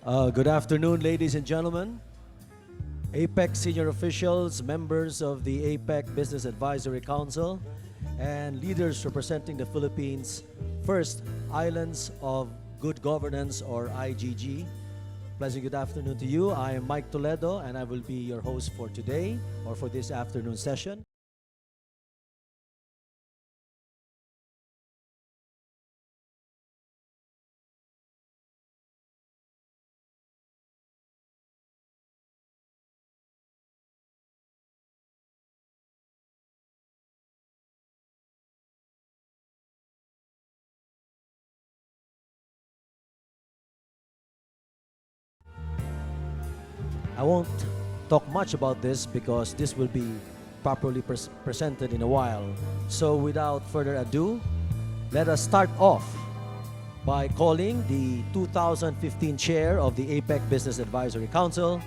Good afternoon, ladies and gentlemen. APEC senior officials, members of the APEC Business Advisory Council, and leaders representing the Philippines' first Islands of Good Governance, or IGG. Pleasant good afternoon to you. I am Mike Toledo, and I will be your host for today, or for this afternoon session. I won't talk much about this because this will be properly presented in a while. So without further ado, let us start off by calling the 2015 chair of the APEC Business Advisory Council,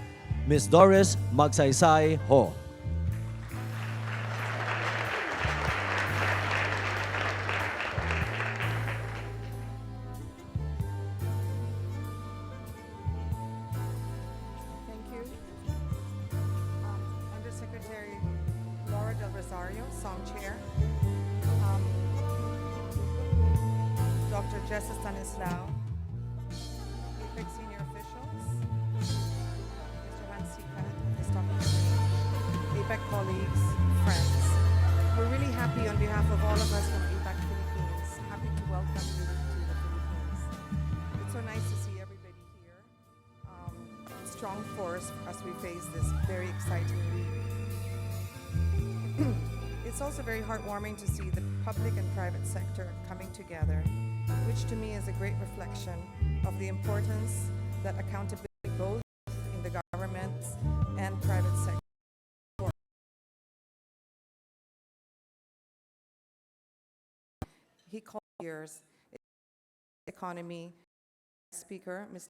Ms. Doris Magsaysay Ho. Thank you. Undersecretary Laura Del Rosario, Song Chair. Dr. Jessa Stanislao, APEC senior officials, Mr. Hansika is talking to me, APEC colleagues, friends. We're really happy on behalf of all of us from APEC Philippines, happy to welcome you to the Philippines. It's so nice to see everybody here. Strong force as we face this very exciting week. It's also very heartwarming to see the public and private sector coming together, which to me is a great reflection of the importance that accountability both in the government and private sector. He called years economy. Speaker, Mr.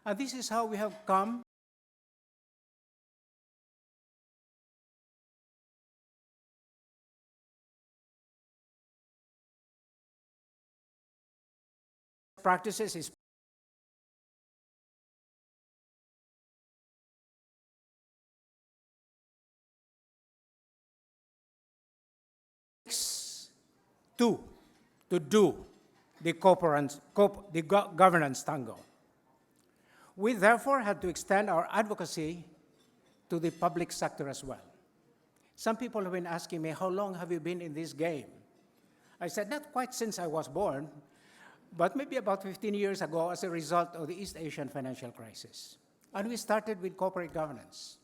And this is how we have come practices is to do the governance tango. We therefore had to extend our advocacy to the public sector as well. Some people have been asking me, how long have you been in this game? I said, not quite since I was born, but maybe about 15 years ago as a result of the East Asian financial crisis. And we started with corporate governance.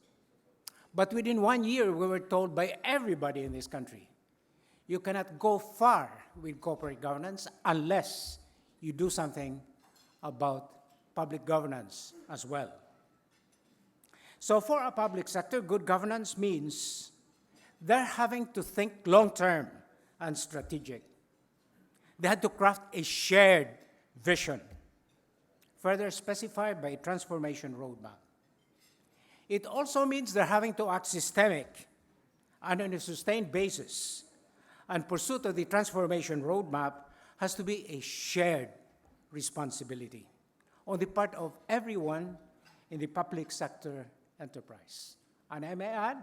But within 1 year, we were told by everybody in this country, you cannot go far with corporate governance unless you do something about public governance as well. So for our public sector, good governance means they're having to think long-term and strategic. They had to craft a shared vision, further specified by a transformation roadmap. It also means they're having to act systemic and on a sustained basis, and pursuit of the transformation roadmap has to be a shared responsibility on the part of everyone in the public sector enterprise. And I may add,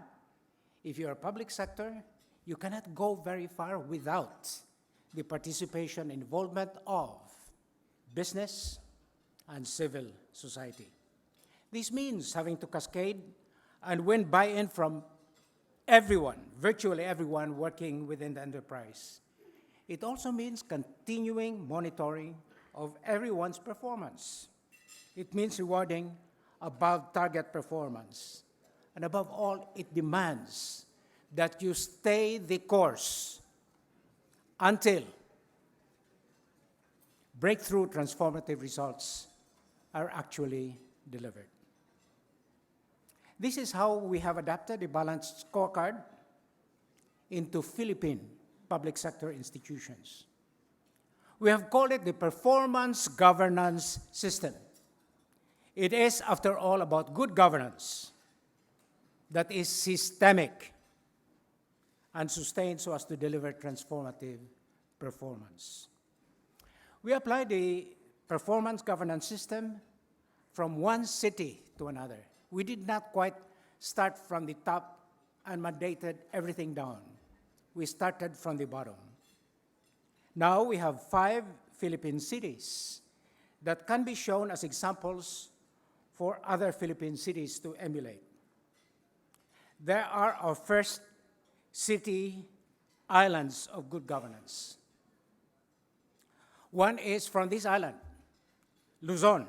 if you're a public sector, you cannot go very far without the participation and involvement of business and civil society. This means having to cascade and win buy-in from everyone, virtually everyone working within the enterprise. It also means continuing monitoring of everyone's performance. It means rewarding above target performance. And above all, it demands that you stay the course until breakthrough transformative results are actually delivered. This is how we have adapted a balanced scorecard into Philippine public sector institutions. We have called it the performance governance system. It is, after all, about good governance that is systemic and sustained so as to deliver transformative performance. We applied the performance governance system from one city to another. We did not quite start from the top and mandated everything down. We started from the bottom. Now we have 5 Philippine cities that can be shown as examples for other Philippine cities to emulate. There are our first city islands of good governance. One is from this island, Luzon,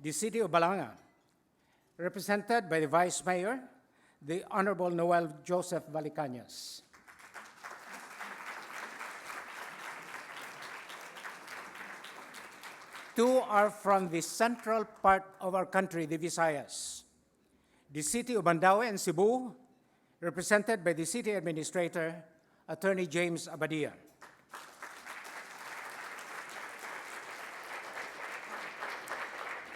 the city of Balanga, represented by the Vice Mayor, the Honorable Noel Joseph Valicañas. Two are from the central part of our country, the Visayas. The city of Mandaue and Cebu, represented by the city administrator, Attorney James Abadia.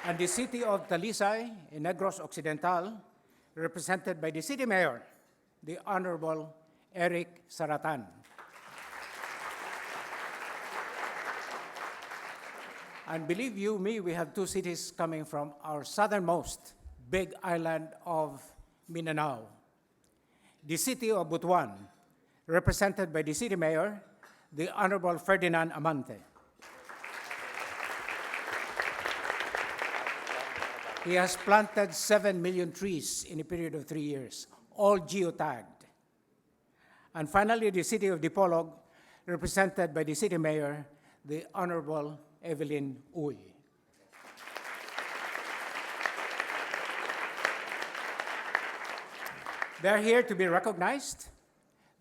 And the city of Talisay in Negros Occidental, represented by the city mayor, the Honorable Eric Saratan. And believe you me, we have 2 cities coming from our southernmost big island of Mindanao. The city of Butuan, represented by the city mayor, the Honorable Ferdinand Amante. He has planted 7 million trees in a period of 3 years, all geotagged. And finally, the city of Dipolog, represented by the city mayor, the Honorable Evelyn Uy. They're here to be recognized.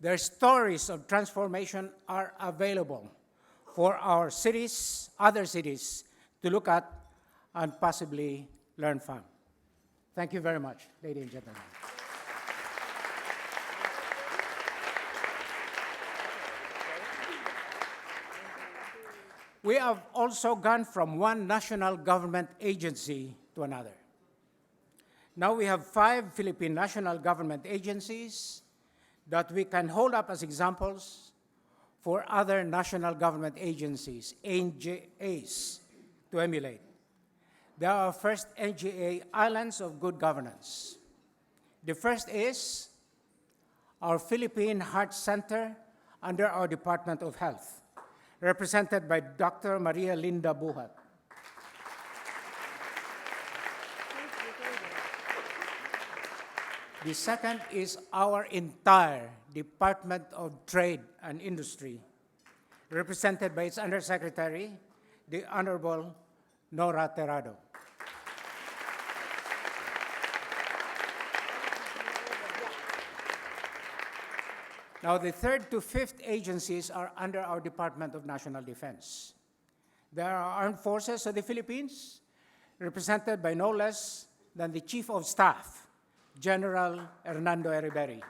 Their stories of transformation are available for our cities, other cities, to look at and possibly learn from. Thank you very much, ladies and gentlemen. We have also gone from one national government agency to another. Now we have 5 Philippine national government agencies that we can hold up as examples for other national government agencies, NGAs, to emulate. There are first NGA Islands of Good Governance. The first is our Philippine Heart Center under our Department of Health, represented by Dr. Maria Linda Buhat. The second is our entire Department of Trade and Industry, represented by its Undersecretary, the Honorable Nora Terrado. Now, the 3rd to 5th agencies are under our Department of National Defense. There are Armed Forces of the Philippines, represented by no less than the Chief of Staff, General Hernando Eriberi.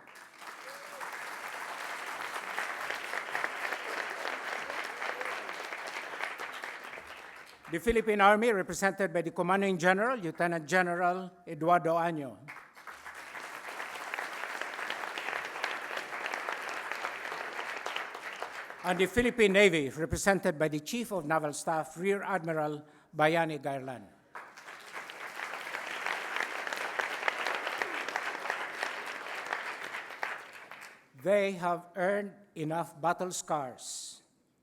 The Philippine Army, represented by the Commanding General, Lieutenant General Eduardo Año. And the Philippine Navy, represented by the Chief of Naval Staff, Rear Admiral Bayani Gairlan. They have earned enough battle scars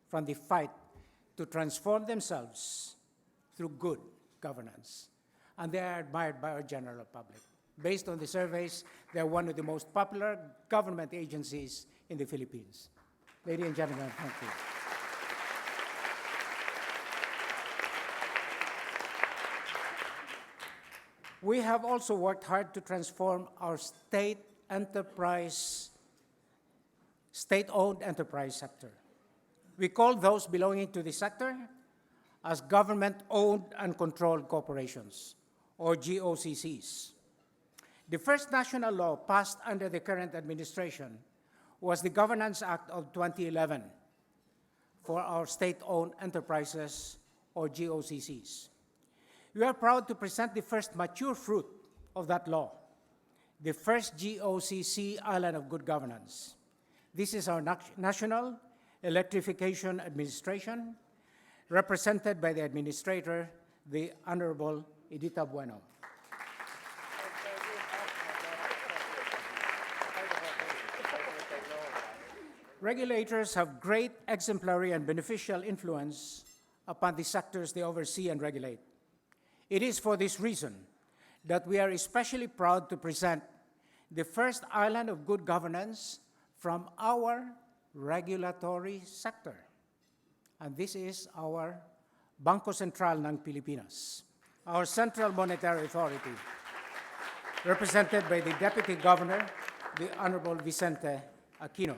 from the fight to transform themselves through good governance. And they are admired by our general public. Based on the surveys, they are one of the most popular government agencies in the Philippines. Ladies and gentlemen, thank you. We have also worked hard to transform our state-owned enterprise sector. We call those belonging to the sector as government-owned and controlled corporations, or GOCCs. The first national law passed under the current administration was the Governance Act of 2011 for our state-owned enterprises, or GOCCs. We are proud to present the first mature fruit of that law, the first GOCC Island of Good Governance. This is our National Electrification Administration, represented by the administrator, the Honorable Edita Bueno. Regulators have great exemplary and beneficial influence upon the sectors they oversee and regulate. It is for this reason that we are especially proud to present the first island of good governance from our regulatory sector. And this is our Bangko Sentral ng Pilipinas, our Central Monetary Authority, represented by the Deputy Governor, the Honorable Vicente Aquino.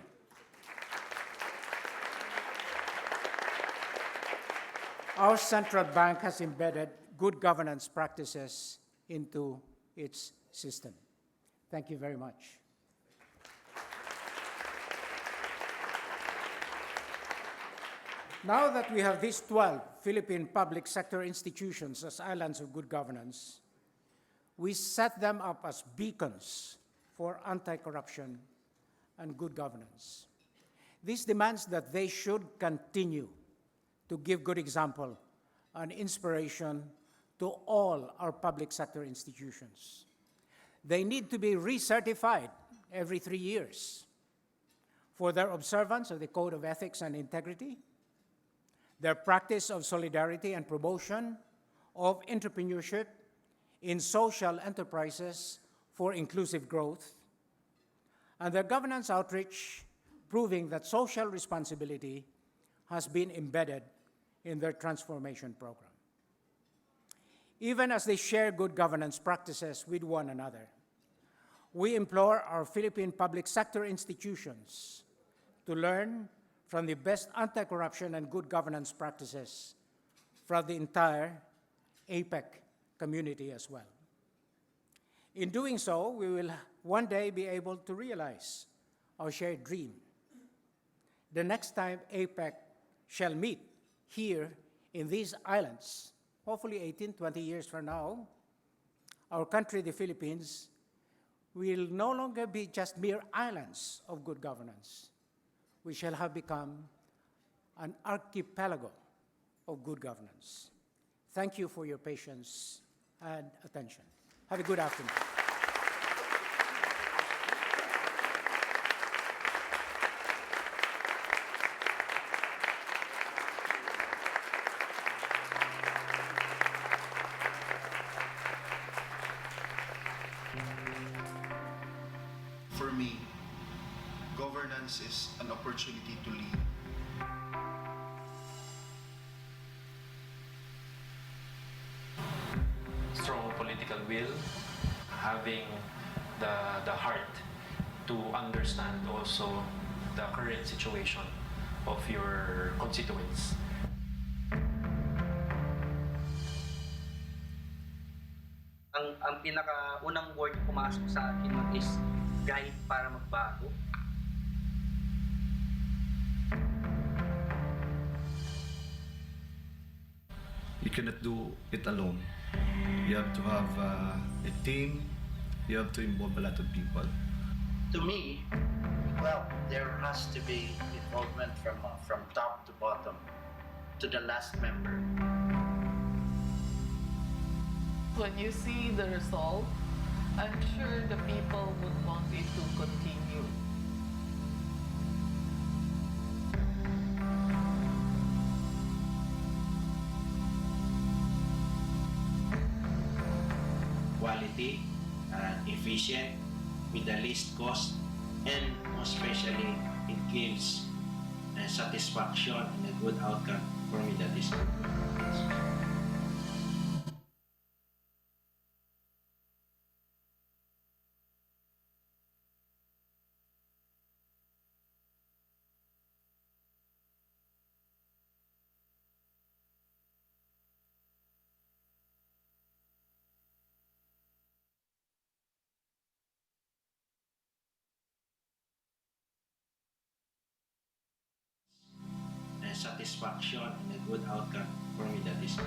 Our central bank has embedded good governance practices into its system. Thank you very much. Now that we have these 12 Philippine public sector institutions as islands of good governance, we set them up as beacons for anti-corruption and good governance. This demands that they should continue to give good example and inspiration to all our public sector institutions. They need to be recertified every 3 years for their observance of the Code of Ethics and Integrity, their practice of solidarity and promotion of entrepreneurship in social enterprises for inclusive growth, and their governance outreach proving that social responsibility has been embedded in their transformation program. Even as they share good governance practices with one another, we implore our Philippine public sector institutions to learn from the best anti-corruption and good governance practices from the entire APEC community as well. In doing so, we will one day be able to realize our shared dream. The next time APEC shall meet here in these islands, hopefully 18, 20 years from now, our country, the Philippines, will no longer be just mere islands of good governance. We shall have become an archipelago of good governance. Thank you for your patience and attention. Have a good afternoon. For me, governance is an opportunity to lead. Strong political will, having the heart to understand also the current situation of your constituents. Ang pinaka-unang word pumasok sa akin is guide para magbago. You cannot do it alone. You have to have a team. You have to involve a lot of people. To me, well, there has to be involvement from top to bottom, to the last member. When you see the result, I'm sure the people would want it to continue. Quality, efficient, with the least cost, and most especially, it gives satisfaction and a good outcome for me. That is good. Satisfaction and a good outcome for me. That is good.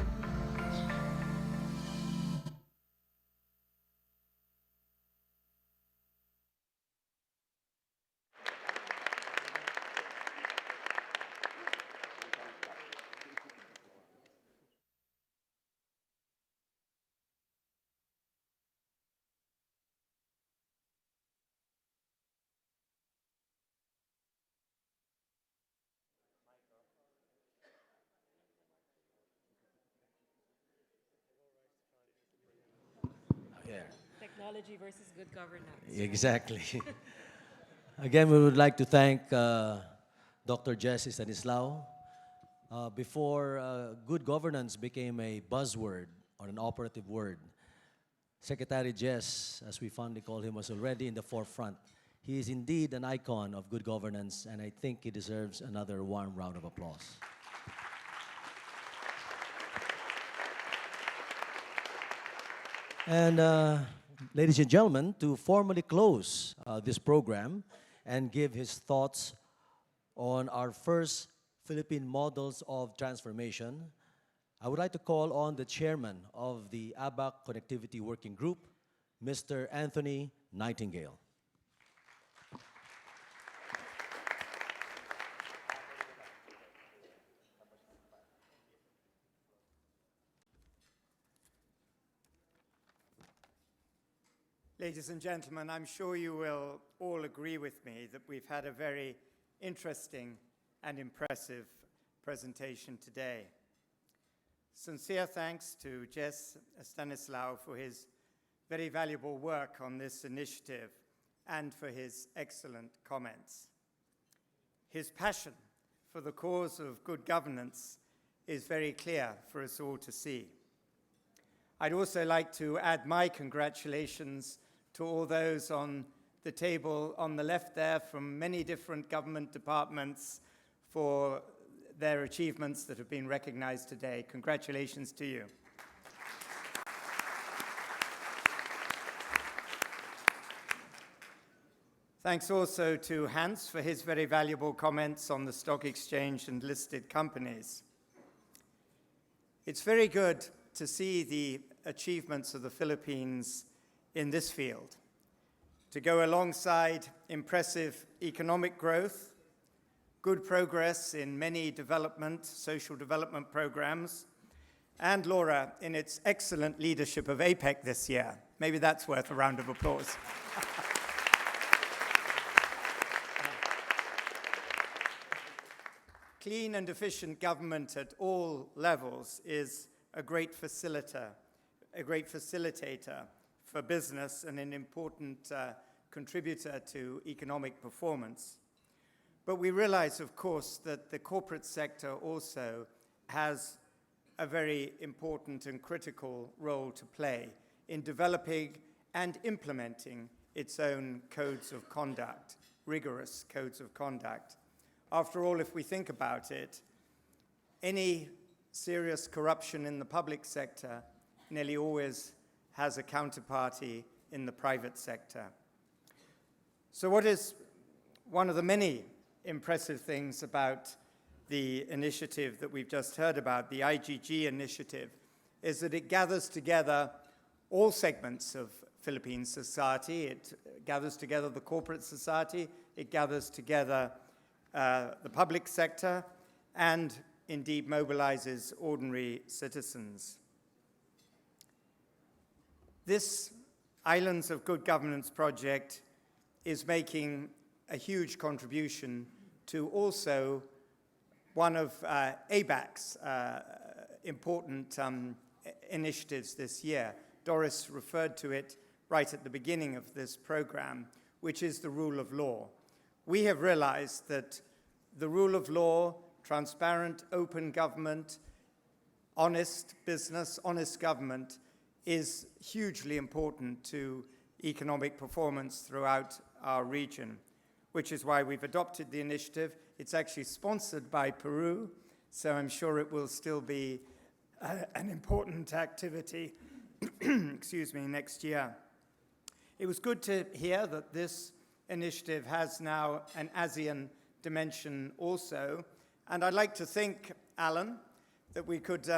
Yeah, Technology versus good governance. exactly. Again, we would like to thank Dr. Jesse Stanislao. Before good governance became a buzzword or an operative word, Secretary Jess, as we fondly call him, was already in the forefront. He is indeed an icon of good governance, and I think he deserves another warm round of applause. And ladies and gentlemen, to formally close this program and give his thoughts on our first Philippine models of transformation, I would like to call on the chairman of the ABEC Connectivity Working Group, Mr. Anthony Nightingale. Ladies and gentlemen, I'm sure you will all agree with me that we've had a very interesting and impressive presentation today. Sincere thanks to Jess Stanislao for his very valuable work on this initiative and for his excellent comments. His passion for the cause of good governance is very clear for us all to see. I'd also like to add my congratulations to all those on the table on the left there from many different government departments for their achievements that have been recognized today. Congratulations to you. Thanks also to Hans for his very valuable comments on the stock exchange and listed companies. It's very good to see the achievements of the Philippines in this field, to go alongside impressive economic growth, good progress in many social development programs, and Laura in its excellent leadership of APEC this year. Maybe that's worth a round of applause. Clean and efficient government at all levels is a great facilitator for business and an important contributor to economic performance. But we realize, of course, that the corporate sector also has a very important and critical role to play in developing and implementing its own codes of conduct, rigorous codes of conduct. After all, if we think about it, any serious corruption in the public sector nearly always has a counterparty in the private sector. So what is one of the many impressive things about the initiative that we've just heard about, the IGG initiative, is that it gathers together all segments of Philippine society. It gathers together the corporate society, it gathers together the public sector, and indeed mobilizes ordinary citizens. This Islands of Good Governance project is making a huge contribution to also one of APEC's important initiatives this year. Doris referred to it right at the beginning of this program, which is the rule of law. We have realized that the rule of law, transparent, open government, honest business, honest government is hugely important to economic performance throughout our region, which is why we've adopted the initiative. It's actually sponsored by Peru, so I'm sure it will still be an important activity excuse me, next year. It was good to hear that this initiative has now an ASEAN dimension also, and I'd like to think, Alan, that we could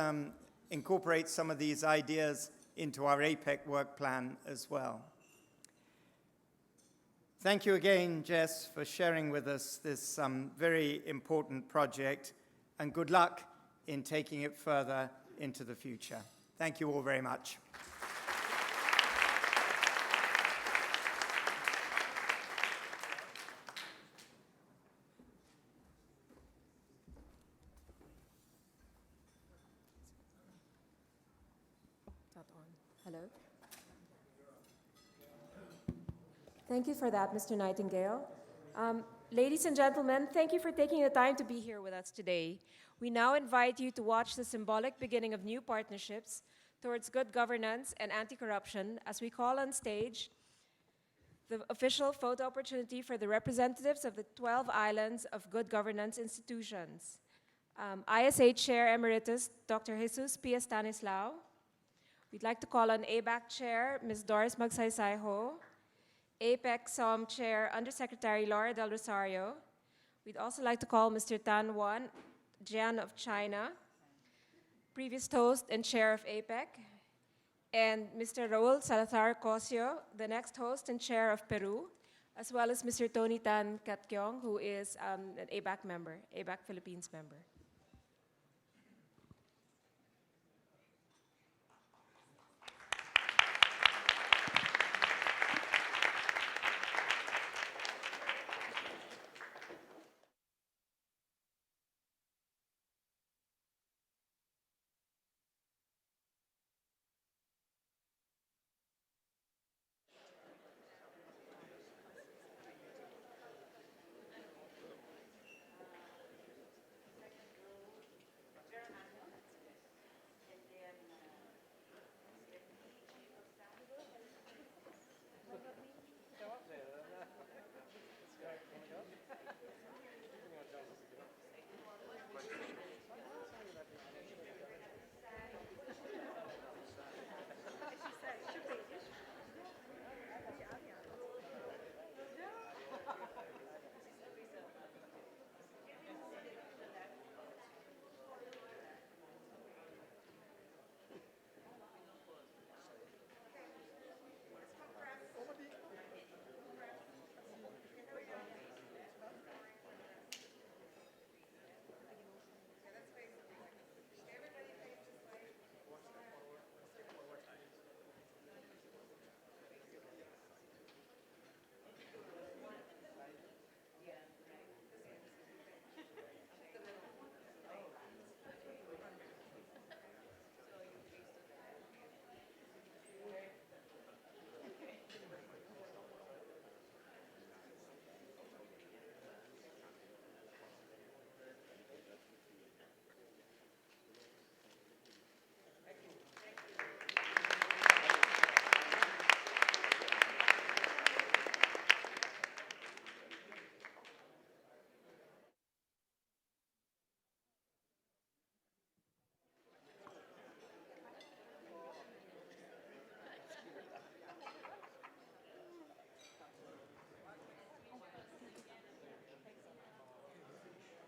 incorporate some of these ideas into our APEC work plan as well. Thank you again, Jess, for sharing with us this very important project, and good luck in taking it further into the future. Thank you all very much. Hello. Thank you for that, Mr. Nightingale. Ladies and gentlemen, thank you for taking the time to be here with us today. We now invite you to watch the symbolic beginning of new partnerships towards good governance and anti-corruption as we call on stage the official photo opportunity for the representatives of the 12 islands of good governance institutions. ISA Chair Emeritus Dr. Jesus P. Stanislao. We'd like to call on ABAC Chair Ms. Doris Magsaysay-Ho, APEC SOM Chair Undersecretary Laura Del Rosario. We'd also like to call Mr. Tan Wan Jian of China, previous host and chair of APEC, and Mr. Raul Salazar Cosio, the next host and chair of Peru, as well as Mr. Tony Tan Katkyong, who is an ABAC member, ABAC Philippines member.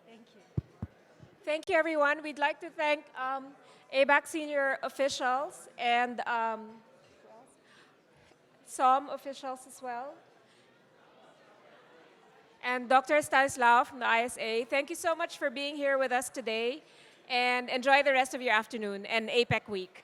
Thank you. Thank you, everyone. We'd like to thank ABAC senior officials and SOM officials as well, and Dr. Stanislao from the ISA. Thank you so much for being here with us today, and enjoy the rest of your afternoon and APEC week.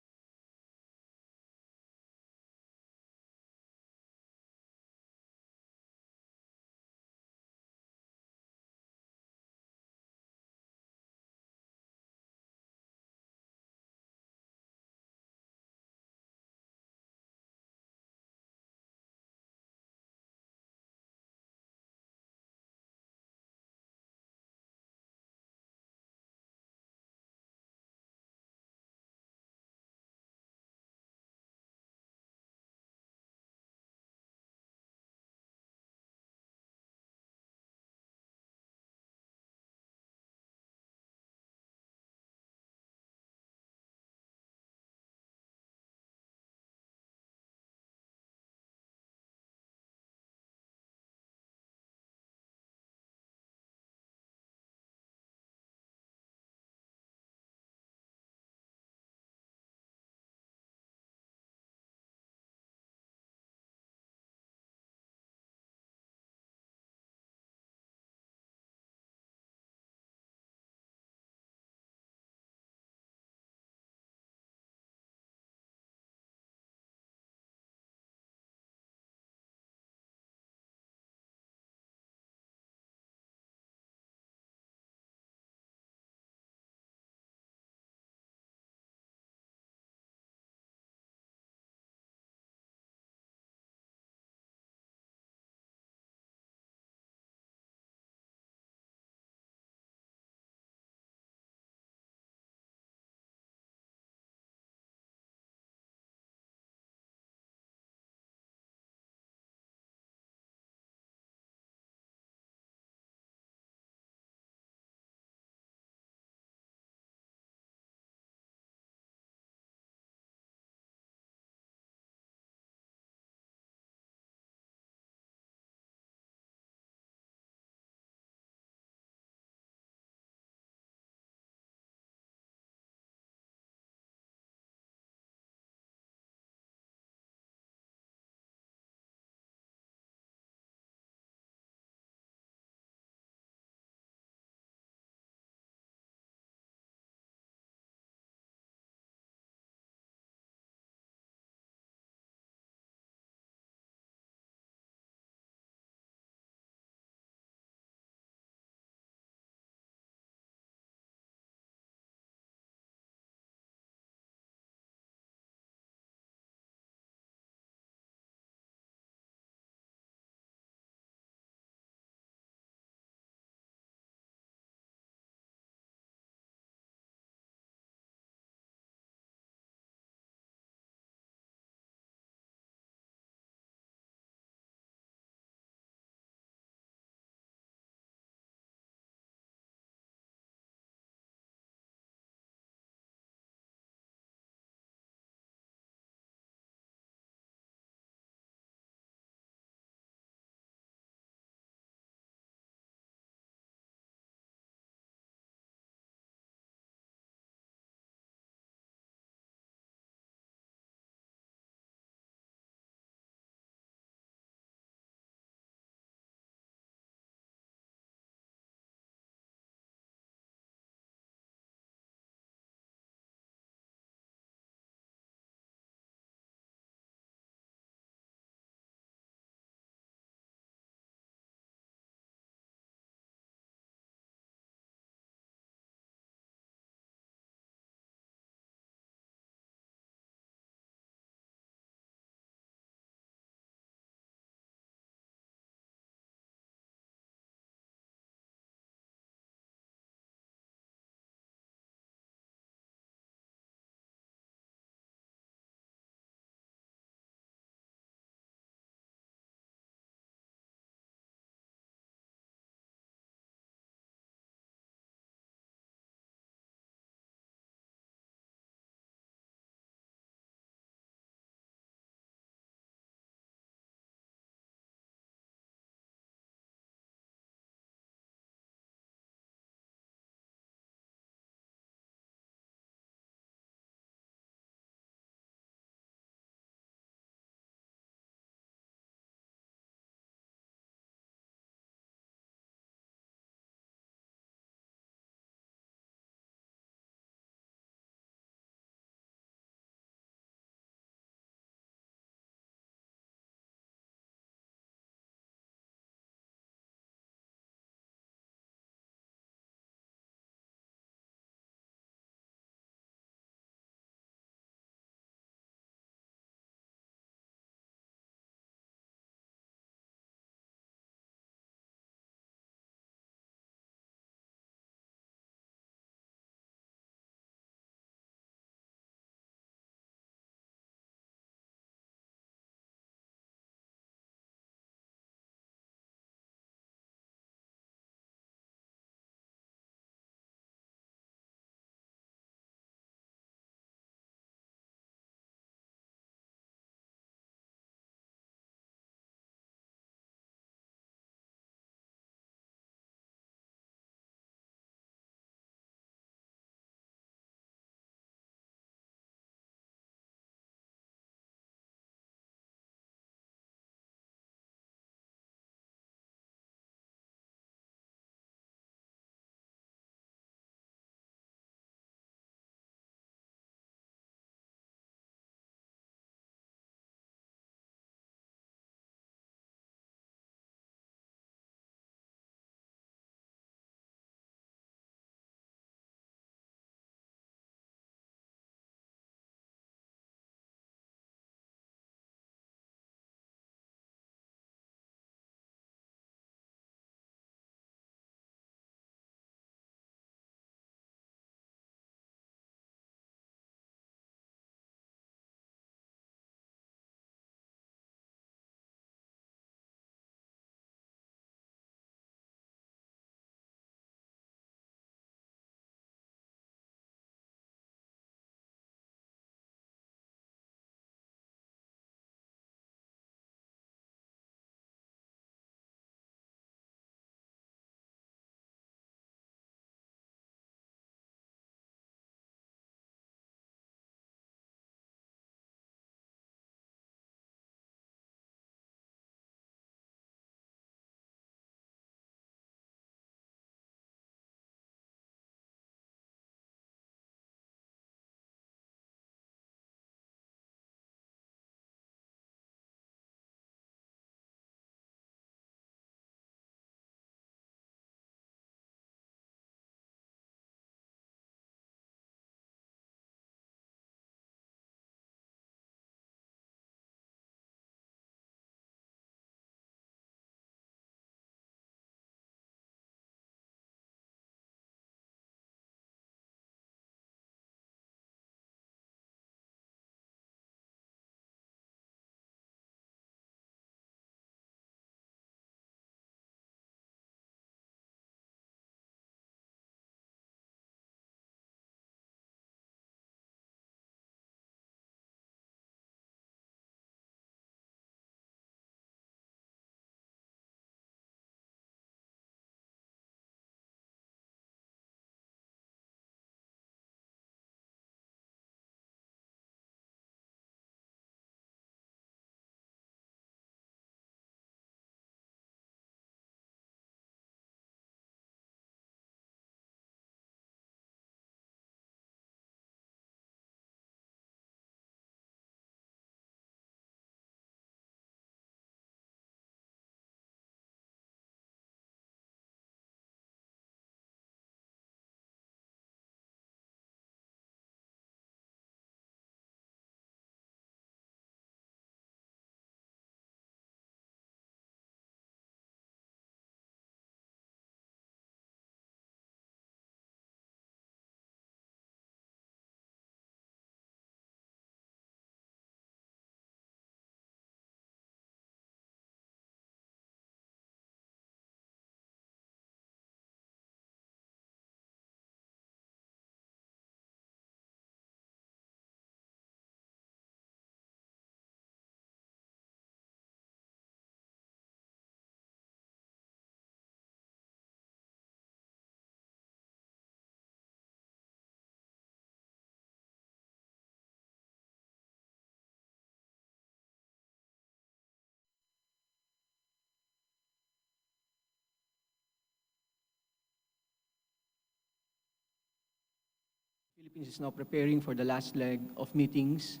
Philippines is now preparing for the last leg of meetings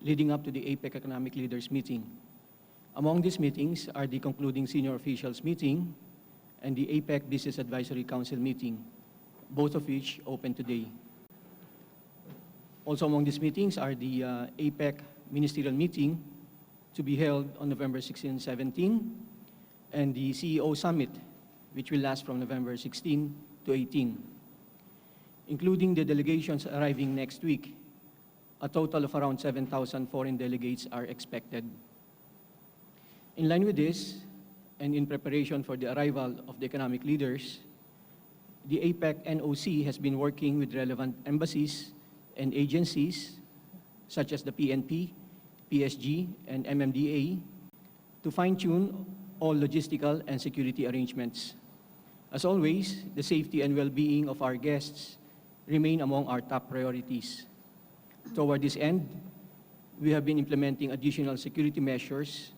leading up to the APEC Economic Leaders Meeting. Among these meetings are the concluding senior officials meeting and the APEC Business Advisory Council meeting, both of which open today. Also among these meetings are the APEC Ministerial Meeting to be held on November 16 and 17, and the CEO Summit, which will last from November 16 to 18. Including the delegations arriving next week, a total of around 7,000 foreign delegates are expected. In line with this, and in preparation for the arrival of the economic leaders, the APEC NOC has been working with relevant embassies and agencies such as the PNP, PSG, and MMDA to fine-tune all logistical and security arrangements. As always, the safety and well-being of our guests remain among our top priorities. Toward this end, we have been implementing additional security measures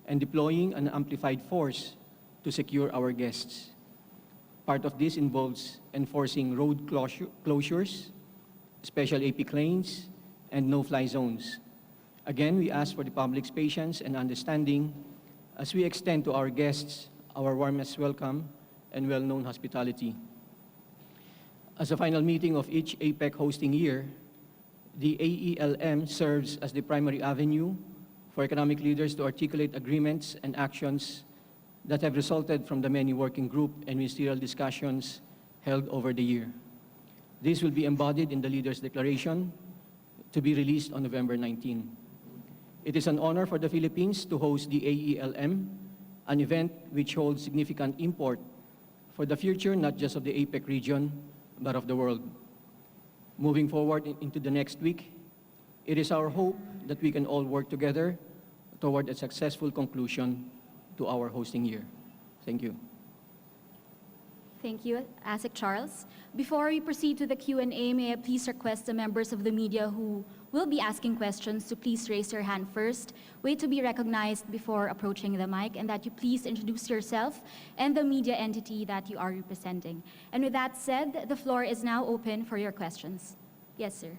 and deploying an amplified force to secure our guests. Part of this involves enforcing road closures, special APEC lanes, and no-fly zones. Again, we ask for the public's patience and understanding as we extend to our guests our warmest welcome and well-known hospitality. As a final meeting of each APEC hosting year, the AELM serves as the primary avenue for economic leaders to articulate agreements and actions that have resulted from the many working group and ministerial discussions held over the year. This will be embodied in the Leaders' Declaration to be released on November 19. It is an honor for the Philippines to host the AELM, an event which holds significant import for the future not just of the APEC region, but of the world. Moving forward into the next week, it is our hope that we can all work together toward a successful conclusion to our hosting year. Thank you. Thank you, ASEC Charles. Before we proceed to the Q&A, may I please request the members of the media who will be asking questions to please raise their hand first, wait to be recognized before approaching the mic, and that you please introduce yourself and the media entity that you are representing. And with that said, the floor is now open for your questions. Yes, sir.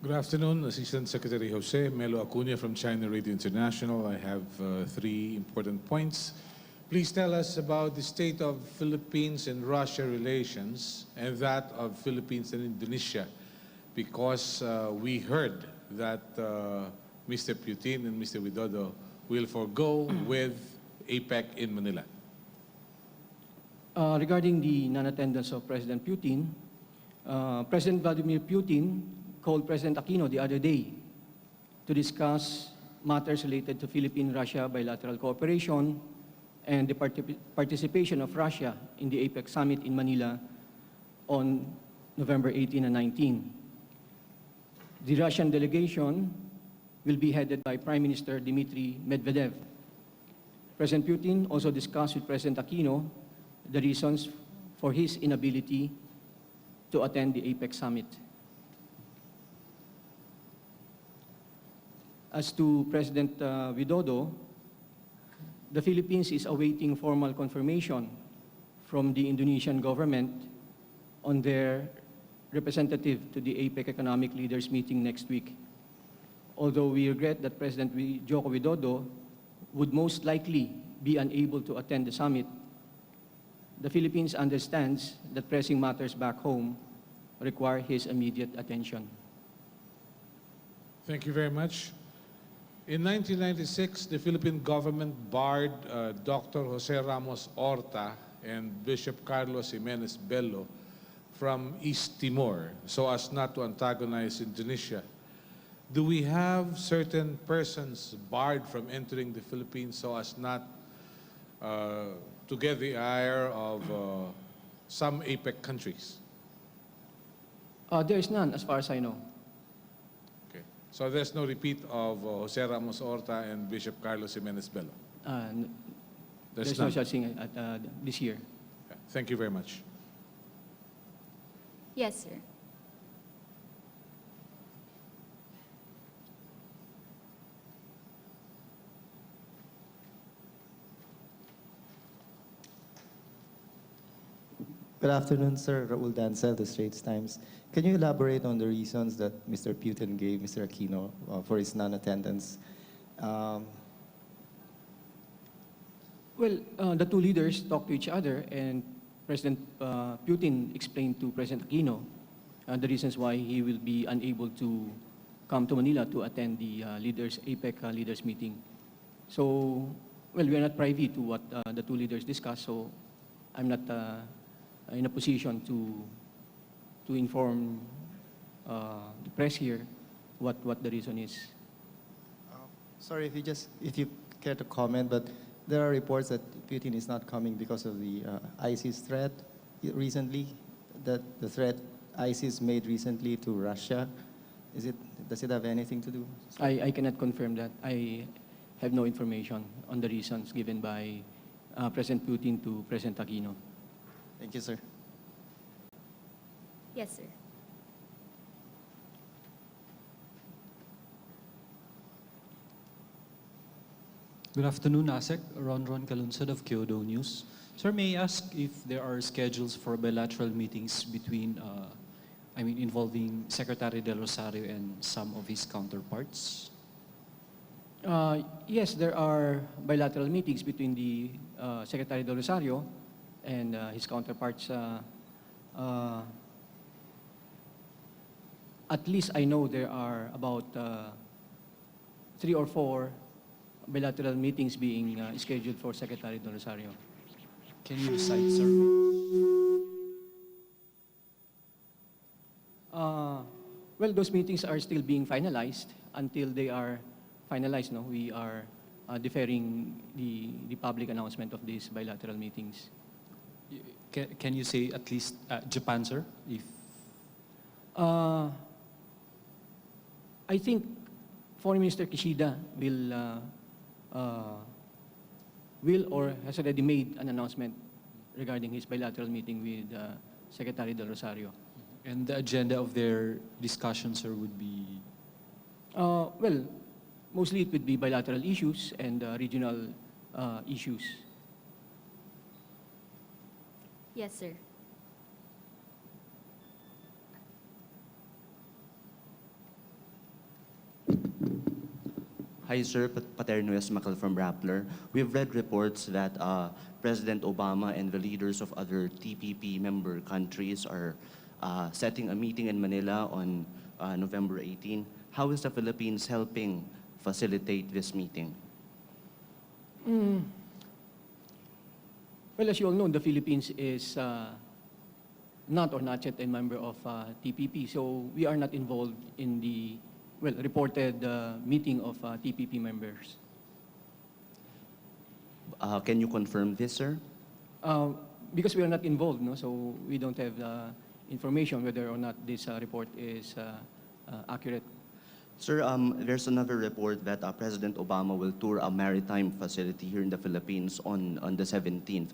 Good afternoon, Assistant Secretary Jose Melo Acuña from China Radio International. I have three important points. Please tell us about the state of Philippines and Russia relations and that of Philippines and Indonesia, because we heard that Mr. Putin and Mr. Widodo will forego with APEC in Manila. Regarding the non-attendance of President Putin, President Vladimir Putin called President Aquino the other day to discuss matters related to Philippine-Russia bilateral cooperation and the participation of Russia in the APEC summit in Manila on November 18 and 19. The Russian delegation will be headed by Prime Minister Dmitry Medvedev. President Putin also discussed with President Aquino the reasons for his inability to attend the APEC summit. As to President Widodo, the Philippines is awaiting formal confirmation from the Indonesian government on their representative to the APEC Economic Leaders Meeting next week. Although we regret that President Joko Widodo would most likely be unable to attend the summit, the Philippines understands that pressing matters back home require his immediate attention. Thank you very much. In 1996, the Philippine government barred Dr. Jose Ramos Horta and Bishop Carlos Jimenez Bello from East Timor so as not to antagonize Indonesia. Do we have certain persons barred from entering the Philippines so as not to get the ire of some APEC countries? There is none, as far as I know. Okay. So there's no repeat of Jose Ramos Horta and Bishop Carlos Jimenez Bello? There's no such thing this year. Yeah. Thank you very much. Yes, sir. Good afternoon, sir. Raul Dancel, the Straits Times. Can you elaborate on the reasons that Mr. Putin gave Mr. Aquino for his non-attendance? Well, the two leaders talked to each other, and President Putin explained to President Aquino the reasons why he will be unable to come to Manila to attend the APEC leaders meeting. So, well, we are not privy to what the two leaders discussed, so I'm not in a position to inform the press here what the reason is. Sorry if you care to comment, but there are reports that Putin is not coming because of the ISIS threat recently, that the threat ISIS made recently to Russia. Does it have anything to do? I cannot confirm that. I have no information on the reasons given by President Putin to President Aquino. Thank you, sir. Yes, sir. Good afternoon, ASEC. Ron Calunsad of Kyodo News. Sir, may I ask if there are schedules for bilateral meetings between, involving Secretary Del Rosario and some of his counterparts? Yes, there are bilateral meetings between the Secretary Del Rosario and his counterparts. At least I know there are about 3 or 4 bilateral meetings being scheduled for Secretary Del Rosario. Can you cite, sir? Well, those meetings are still being finalized. Until they are finalized, no, we are deferring the public announcement of these bilateral meetings. Can you say at least Japan, sir? If I think Foreign Minister Kishida will or has already made an announcement regarding his bilateral meeting with Secretary Del Rosario. And the agenda of their discussion, sir, would be? Well, mostly it would be bilateral issues and regional issues. Yes, sir. Hi, sir. Paterno S. Macal from Rappler. We've read reports that President Obama and the leaders of other TPP member countries are setting a meeting in Manila on November 18. How is the Philippines helping facilitate this meeting? Well, as you all know, the Philippines is not yet a member of TPP, so we are not involved in the reported meeting of TPP members. Can you confirm this, sir? Because we are not involved, no, so we don't have information whether or not this report is accurate. Sir, there's another report that President Obama will tour a maritime facility here in the Philippines on the 17th.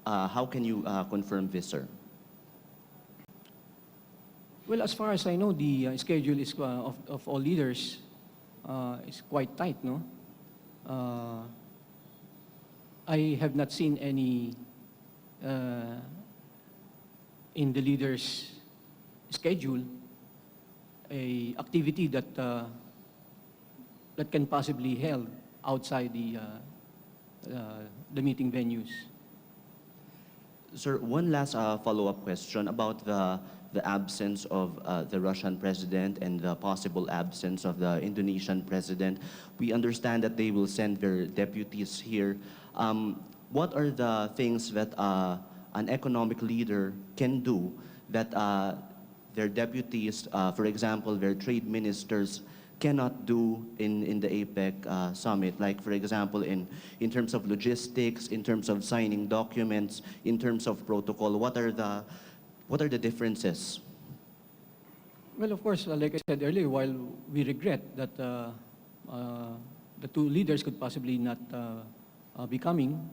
How can you confirm this, sir? Well, as far as I know, the schedule is of all leaders is quite tight, no? I have not seen any in the leaders' schedule a activity that that can possibly held outside the meeting venues. Sir, one last follow-up question about the absence of the Russian president and the possible absence of the Indonesian president. We understand that they will send their deputies here. What are the things that an economic leader can do that their deputies, for example, their trade ministers, cannot do in the APEC summit? Like, for example, in terms of logistics, in terms of signing documents, in terms of protocol, what are the differences? Well, of course, like I said earlier, while we regret that the two leaders could possibly not be coming,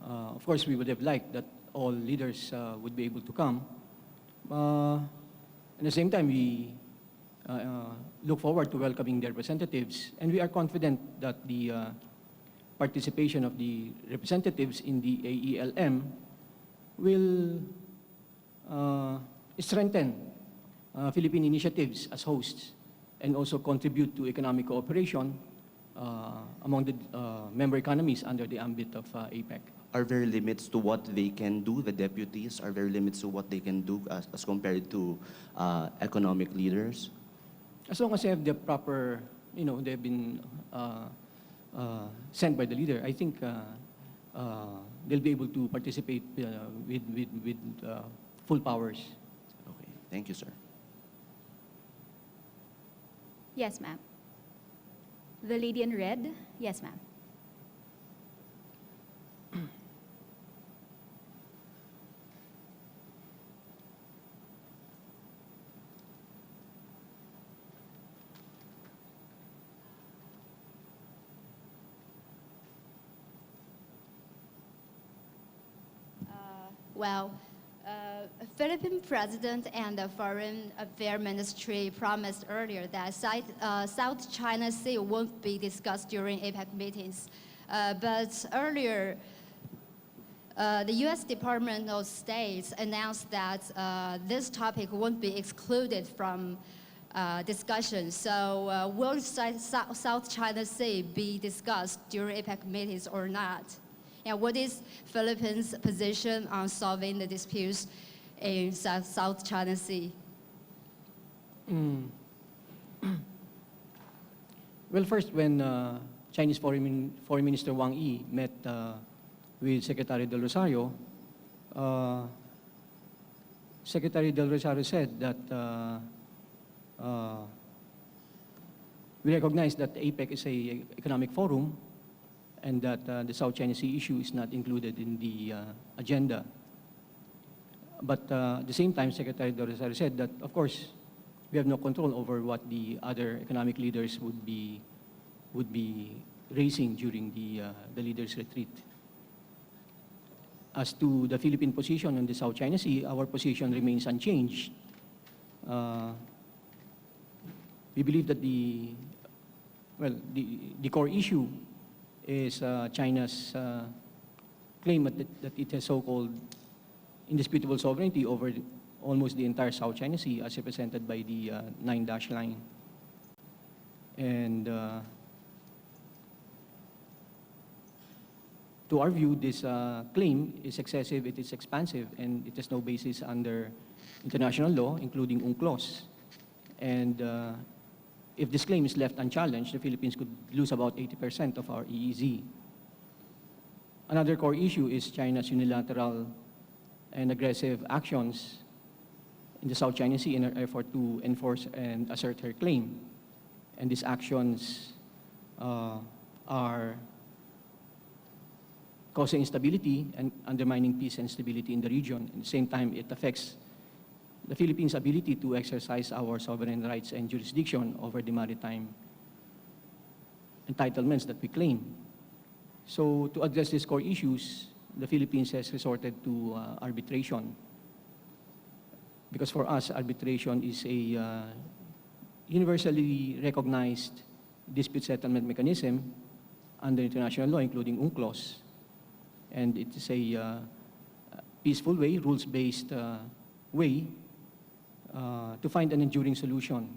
of course, we would have liked that all leaders would be able to come. At the same time, we look forward to welcoming their representatives, and we are confident that the participation of the representatives in the AELM will strengthen Philippine initiatives as hosts and also contribute to economic cooperation among the member economies under the ambit of APEC. Are there limits to what they can do, the deputies? Are there limits to what they can do as compared to economic leaders? As long as they have the proper, they've been sent by the leader, I think they'll be able to participate with full powers. Okay, thank you, sir. Yes, ma'am. The lady in red? Yes, ma'am. Well, Philippine President and the Foreign Affairs Ministry promised earlier that South China Sea won't be discussed during APEC meetings. But earlier, the U.S. Department of State announced that this topic won't be excluded from discussion. So will South China Sea be discussed during APEC meetings or not? And what is Philippines' position on solving the disputes in South China Sea? Well, first, when Chinese Foreign Minister Wang Yi met with Secretary Del Rosario, Secretary Del Rosario said that we recognize that APEC is an economic forum and that the South China Sea issue is not included in the agenda. But at the same time, Secretary Del Rosario said that, of course, we have no control over what the other economic leaders would be raising during the leaders' retreat. As to the Philippine position on the South China Sea, our position remains unchanged. We believe that the core issue is China's claim that it has so-called indisputable sovereignty over almost the entire South China Sea as represented by the 9-dash line. And to our view, this claim is excessive, it is expansive, and it has no basis under international law, including UNCLOS. And if this claim is left unchallenged, the Philippines could lose about 80% of our EEZ. Another core issue is China's unilateral and aggressive actions in the South China Sea in her effort to enforce and assert her claim. And these actions are causing instability and undermining peace and stability in the region. At the same time, it affects the Philippines' ability to exercise our sovereign rights and jurisdiction over the maritime entitlements that we claim. So to address these core issues, the Philippines has resorted to arbitration. Because for us, arbitration is a universally recognized dispute settlement mechanism under international law, including UNCLOS. And it is a peaceful way, rules-based way to find an enduring solution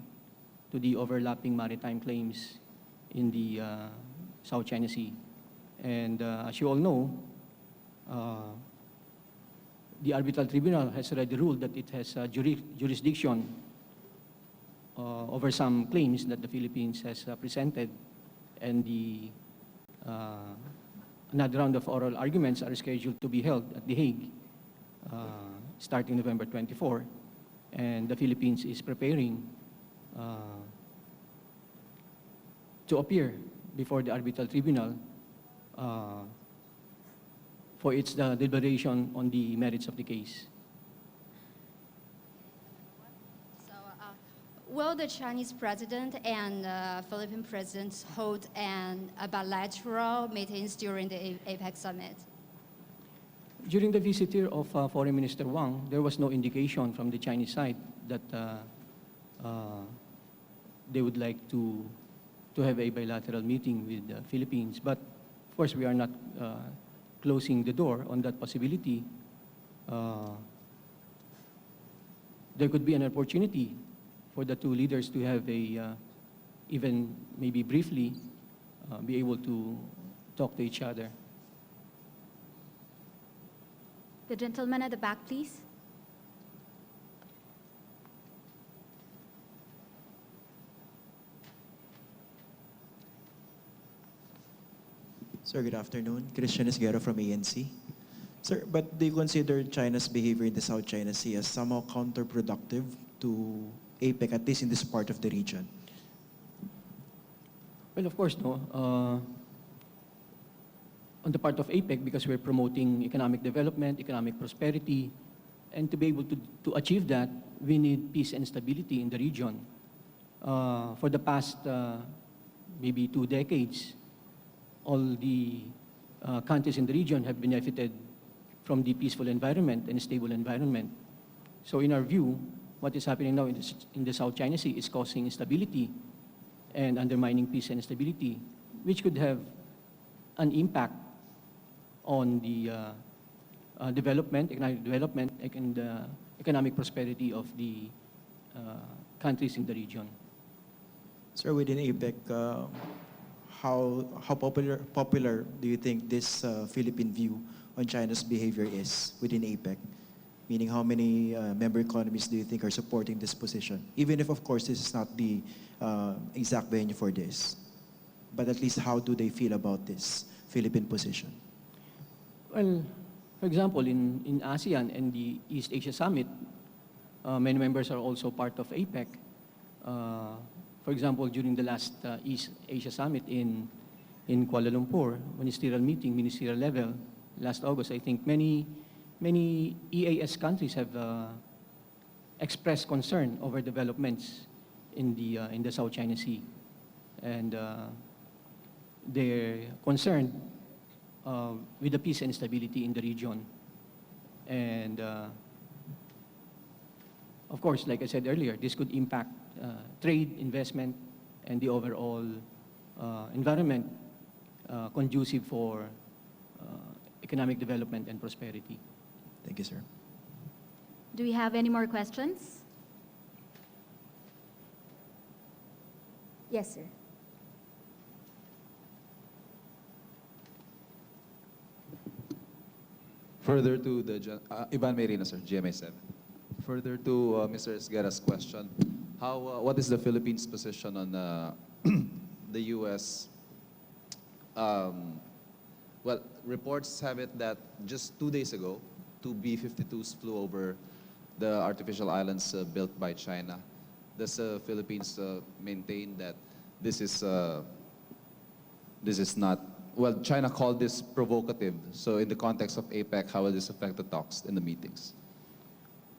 to the overlapping maritime claims in the South China Sea. And as you all know, the Arbitral Tribunal has already ruled that it has jurisdiction over some claims that the Philippines has presented, and another round of oral arguments are scheduled to be held at The Hague starting November 24, and the Philippines is preparing to appear before the Arbitral Tribunal for its deliberation on the merits of the case. So, will the Chinese president and Philippine president hold a bilateral meetings during the APEC summit? During the visit here of Foreign Minister Wang, there was no indication from the Chinese side that they would like to have a bilateral meeting with the Philippines. But of course, we are not closing the door on that possibility. there could be an opportunity for the two leaders to have even maybe briefly, be able to talk to each other. The gentleman at the back, please. Sir, good afternoon. Christian Esguerra from ANC. Sir, but do you consider China's behavior in the South China Sea as somehow counterproductive to APEC, at least in this part of the region? Well, of course, no. On the part of APEC, because we're promoting economic development, economic prosperity, and to be able to achieve that, we need peace and stability in the region. For the past maybe 2 decades, all the countries in the region have benefited from the peaceful environment and stable environment. So in our view, what is happening now in the South China Sea is causing instability and undermining peace and stability, which could have an impact on the economic development, and economic prosperity of the countries in the region. Sir, within APEC, how popular do you think this Philippine view on China's behavior is within APEC? Meaning, how many member economies do you think are supporting this position? Even if, of course, this is not the exact venue for this. But at least, how do they feel about this Philippine position? Well, for example, in ASEAN and the East Asia Summit, many members are also part of APEC. For example, during the last East Asia Summit in Kuala Lumpur, ministerial meeting, ministerial level, last August, I think many EAS countries have expressed concern over developments in the South China Sea, and they're concerned with the peace and stability in the region. And of course, like I said earlier, this could impact trade, investment, and the overall environment conducive for economic development and prosperity. Thank you, sir. Do we have any more questions? Yes, sir. Further to the Ivan Merino, sir, GMA7. Further to Mr. Esguerra's question, what is the Philippines' position on the U.S.? Well, reports have it that just 2 days ago, 2 B-52s flew over the artificial islands built by China. Does the Philippines maintain that this is not, well, China called this provocative. So in the context of APEC, how will this affect the talks in the meetings?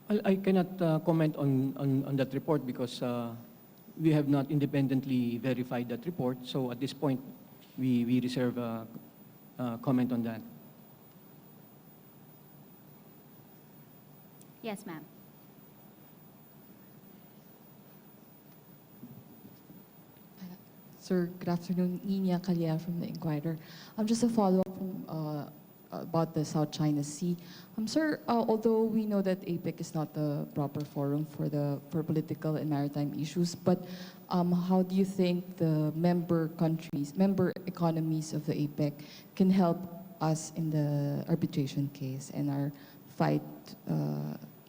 Well, I cannot comment on that report because we have not independently verified that report. So at this point, we reserve comment on that. Yes, ma'am. Sir, good afternoon. Nina Kalia from the Inquirer. Just a follow-up about the South China Sea. Sir, although we know that APEC is not the proper forum for political and maritime issues, but how do you think the member economies of the APEC can help us in the arbitration case and our fight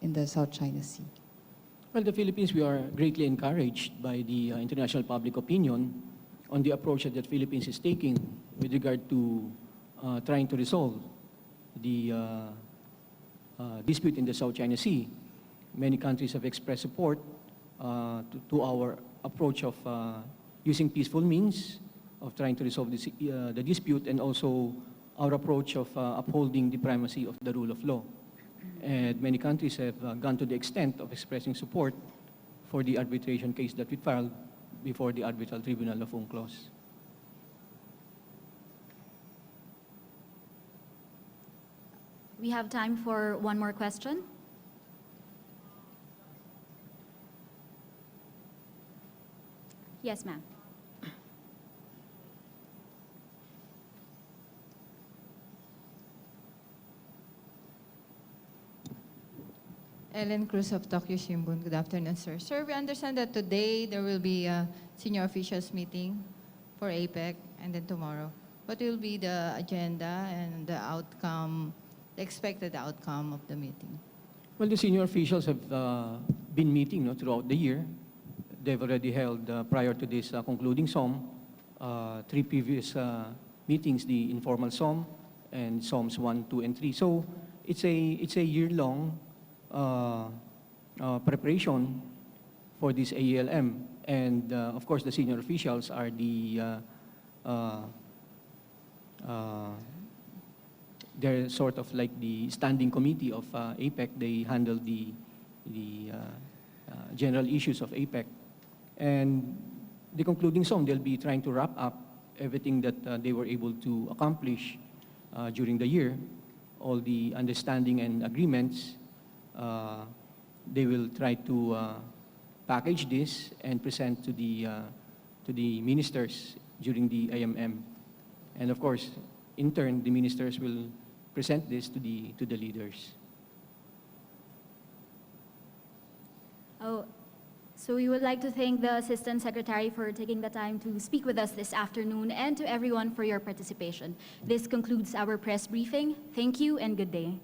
in the South China Sea? Well, the Philippines, we are greatly encouraged by the international public opinion on the approach that the Philippines is taking with regard to trying to resolve the dispute in the South China Sea. Many countries have expressed support to our approach of using peaceful means of trying to resolve the dispute, and also our approach of upholding the primacy of the rule of law. And many countries have gone to the extent of expressing support for the arbitration case that we filed before the Arbitral Tribunal of UNCLOS. We have time for one more question. Yes, ma'am. Ellen Cruz of Tokyo Shimbun. Good afternoon, sir. Sir, we understand that today there will be a senior officials meeting for APEC, and then tomorrow. What will be the agenda and the outcome, the expected outcome of the meeting? Well, the senior officials have been meeting throughout the year. They've already held, prior to this concluding SOM, 3 previous meetings, the informal SOM and SOMs 1, 2, and 3. So it's a year-long preparation for this AELM. And of course, the senior officials are they're sort of like the standing committee of APEC. They handle the general issues of APEC. And the concluding SOM, they'll be trying to wrap up everything that they were able to accomplish during the year, all the understanding and agreements. They will try to package this and present to the ministers during the AMM. And of course, in turn, the ministers will present this to the leaders. Oh, so we would like to thank the Assistant Secretary for taking the time to speak with us this afternoon, and to everyone for your participation. This concludes our press briefing. Thank you and good day.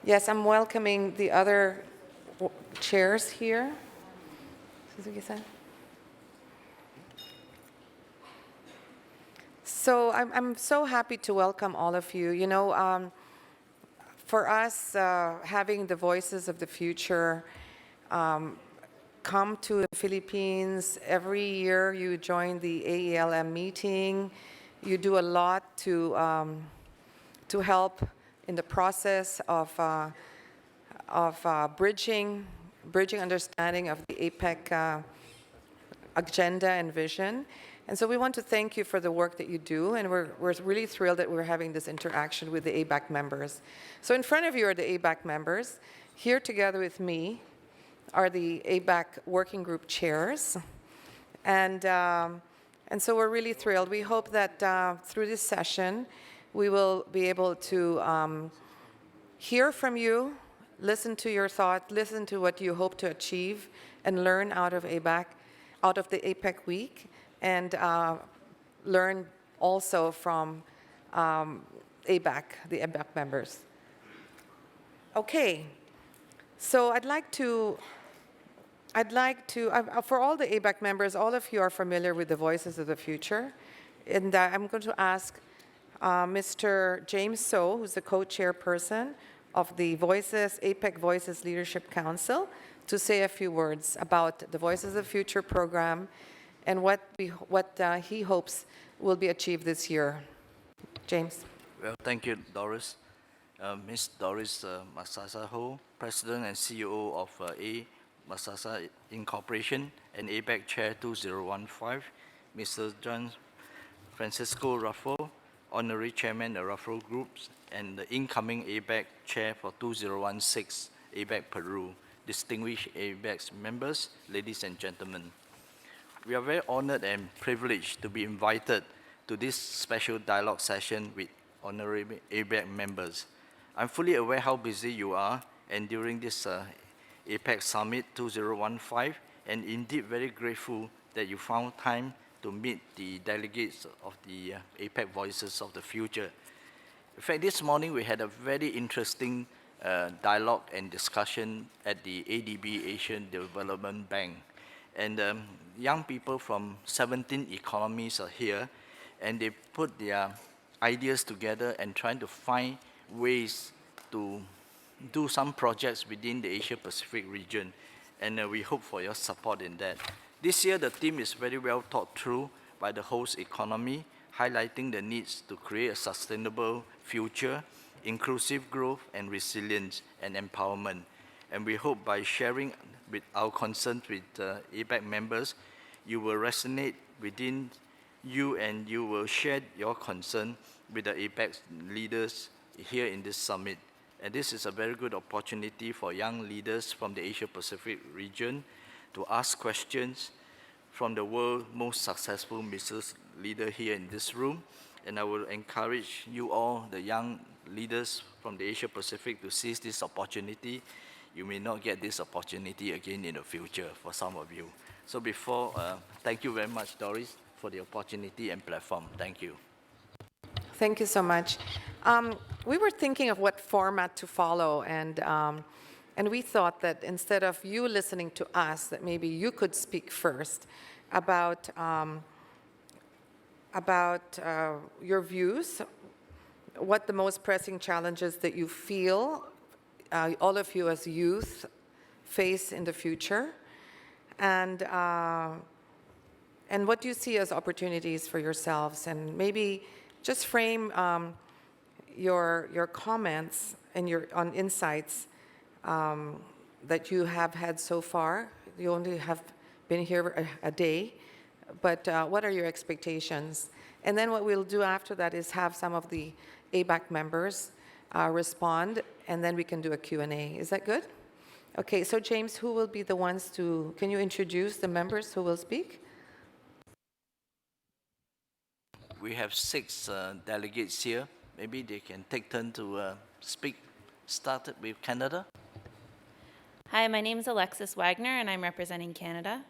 Yes, I'm welcoming the other chairs here. Suzuki-san. So I'm so happy to welcome all of you. You know, for us, having the voices of the future come to the Philippines every year, you join the AELM meeting. You do a lot to help in the process of bridging understanding of the APEC agenda and vision. And so we want to thank you for the work that you do, and we're really thrilled that we're having this interaction with the ABAC members. So in front of you are the ABAC members. Here together with me are the ABAC working group chairs. And so we're really thrilled. We hope that through this session, we will be able to hear from you, listen to your thoughts, listen to what you hope to achieve, and learn out of ABAC, out of the APEC week, and learn also from ABAC, the ABAC members. Okay, so I'd like to, for all the ABAC members, all of you are familiar with the Voices of the Future, and I'm going to ask Mr. James So, who's the co-chairperson of the APEC Voices Leadership Council, to say a few words about the Voices of the Future program and what he hopes will be achieved this year. James. Well, thank you, Doris. Ms. Doris Masasa Ho, President and CEO of A. Masasa Incorporation and APEC Chair 2015, Mr. John Francisco Raffo, Honorary Chairman of Raffo Groups, and the incoming APEC Chair for 2016 APEC Peru, distinguished APEC members, ladies and gentlemen. We are very honored and privileged to be invited to this special dialogue session with honorary APEC members. I'm fully aware how busy you are, and during this APEC Summit 2015, and indeed very grateful that you found time to meet the delegates of the APEC Voices of the Future. In fact, this morning we had a very interesting dialogue and discussion at the ADB, Asian Development Bank. And young people from 17 economies are here, and they put their ideas together and trying to find ways to do some projects within the Asia-Pacific region. And we hope for your support in that. This year, the theme is very well thought through by the host economy, highlighting the needs to create a sustainable future, inclusive growth and resilience and empowerment. And we hope by sharing with our concerns with APEC members, you will resonate within you and you will share your concern with the APEC leaders here in this summit. And this is a very good opportunity for young leaders from the Asia-Pacific region to ask questions from the world's most successful business leader here in this room. And I will encourage you all, the young leaders from the Asia-Pacific, to seize this opportunity. You may not get this opportunity again in the future for some of you. So thank you very much, Doris, for the opportunity and platform. Thank you. Thank you so much. We were thinking of what format to follow, and we thought that instead of you listening to us, that maybe you could speak first about your views, what the most pressing challenges that you feel all of you as youth face in the future, and what you see as opportunities for yourselves, and maybe just frame your comments and your insights that you have had so far. You only have been here a day, but what are your expectations? And then what we'll do after that is have some of the ABAC members respond, and then we can do a Q&A. Is that good? Okay, so James, who will be the ones can you introduce the members who will speak? We have 6 delegates here. Maybe they can take turn to speak. Started with Canada. Hi, my name is Alexis Wagner, and I'm representing Canada.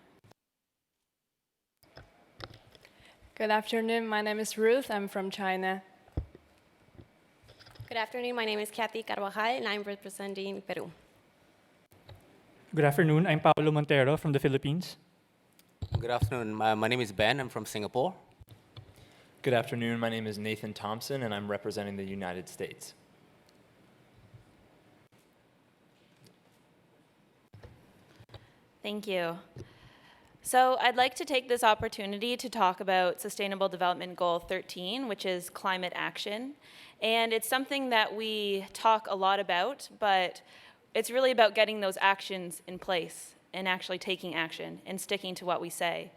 Good afternoon. My name is Ruth. I'm from China. Good afternoon. My name is Kathy Carvajal, and I'm representing Peru. Good afternoon. I'm Paulo Montero from the Philippines. Good afternoon. My name is Ben. I'm from Singapore. Good afternoon. My name is Nathan Thompson, and I'm representing the United States. Thank you. So I'd like to take this opportunity to talk about Sustainable Development Goal 13, which is climate action. And it's something that we talk a lot about, but it's really about getting those actions in place and actually taking action and sticking to what we say.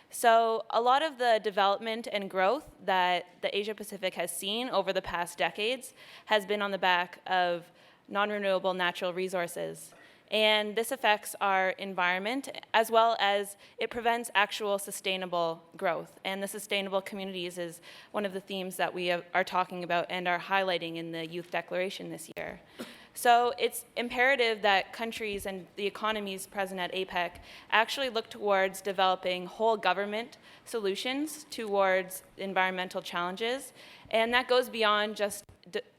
So a lot of the development and growth that the Asia Pacific has seen over the past decades has been on the back of non-renewable natural resources. And this affects our environment as well as it prevents actual sustainable growth. And the sustainable communities is one of the themes that we are talking about and are highlighting in the Youth Declaration this year. So it's imperative that countries and the economies present at APEC actually look towards developing whole government solutions towards environmental challenges. And that goes beyond just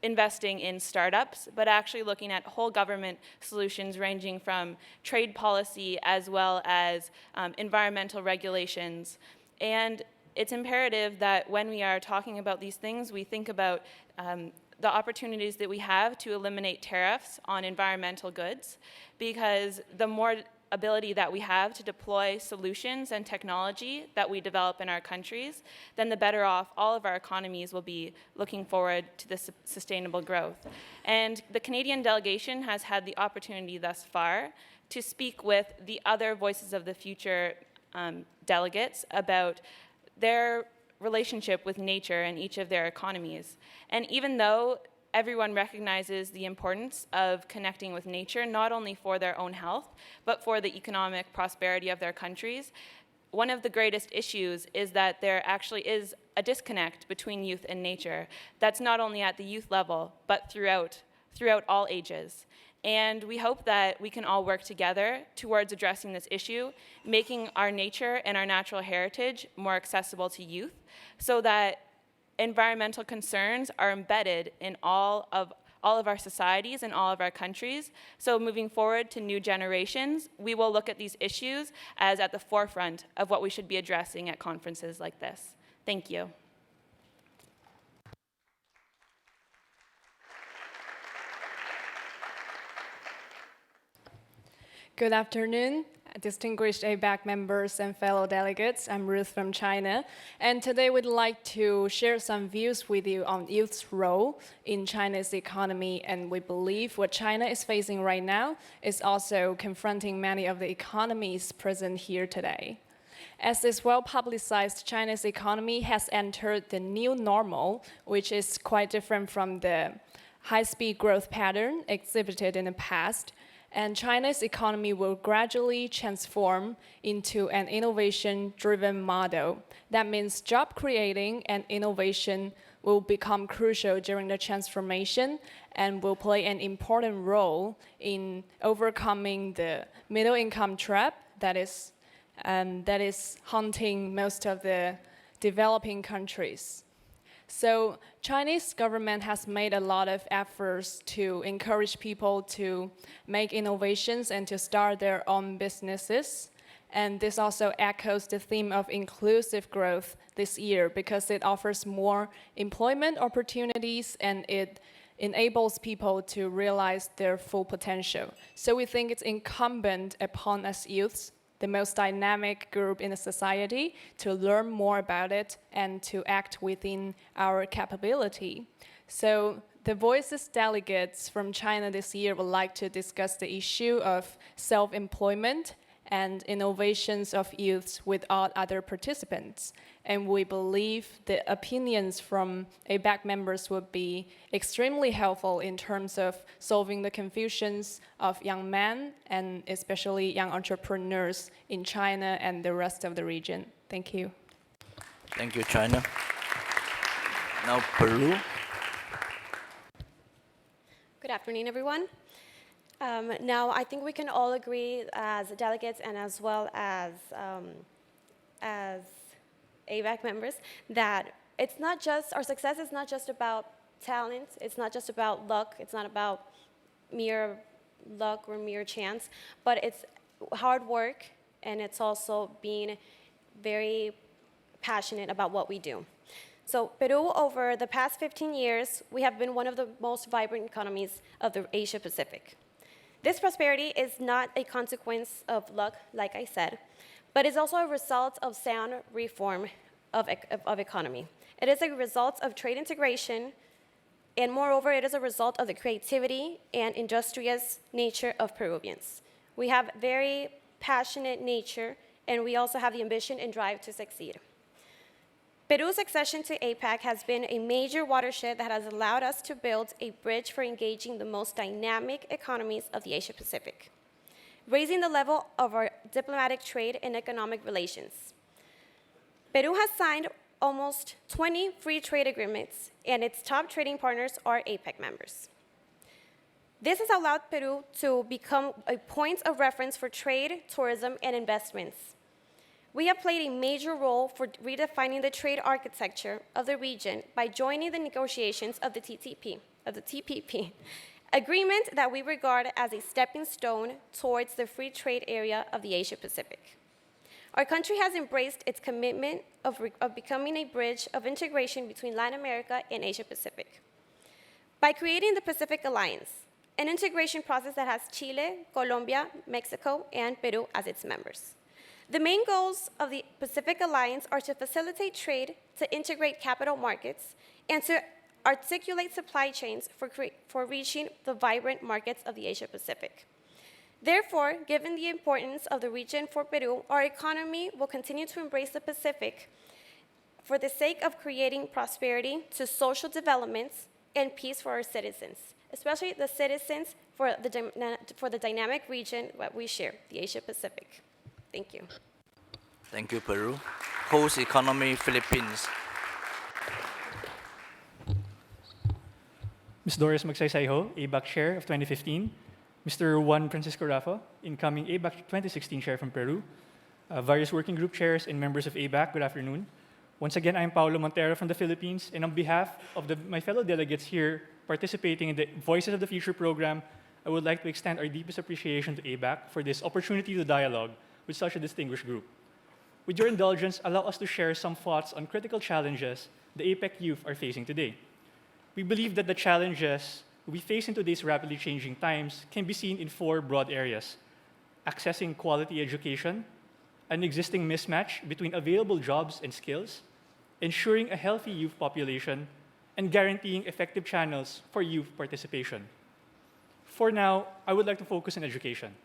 investing in startups, but actually looking at whole government solutions ranging from trade policy as well as environmental regulations. And it's imperative that when we are talking about these things, we think about the opportunities that we have to eliminate tariffs on environmental goods, because the more ability that we have to deploy solutions and technology that we develop in our countries, then the better off all of our economies will be looking forward to this sustainable growth. And the Canadian delegation has had the opportunity thus far to speak with the other Voices of the Future delegates about their relationship with nature in each of their economies. And even though everyone recognizes the importance of connecting with nature, not only for their own health, but for the economic prosperity of their countries, one of the greatest issues is that there actually is a disconnect between youth and nature that's not only at the youth level, but throughout all ages. And we hope that we can all work together towards addressing this issue, making our nature and our natural heritage more accessible to youth, so that environmental concerns are embedded in all of our societies and all of our countries. So moving forward to new generations, we will look at these issues as at the forefront of what we should be addressing at conferences like this. Thank you. Good afternoon, distinguished APEC members and fellow delegates. I'm Ruth from China, and today we'd like to share some views with you on youth's role in China's economy, and we believe what China is facing right now is also confronting many of the economies present here today. As is well publicized, China's economy has entered the new normal, which is quite different from the high-speed growth pattern exhibited in the past. And China's economy will gradually transform into an innovation-driven model. That means job creating and innovation will become crucial during the transformation and will play an important role in overcoming the middle-income trap that is haunting most of the developing countries. So Chinese government has made a lot of efforts to encourage people to make innovations and to start their own businesses. And this also echoes the theme of inclusive growth this year because it offers more employment opportunities and it enables people to realize their full potential. So we think it's incumbent upon us youths, the most dynamic group in the society, to learn more about it and to act within our capability. So the Voices delegates from China this year would like to discuss the issue of self-employment and innovations of youths with all other participants. And we believe the opinions from APEC members would be extremely helpful in terms of solving the confusions of young men and especially young entrepreneurs in China and the rest of the region. Thank you. Thank you, China. Now, Peru. Good afternoon, everyone. Now, I think we can all agree as delegates and as well as APEC members that it's not just, our success is not just about talent. It's not just about luck. It's not about mere luck or mere chance, but it's hard work, and it's also being very passionate about what we do. So Peru, over the past 15 years, we have been one of the most vibrant economies of the Asia Pacific. This prosperity is not a consequence of luck, like I said, but is also a result of sound reform of economy. It is a result of trade integration, and moreover, it is a result of the creativity and industrious nature of Peruvians. We have very passionate nature, and we also have the ambition and drive to succeed. Peru's accession to APEC has been a major watershed that has allowed us to build a bridge for engaging the most dynamic economies of the Asia Pacific, raising the level of our diplomatic trade and economic relations. Peru has signed almost 20 free trade agreements, and its top trading partners are APEC members. This has allowed Peru to become a point of reference for trade, tourism, and investments. We have played a major role for redefining the trade architecture of the region by joining the negotiations of the TPP, agreement that we regard as a stepping stone towards the free trade area of the Asia Pacific. Our country has embraced its commitment of becoming a bridge of integration between Latin America and Asia Pacific. By creating the Pacific Alliance, an integration process that has Chile, Colombia, Mexico, and Peru as its members. The main goals of the Pacific Alliance are to facilitate trade, to integrate capital markets, and to articulate supply chains for reaching the vibrant markets of the Asia Pacific. Therefore, given the importance of the region for Peru, our economy will continue to embrace the Pacific for the sake of creating prosperity to social developments and peace for our citizens, especially the citizens for the dynamic region that we share, the Asia Pacific. Thank you. Thank you, Peru. Host economy, Philippines. Ms. Doris Magsaysayho, ABAC Chair of 2015. Mr. Juan Francisco Rafa, incoming ABAC 2016 Chair from Peru. Various working group chairs and members of ABAC, good afternoon. Once again, I'm Paulo Montero from the Philippines, and on behalf of my fellow delegates here participating in the Voices of the Future program, I would like to extend our deepest appreciation to ABAC for this opportunity to dialogue with such a distinguished group. With your indulgence, allow us to share some thoughts on critical challenges the APEC youth are facing today. We believe that the challenges we face in today's rapidly changing times can be seen in 4 broad areas: accessing quality education, an existing mismatch between available jobs and skills, ensuring a healthy youth population, and guaranteeing effective channels for youth participation. For now, I would like to focus on education.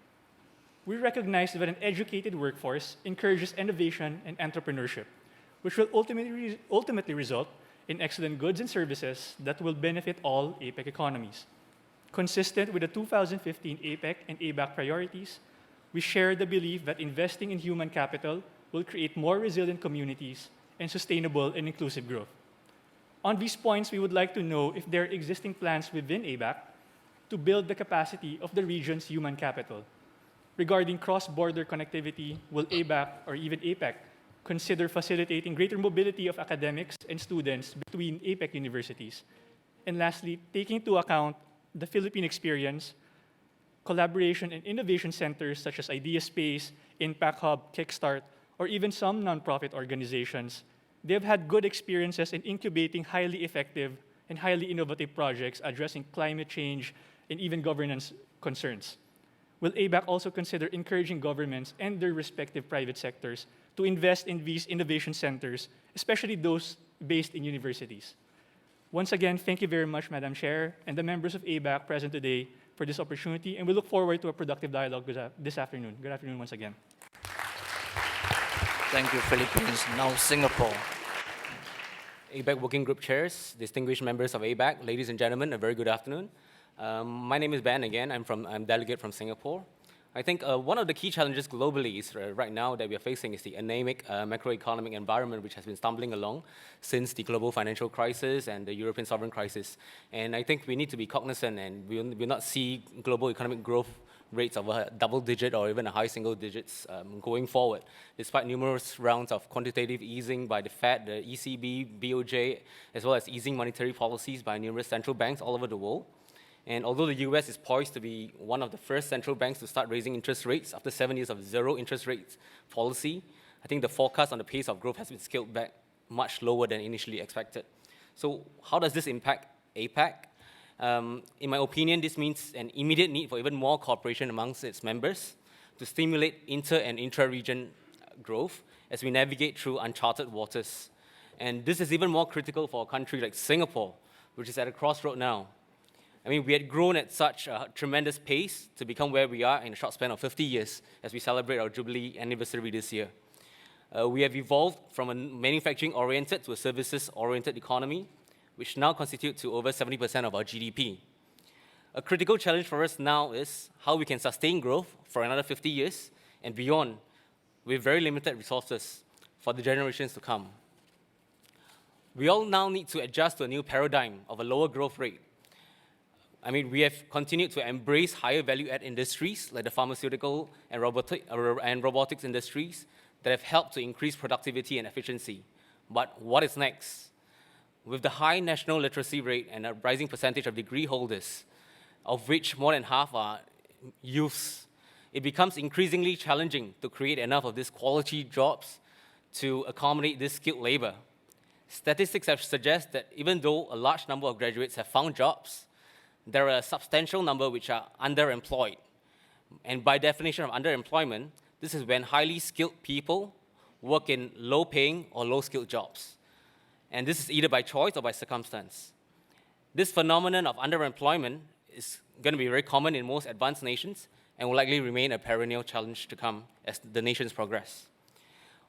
We recognize that an educated workforce encourages innovation and entrepreneurship, which will ultimately result in excellent goods and services that will benefit all APEC economies. Consistent with the 2015 APEC and ABAC priorities, we share the belief that investing in human capital will create more resilient communities and sustainable and inclusive growth. On these points, we would like to know if there are existing plans within ABAC to build the capacity of the region's human capital. Regarding cross-border connectivity, will ABAC or even APEC consider facilitating greater mobility of academics and students between APEC universities? And lastly, taking into account the Philippine experience, collaboration and innovation centers such as Idea Space, Impact Hub, Kickstart, or even some nonprofit organizations, they have had good experiences in incubating highly effective and highly innovative projects addressing climate change and even governance concerns. Will ABAC also consider encouraging governments and their respective private sectors to invest in these innovation centers, especially those based in universities? Once again, thank you very much, Madam Chair, and the members of ABAC present today for this opportunity, and we look forward to a productive dialogue this afternoon. Good afternoon once again. Thank you, Philippines. Now, Singapore. APEC Working Group Chairs, distinguished members of APEC, ladies and gentlemen, a very good afternoon. My name is Ben again. I'm delegate from Singapore. I think one of the key challenges globally is right now that we are facing is the anemic macroeconomic environment which has been stumbling along since the global financial crisis and the European sovereign crisis. And I think we need to be cognizant and we will not see global economic growth rates of a double digit or even a high single digits going forward, despite numerous rounds of quantitative easing by the Fed, the ECB, BOJ, as well as easing monetary policies by numerous central banks all over the world. And although the US is poised to be one of the first central banks to start raising interest rates after 7 years of zero interest rates policy, I think the forecast on the pace of growth has been scaled back much lower than initially expected. So how does this impact APEC? In my opinion, this means an immediate need for even more cooperation amongst its members to stimulate inter- and intra-region growth as we navigate through uncharted waters. And this is even more critical for a country like Singapore, which is at a crossroad now. I mean, we had grown at such a tremendous pace to become where we are in a short span of 50 years as we celebrate our Jubilee anniversary this year. We have evolved from a manufacturing-oriented to a services-oriented economy, which now constitute to over 70% of our GDP. A critical challenge for us now is how we can sustain growth for another 50 years and beyond with very limited resources for the generations to come. We all now need to adjust to a new paradigm of a lower growth rate. I mean, we have continued to embrace higher value-add industries like the pharmaceutical and robotics industries that have helped to increase productivity and efficiency. But what is next? With the high national literacy rate and a rising percentage of degree holders, of which more than half are youths, it becomes increasingly challenging to create enough of these quality jobs to accommodate this skilled labor. Statistics have suggested that even though a large number of graduates have found jobs, there are a substantial number which are underemployed. And by definition of underemployment, this is when highly skilled people work in low-paying or low-skilled jobs. And this is either by choice or by circumstance. This phenomenon of underemployment is going to be very common in most advanced nations and will likely remain a perennial challenge to come as the nations progress.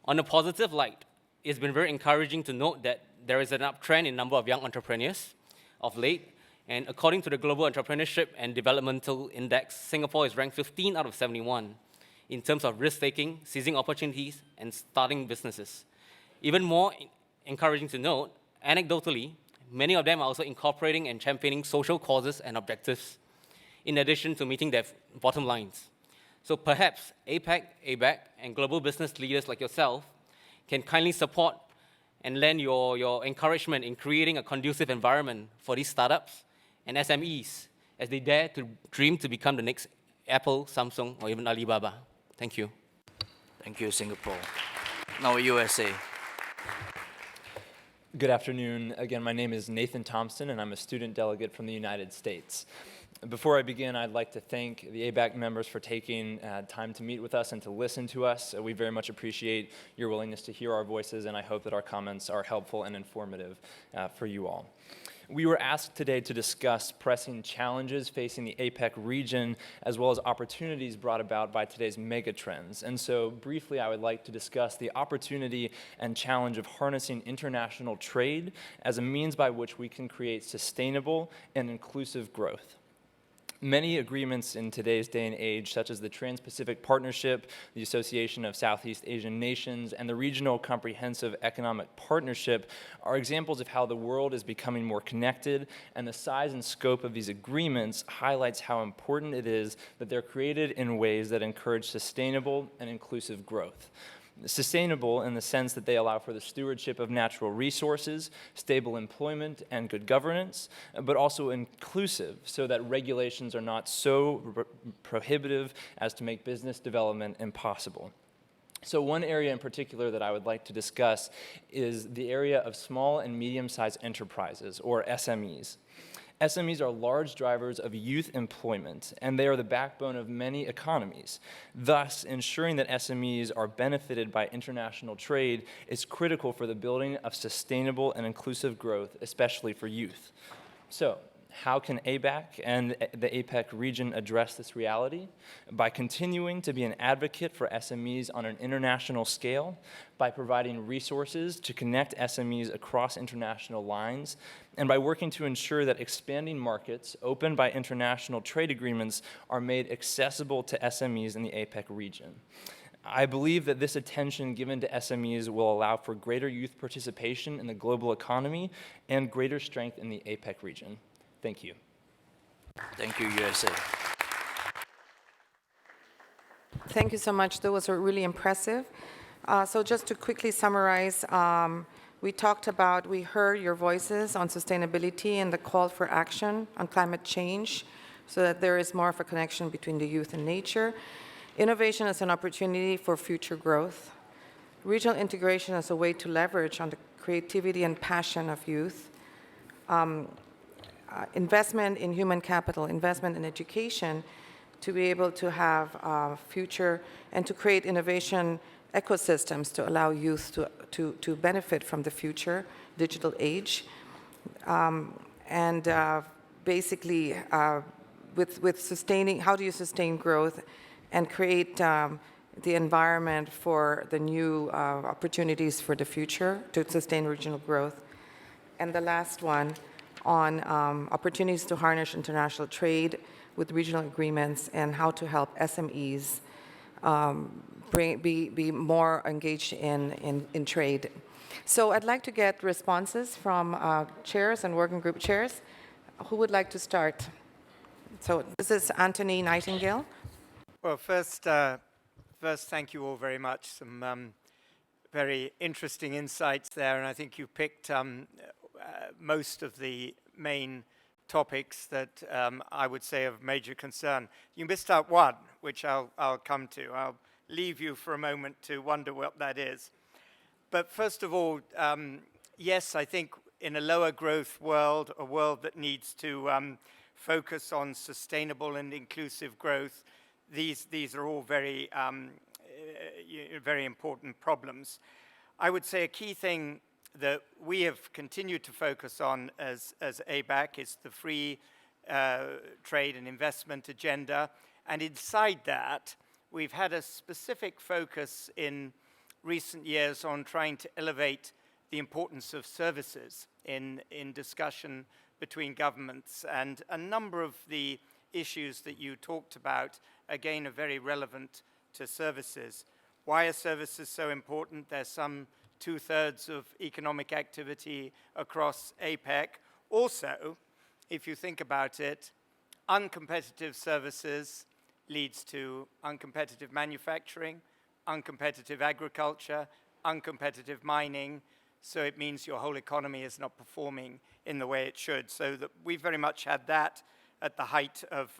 On a positive light, it's been very encouraging to note that there is an uptrend in number of young entrepreneurs of late. And according to the Global Entrepreneurship and Developmental Index, Singapore is ranked 15 out of 71 in terms of risk-taking, seizing opportunities, and starting businesses. Even more encouraging to note, anecdotally, many of them are also incorporating and championing social causes and objectives, in addition to meeting their bottom lines. So perhaps APEC, ABAC, and global business leaders like yourself can kindly support and lend your encouragement in creating a conducive environment for these startups and SMEs as they dare to dream to become the next Apple, Samsung, or even Alibaba. Thank you. Thank you, Singapore. Now, USA. Good afternoon. Again, my name is Nathan Thompson, and I'm a student delegate from the United States. Before I begin, I'd like to thank the ABAC members for taking time to meet with us and to listen to us. We very much appreciate your willingness to hear our voices, and I hope that our comments are helpful and informative for you all. We were asked today to discuss pressing challenges facing the APEC region, as well as opportunities brought about by today's megatrends. And so, briefly, I would like to discuss the opportunity and challenge of harnessing international trade as a means by which we can create sustainable and inclusive growth. Many agreements in today's day and age, such as the Trans-Pacific Partnership, the Association of Southeast Asian Nations, and the Regional Comprehensive Economic Partnership, are examples of how the world is becoming more connected, and the size and scope of these agreements highlights how important it is that they're created in ways that encourage sustainable and inclusive growth. Sustainable in the sense that they allow for the stewardship of natural resources, stable employment, and good governance, but also inclusive so that regulations are not so prohibitive as to make business development impossible. So one area in particular that I would like to discuss is the area of small and medium-sized enterprises, or SMEs. SMEs are large drivers of youth employment, and they are the backbone of many economies. Thus, ensuring that SMEs are benefited by international trade is critical for the building of sustainable and inclusive growth, especially for youth. So, how can ABAC and the APEC region address this reality? By continuing to be an advocate for SMEs on an international scale, by providing resources to connect SMEs across international lines, and by working to ensure that expanding markets opened by international trade agreements are made accessible to SMEs in the APEC region. I believe that this attention given to SMEs will allow for greater youth participation in the global economy and greater strength in the APEC region. Thank you. Thank you, USA. Thank you so much. Those were really impressive. So just to quickly summarize, we heard your voices on sustainability and the call for action on climate change so that there is more of a connection between the youth and nature. Innovation as an opportunity for future growth. Regional integration as a way to leverage on the creativity and passion of youth. Investment in human capital, investment in education to be able to have future and to create innovation ecosystems to allow youth to benefit from the future digital age. Basically, with sustaining, how do you sustain growth and create the environment for the new opportunities for the future to sustain regional growth. And the last one on opportunities to harness international trade with regional agreements and how to help SMEs be more engaged in trade. So I'd like to get responses from chairs and working group chairs. Who would like to start? So this is Anthony Nightingale. Well, first, thank you all very much. Some very interesting insights there, and I think you picked most of the main topics that I would say of major concern. You missed out one, which I'll come to. I'll leave you for a moment to wonder what that is. But first of all, yes, I think in a lower growth world, a world that needs to focus on sustainable and inclusive growth, these are all very, very important problems. I would say a key thing that we have continued to focus on as ABAC is the free trade and investment agenda. And inside that, we've had a specific focus in recent years on trying to elevate the importance of services in discussion between governments. And a number of the issues that you talked about, again, are very relevant to services. Why are services so important? There's some 2/3 of economic activity across APEC. Also, if you think about it, uncompetitive services leads to uncompetitive manufacturing, uncompetitive agriculture, uncompetitive mining. So it means your whole economy is not performing in the way it should. So that we very much had that at the height of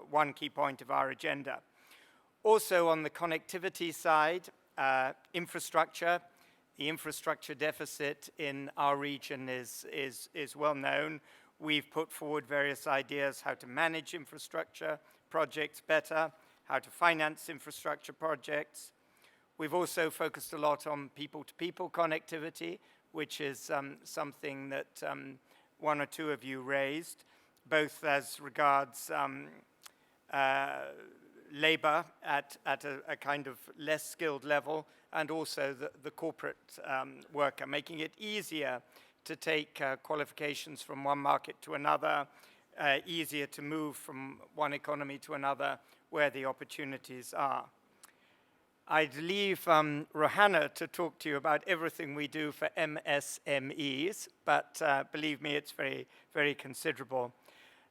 one key point of our agenda. Also on the connectivity side, infrastructure. The infrastructure deficit in our region is well known. We've put forward various ideas how to manage infrastructure projects better, how to finance infrastructure projects. We've also focused a lot on people-to-people connectivity, which is something that one or two of you raised, both as regards labor at a kind of less skilled level, and also the corporate worker, making it easier to take qualifications from one market to another, easier to move from one economy to another where the opportunities are. I'd leave Rohanna to talk to you about everything we do for MSMEs, but believe me, it's very, very considerable.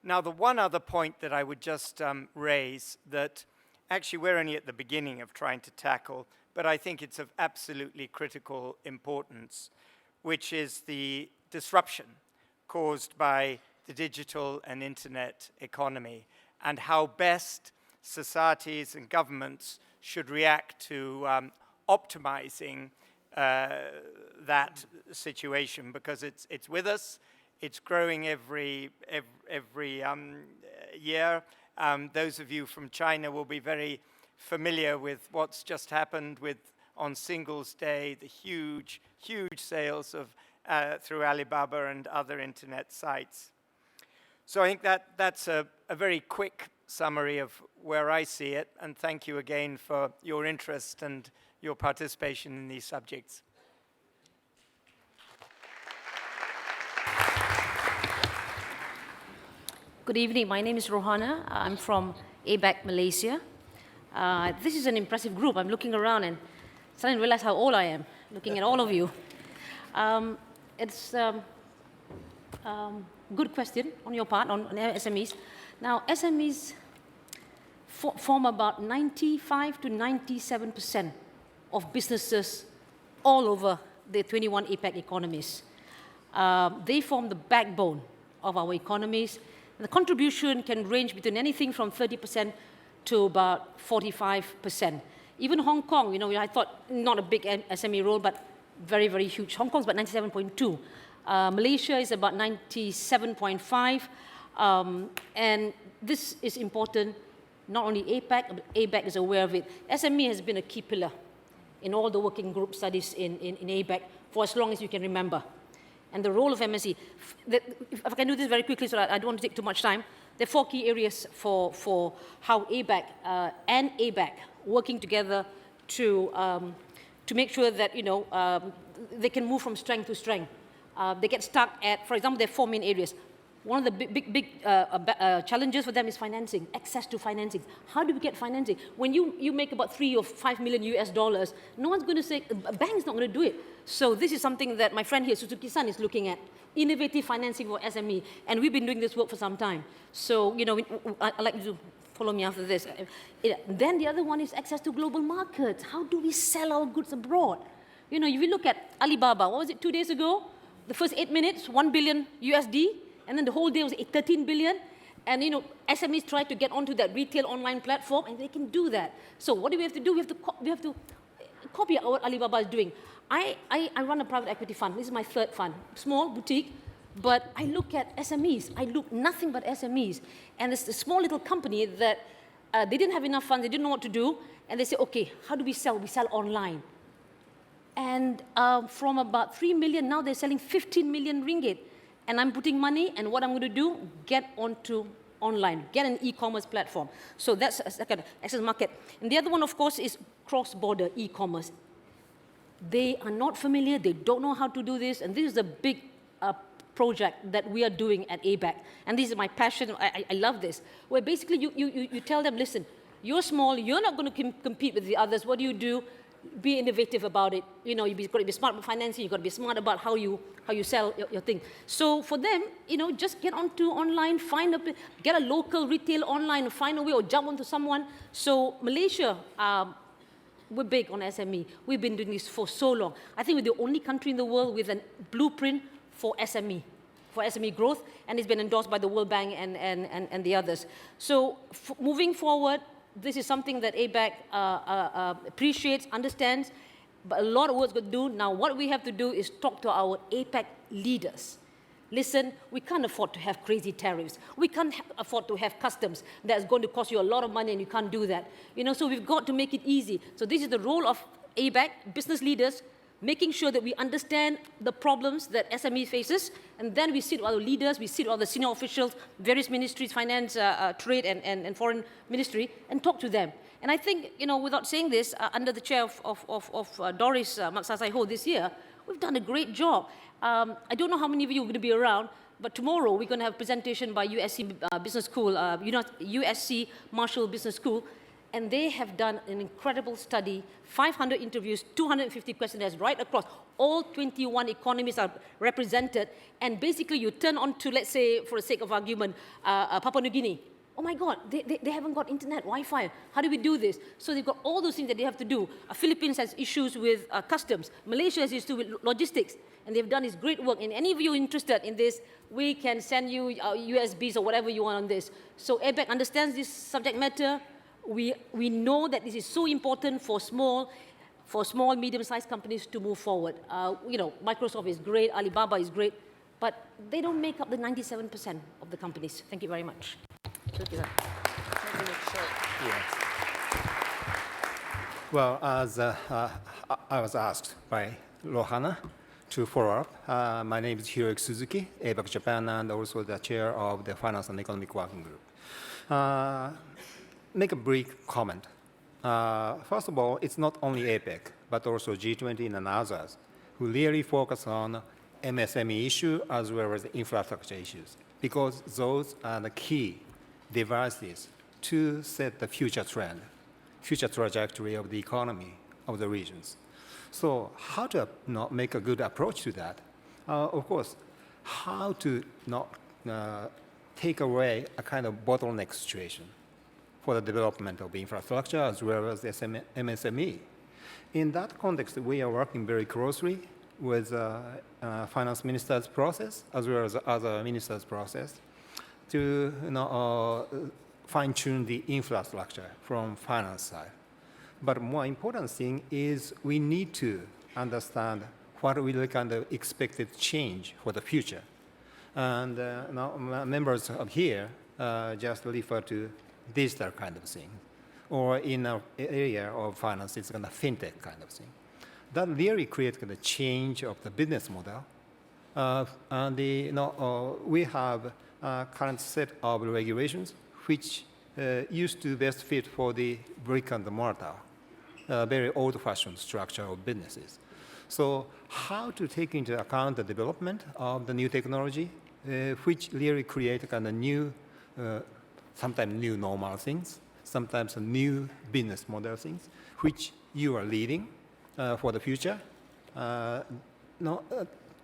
Now, the one other point that I would just raise that actually we're only at the beginning of trying to tackle, but I think it's of absolutely critical importance, which is the disruption caused by the digital and internet economy and how best societies and governments should react to optimizing that situation, because it's with us, it's growing every year. Those of you from China will be very familiar with what's just happened with, on Singles Day, the huge sales of through Alibaba and other internet sites. So I think that's a very quick summary of where I see it, and thank you again for your interest and your participation in these subjects. Good evening, my name is Rohanna. I'm from APEC, Malaysia. This is an impressive group. I'm looking around and suddenly realize how old I am, looking at all of you. It's good question on your part, on SMEs. Now, SMEs form about 95 to 97% of businesses all over the 21 APEC economies. They form the backbone of our economies. And the contribution can range between anything from 30% to about 45%. Even Hong Kong, I thought not a big SME role, but very, very huge. Hong Kong's about 97.2. Malaysia is about 97.5. And this is important, not only APEC, but APEC is aware of it. SME has been a key pillar in all the working group studies in APEC for as long as you can remember. And the role of MSE, if I can do this very quickly so that I don't want to take too much time, there are 4 key areas for how APEC and APEC working together to make sure that they can move from strength to strength. They get stuck at, for example, there are 4 main areas. One of the big challenges for them is financing, access to financing. How do we get financing? When you make about $3 or $5 million US, no one's going to say, a bank's not going to do it. So this is something that my friend here, Suzuki-san, is looking at, innovative financing for SME. And we've been doing this work for some time. So, I'd like you to follow me after this. Then the other one is access to global markets. How do we sell our goods abroad? If you look at Alibaba, what was it, 2 days ago? The first 8 minutes, 1 billion USD. And then the whole day was 13 billion. And, SMEs try to get onto that retail online platform, and they can do that. So what do we have to do? We have to copy what Alibaba is doing. I run a private equity fund. This is my 3rd fund. Small, boutique. But I look at SMEs. I look nothing but SMEs. And it's a small little company that they didn't have enough funds. They didn't know what to do. And they say, okay, how do we sell? We sell online. And from about 3 million, now they're selling 15 million ringgit. And I'm putting money, and what I'm going to do, get onto online, get an e-commerce platform. So that's a second access market. And the other one, of course, is cross-border e-commerce. They are not familiar, they don't know how to do this, and this is a big project that we are doing at APEC. And this is my passion, I love this, where basically you tell them, listen, you're small, you're not going to compete with the others, what do? Be innovative about it. You've got to be smart about financing, you've got to be smart about how you sell your thing. So for them, just get onto online, get a local retail online, find a way or jump onto someone. So Malaysia, we're big on SME. We've been doing this for so long. I think we're the only country in the world with a blueprint for SME growth, and it's been endorsed by the World Bank and the others. So moving forward, this is something that APEC appreciates, understands, but a lot of work's got to do. Now, what we have to do is talk to our APEC leaders. Listen, we can't afford to have crazy tariffs. We can't afford to have customs that's going to cost you a lot of money, and you can't do that. So we've got to make it easy. So this is the role of APEC, business leaders, making sure that we understand the problems that SME faces, and then we sit with our leaders, we sit with all the senior officials, various ministries, finance, trade, and foreign ministry, and talk to them. And I think, without saying this, under the chair of Doris Maksasai-Ho this year, we've done a great job. I don't know how many of you are going to be around, but tomorrow we're going to have a presentation by USC Business School, USC Marshall Business School, and they have done an incredible study, 500 interviews, 250 questionnaires right across. All 21 economies are represented, and basically you turn on to, let's say, for the sake of argument, Papua New Guinea. Oh my God, they haven't got internet, Wi-Fi. How do we do this? So they've got all those things that they have to do. Philippines has issues with customs. Malaysia has issues with logistics. And they've done this great work. And any of you interested in this, we can send you USBs or whatever you want on this. So APEC understands this subject matter. We know that this is so important for small, medium-sized companies to move forward. Microsoft is great, Alibaba is great, but they don't make up the 97% of the companies. Thank you very much. Well, as I was asked by Rohana to follow up, my name is Hiroyuki Suzuki, APEC Japan, and also the chair of the Finance and Economic Working Group. Make a brief comment. First of all, it's not only APEC, but also G20 and others who really focus on MSME issue as well as infrastructure issues, because those are the key devices to set the future trend, future trajectory of the economy of the regions. So how to not make a good approach to that? Of course, how to not take away a kind of bottleneck situation. for the development of infrastructure as well as MSME. In that context, we are working very closely with finance minister's process as well as other ministers' process to fine-tune the infrastructure from finance side. But more important thing is we need to understand what will the kind of expected change for the future. And now members of here just refer to digital kind of thing, or in our area of finance, it's kind of fintech kind of thing. That really creates the change of the business model. And we have a current set of regulations which used to best fit for the brick and mortar, very old-fashioned structure of businesses. So how to take into account the development of the new technology, which really create kind of new, sometimes new normal things, sometimes new business model things, which you are leading for the future.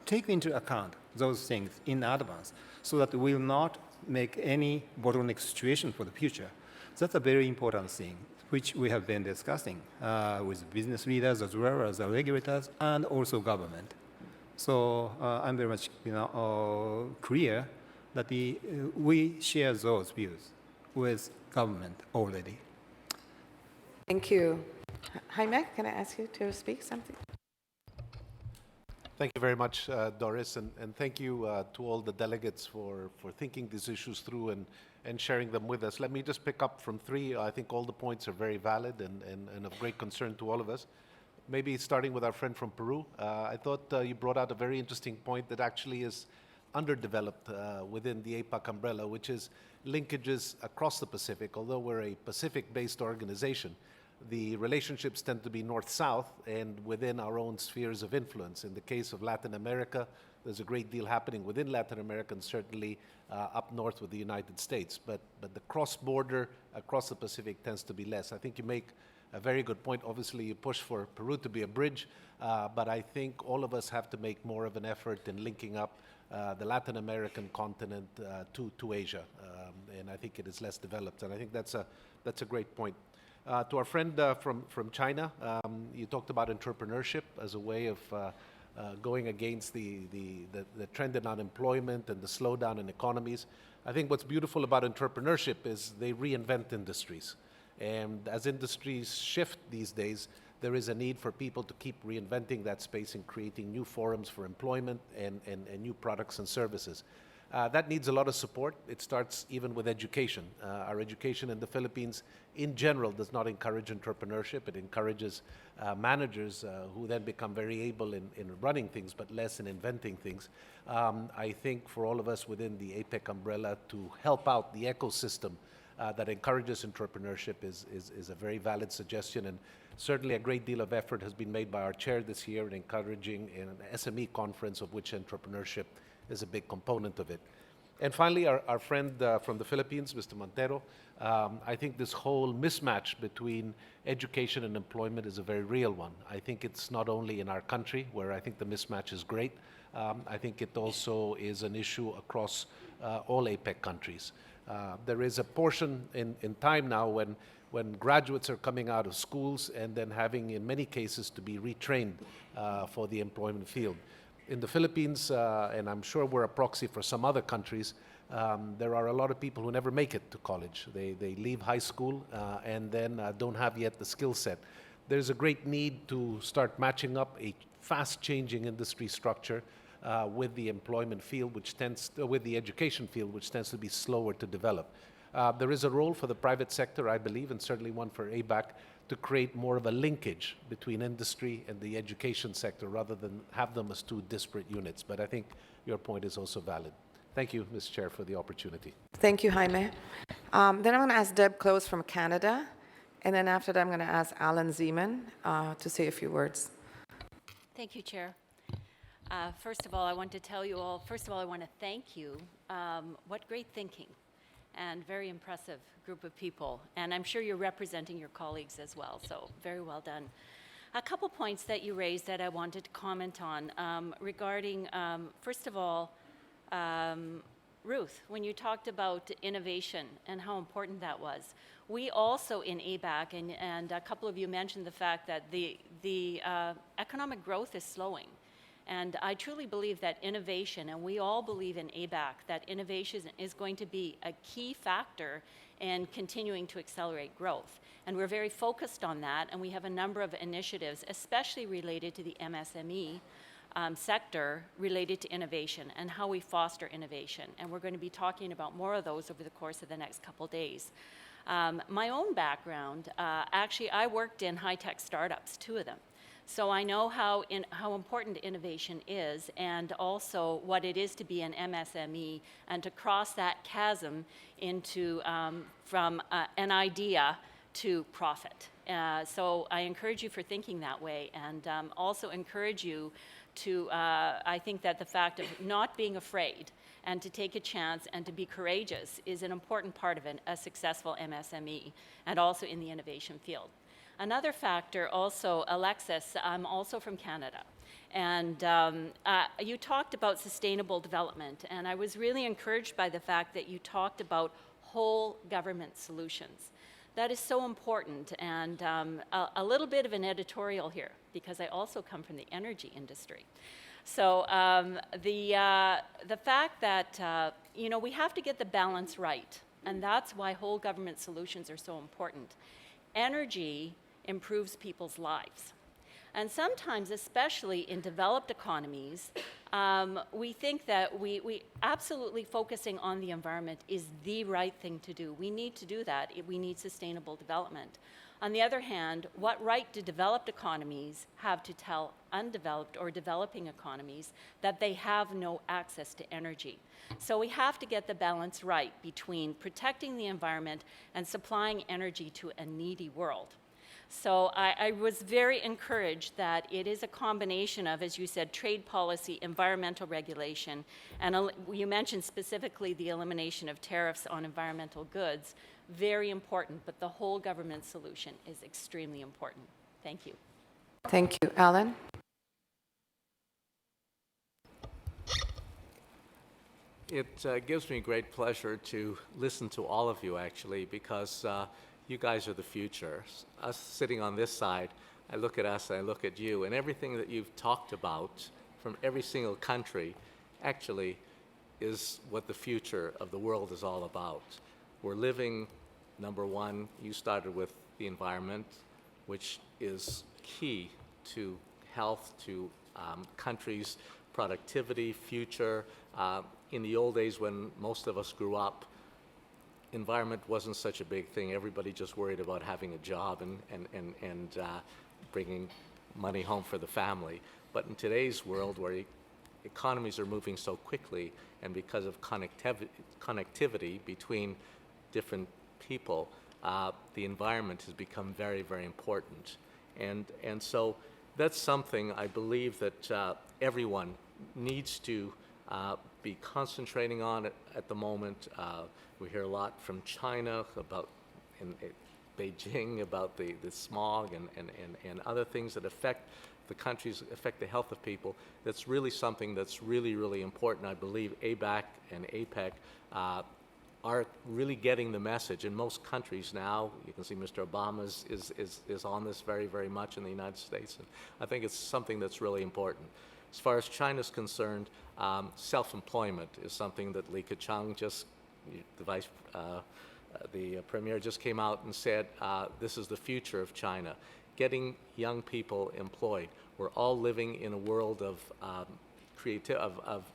Take into account those things in advance so that we will not make any bottleneck situation for the future. That's a very important thing, which we have been discussing with business leaders as well as the regulators and also government. So I'm very much clear that we share those views with government already. Thank you. Jaime, can I ask you to speak something? Thank you very much, Doris, and thank you to all the delegates for thinking these issues through and sharing them with us. Let me just pick up from three. I think all the points are very valid and of great concern to all of us. Maybe starting with our friend from Peru, I thought you brought out a very interesting point that actually is underdeveloped within the APEC umbrella, which is linkages across the Pacific. Although we're a Pacific-based organization, the relationships tend to be north-south and within our own spheres of influence. In the case of Latin America, there's a great deal happening within Latin America and certainly up north with the United States. But the cross-border across the Pacific tends to be less. I think you make a very good point. Obviously, you push for Peru to be a bridge, but I think all of us have to make more of an effort in linking up the Latin American continent to Asia, and I think it is less developed. And I think that's a great point. To our friend from China, you talked about entrepreneurship as a way of going against the trend in unemployment and the slowdown in economies. I think what's beautiful about entrepreneurship is they reinvent industries. And as industries shift these days, there is a need for people to keep reinventing that space and creating new forums for employment and new products and services. That needs a lot of support. It starts even with education. Our education in the Philippines, in general, does not encourage entrepreneurship. It encourages managers who then become very able in running things, but less in inventing things. I think for all of us within the APEC umbrella to help out the ecosystem that encourages entrepreneurship is a very valid suggestion. And certainly a great deal of effort has been made by our chair this year in encouraging an SME conference of which entrepreneurship is a big component of it. And finally, our friend from the Philippines, Mr. Montero, I think this whole mismatch between education and employment is a very real one. I think it's not only in our country, where I think the mismatch is great. I think it also is an issue across all APEC countries. There is a portion in time now when graduates are coming out of schools and then having, in many cases, to be retrained for the employment field. In the Philippines, and I'm sure we're a proxy for some other countries, there are a lot of people who never make it to college. They leave high school and then don't have yet the skill set. There's a great need to start matching up a fast-changing industry structure with the employment field, with the education field, which tends to be slower to develop. There is a role for the private sector, I believe, and certainly one for ABAC, to create more of a linkage between industry and the education sector rather than have them as two disparate units. But I think your point is also valid. Thank you, Ms. Chair, for the opportunity. Thank you, Jaime. Then I'm going to ask Deb Close from Canada, and then after that I'm going to ask Alan Zeman to say a few words. Thank you, Chair. First of all, I want to tell you all, I want to thank you. What great thinking. And very impressive group of people. And I'm sure you're representing your colleagues as well, so very well done. A couple points that you raised that I wanted to comment on regarding, first of all, Ruth, when you talked about innovation and how important that was, we also in ABAC, and a couple of you mentioned the fact that the economic growth is slowing. And I truly believe that innovation, and we all believe in ABAC, that innovation is going to be a key factor in continuing to accelerate growth. And we're very focused on that, and we have a number of initiatives, especially related to the MSME sector, related to innovation and how we foster innovation. And we're going to be talking about more of those over the course of the next couple days. My own background, actually, I worked in high-tech startups, 2 of them. So I know how important innovation is, and also what it is to be an MSME and to cross that chasm into from an idea to profit. So I encourage you for thinking that way, and also encourage you to, I think that the fact of not being afraid and to take a chance and to be courageous is an important part of a successful MSME, and also in the innovation field. Another factor also, Alexis, I'm also from Canada. And you talked about sustainable development, and I was really encouraged by the fact that you talked about whole government solutions. That is so important, and a little bit of an editorial here, because I also come from the energy industry. So the fact that, you know, we have to get the balance right, and that's why whole government solutions are so important. Energy improves people's lives. And sometimes, especially in developed economies, we think that we absolutely focusing on the environment is the right thing to do. We need to do that. We need sustainable development. On the other hand, what right do developed economies have to tell undeveloped or developing economies that they have no access to energy? So we have to get the balance right between protecting the environment and supplying energy to a needy world. So I was very encouraged that it is a combination of, as you said, trade policy, environmental regulation, and you mentioned specifically the elimination of tariffs on environmental goods. Very important, but the whole government solution is extremely important. Thank you. Thank you. Alan? It gives me great pleasure to listen to all of you, actually, because you guys are the future. Us sitting on this side, I look at us, I look at you, and everything that you've talked about from every single country actually is what the future of the world is all about. We're living, number one, you started with the environment, which is key to health, to countries' productivity, future. In the old days when most of us grew up, environment wasn't such a big thing. Everybody just worried about having a job and bringing money home for the family. But in today's world, where economies are moving so quickly, and because of connectivity between different people, the environment has become very, very important. And so that's something I believe that everyone needs to be concentrating on at the moment. We hear a lot from China about, in Beijing, about the smog and other things that affect the countries, affect the health of people. That's really something that's really, really important. I believe ABAC and APEC are really getting the message. In most countries now, you can see Mr. Obama is on this very, very much in the United States. And I think it's something that's really important. As far as China's concerned, self-employment is something that Li Keqiang the premier just came out and said, this is the future of China, getting young people employed. We're all living in a world of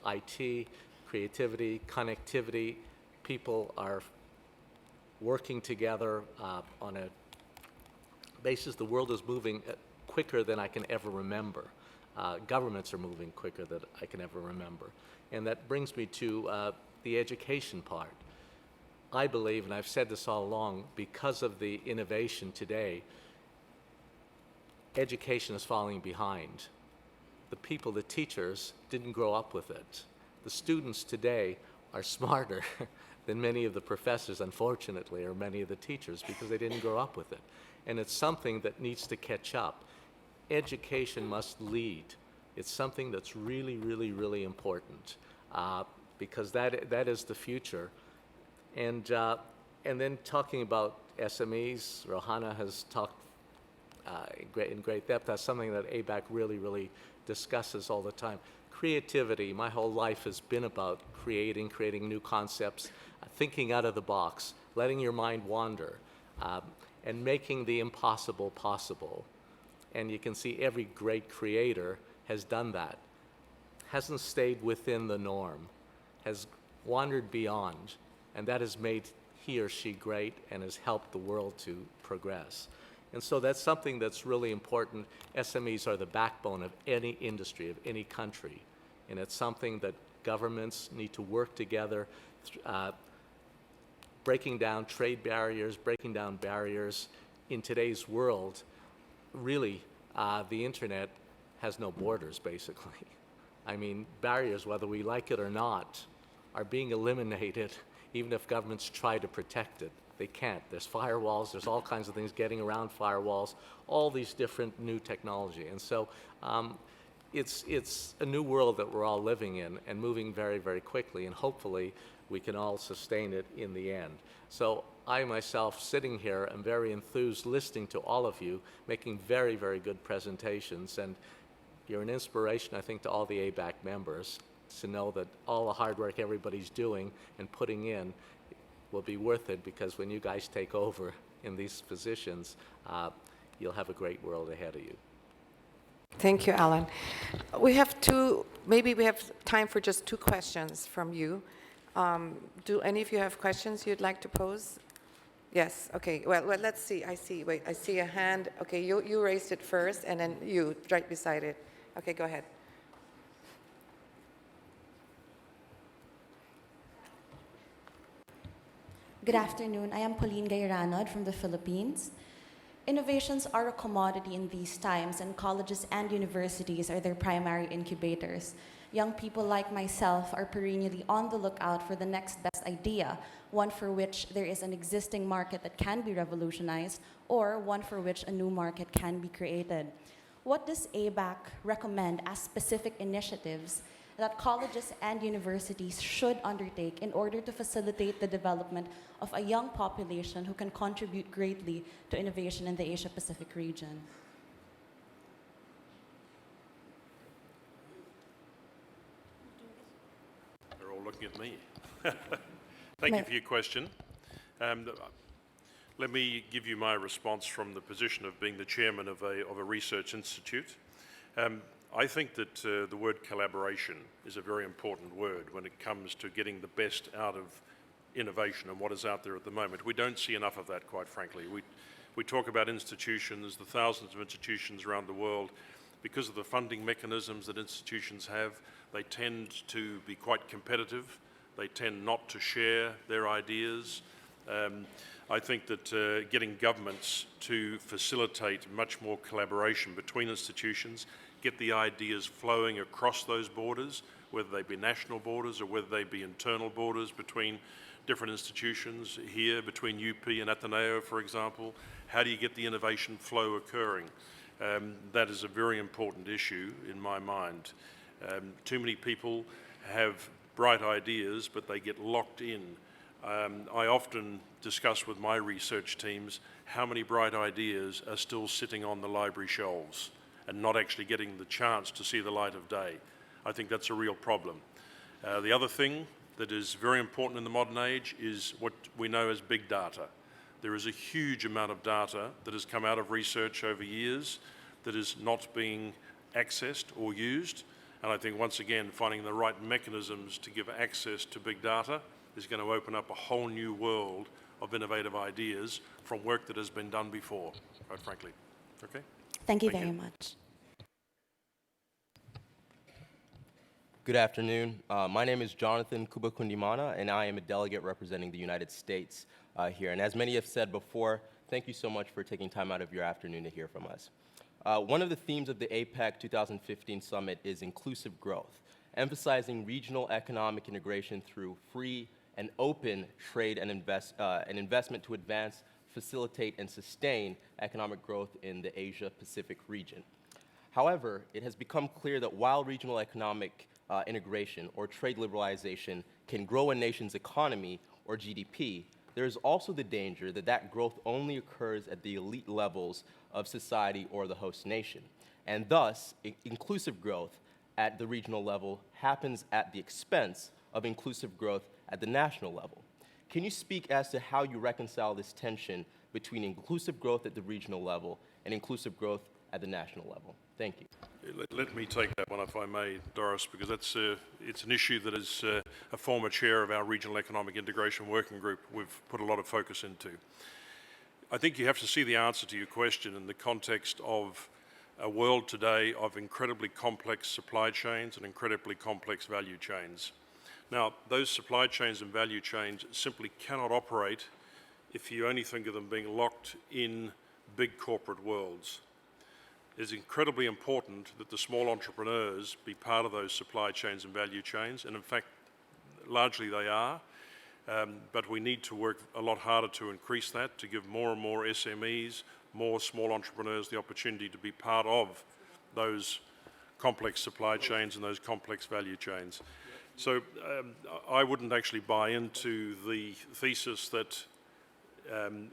IT, creativity, connectivity. People are working together on a basis. The world is moving quicker than I can ever remember. Governments are moving quicker than I can ever remember. And that brings me to the education part. I believe, and I've said this all along, because of the innovation today, education is falling behind. The people, the teachers, didn't grow up with it. The students today are smarter than many of the professors, unfortunately, or many of the teachers, because they didn't grow up with it. And it's something that needs to catch up. Education must lead. It's something that's really, really, really important because that is the future. And then talking about SMEs, Rohana has talked in great depth. That's something that ABAC really discusses all the time. Creativity, my whole life has been about creating new concepts, thinking out of the box, letting your mind wander, and making the impossible possible. And you can see every great creator has done that, hasn't stayed within the norm, has wandered beyond, and that has made he or she great and has helped the world to progress. And so that's something that's really important. SMEs are the backbone of any industry, of any country. And it's something that governments need to work together, breaking down trade barriers, breaking down barriers. In today's world, really, the internet has no borders, basically. I mean, barriers, whether we like it or not, are being eliminated, even if governments try to protect it. They can't. There's firewalls, there's all kinds of things getting around firewalls, all these different new technology. And so it's a new world that we're all living in and moving very quickly, and hopefully we can all sustain it in the end. So I myself, sitting here, am very enthused listening to all of you, making very good presentations, and you're an inspiration, I think, to all the ABAC members to know that all the hard work everybody's doing and putting in will be worth it, because when you guys take over in these positions, you'll have a great world ahead of you. Thank you, Alan. Maybe we have time for just 2 questions from you. Do any of you have questions you'd like to pose? Yes, okay, well let's see, I see a hand. Okay, you raised it first, and then you, right beside it. Okay, go ahead. Good afternoon. I am Pauline Gayranod from the Philippines. Innovations are a commodity in these times, and colleges and universities are their primary incubators. Young people like myself are perennially on the lookout for the next best idea, one for which there is an existing market that can be revolutionized, or one for which a new market can be created. What does ABAC recommend as specific initiatives that colleges and universities should undertake in order to facilitate the development of a young population who can contribute greatly to innovation in the Asia-Pacific region? They're all looking at me. Thank you for your question. Let me give you my response from the position of being the chairman of a research institute. I think that the word collaboration is a very important word when it comes to getting the best out of innovation and what is out there at the moment. We don't see enough of that, quite frankly. We talk about institutions, the thousands of institutions around the world. Because of the funding mechanisms that institutions have, they tend to be quite competitive. They tend not to share their ideas. I think that getting governments to facilitate much more collaboration between institutions, get the ideas flowing across those borders, whether they be national borders or whether they be internal borders between different institutions here, between UP and Ateneo, for example. How do you get the innovation flow occurring? That is a very important issue in my mind. Too many people have bright ideas, but they get locked in. I often discuss with my research teams how many bright ideas are still sitting on the library shelves and not actually getting the chance to see the light of day. I think that's a real problem. The other thing that is very important in the modern age is what we know as big data. There is a huge amount of data that has come out of research over years that is not being accessed or used. And I think, once again, finding the right mechanisms to give access to big data is going to open up a whole new world of innovative ideas from work that has been done before, quite frankly. Okay? Thank you very much. Good afternoon. My name is Jonathan Kubakundimana, and I am a delegate representing the United States here. And as many have said before, thank you so much for taking time out of your afternoon to hear from us. One of the themes of the APEC 2015 summit is inclusive growth, emphasizing regional economic integration through free and open trade and investment to advance, facilitate, and sustain economic growth in the Asia-Pacific region. However, it has become clear that while regional economic integration or trade liberalization can grow a nation's economy or GDP, there is also the danger that that growth only occurs at the elite levels of society or the host nation. And thus, inclusive growth at the regional level happens at the expense of inclusive growth at the national level. Can you speak as to how you reconcile this tension between inclusive growth at the regional level and inclusive growth at the national level? Thank you. Let me take that one, if I may, Doris, because it's an issue that as a former chair of our Regional Economic Integration Working Group, we've put a lot of focus into. I think you have to see the answer to your question in the context of a world today of incredibly complex supply chains and incredibly complex value chains. Now, those supply chains and value chains simply cannot operate if you only think of them being locked in big corporate worlds. It's incredibly important that the small entrepreneurs be part of those supply chains and value chains, and in fact, largely they are, but we need to work a lot harder to increase that, to give more and more SMEs, more small entrepreneurs the opportunity to be part of those complex supply chains and those complex value chains. So I wouldn't actually buy into the thesis that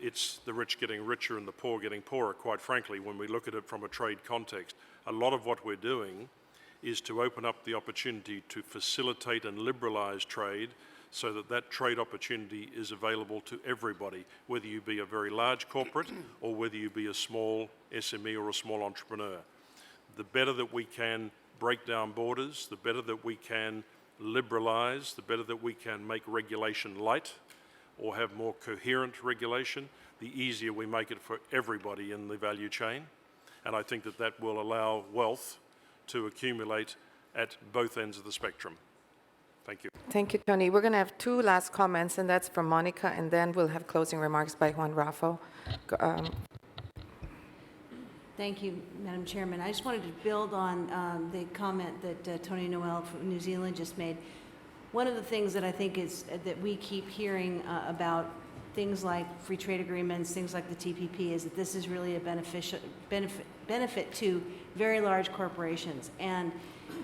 it's the rich getting richer and the poor getting poorer. Quite frankly, when we look at it from a trade context, a lot of what we're doing is to open up the opportunity to facilitate and liberalize trade so that that trade opportunity is available to everybody, whether you be a very large corporate or whether you be a small SME or a small entrepreneur. The better that we can break down borders, the better that we can liberalize, the better that we can make regulation light or have more coherent regulation, the easier we make it for everybody in the value chain. And I think that that will allow wealth to accumulate at both ends of the spectrum. Thank you. Thank you, Tony. We're going to have two last comments, and that's from Monica, and then we'll have closing remarks by Juan Raffo. Thank you, Madam Chairman. I just wanted to build on the comment that Tony Noel from New Zealand just made. One of the things that I think is that we keep hearing about things like free trade agreements, things like the TPP, is that this is really a benefit to very large corporations. And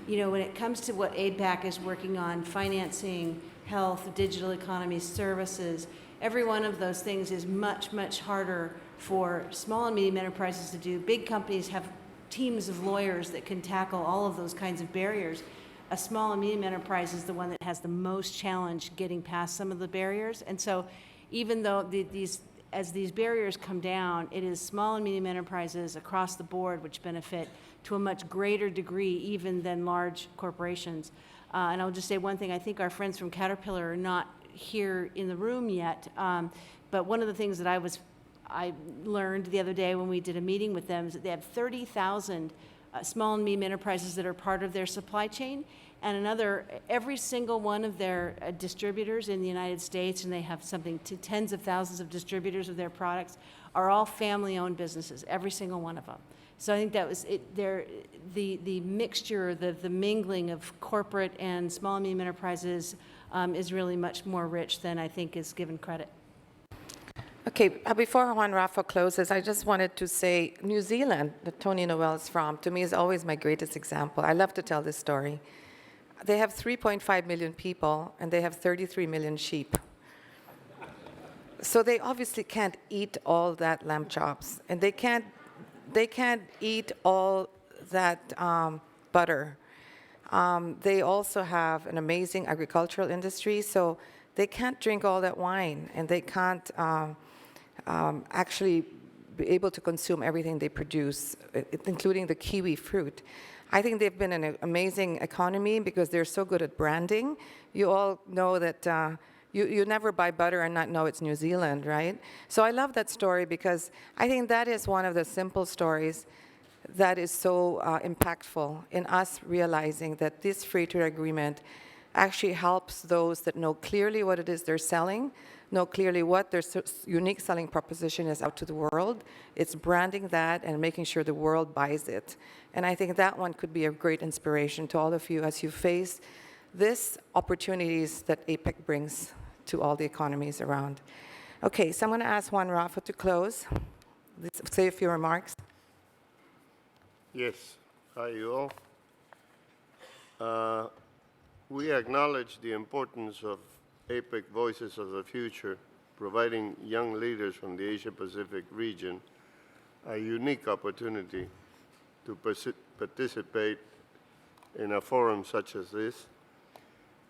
you know, when it comes to what APEC is working on, financing, health, digital economy, services, every one of those things is much, much harder for small and medium enterprises to do. Big companies have teams of lawyers that can tackle all of those kinds of barriers. A small and medium enterprise is the one that has the most challenge getting past some of the barriers. And so even though as these barriers come down, it is small and medium enterprises across the board which benefit to a much greater degree even than large corporations. And I'll just say one thing, I think our friends from Caterpillar are not here in the room yet, but one of the things that I learned the other day when we did a meeting with them is that they have 30,000 small and medium enterprises that are part of their supply chain, and every single one of their distributors in the United States, and they have something to tens of thousands of distributors of their products, are all family-owned businesses, every single one of them. So I think that was it. The mixture, the mingling of corporate and small and medium enterprises is really much more rich than I think is given credit. Okay, before Juan Rafa closes, I just wanted to say New Zealand, that Tony Noel is from, to me is always my greatest example. I love to tell this story. They have 3.5 million people, and they have 33 million sheep. So they obviously can't eat all that lamb chops, and they can't eat all that butter. They also have an amazing agricultural industry, so they can't drink all that wine, and they can't actually be able to consume everything they produce, including the kiwi fruit. I think they've been an amazing economy because they're so good at branding. You all know that you never buy butter and not know it's New Zealand, right? So I love that story because I think that is one of the simple stories that is so impactful in us realizing that this free trade agreement actually helps those that know clearly what it is they're selling, know clearly what their unique selling proposition is out to the world. It's branding that and making sure the world buys it. And I think that one could be a great inspiration to all of you as you face these opportunities that APEC brings to all the economies around. Okay, so I'm going to ask Juan Rafa to close. Let's say a few remarks. Yes. Hi, you all. We acknowledge the importance of APEC Voices of the Future, providing young leaders from the Asia-Pacific region a unique opportunity to participate in a forum such as this,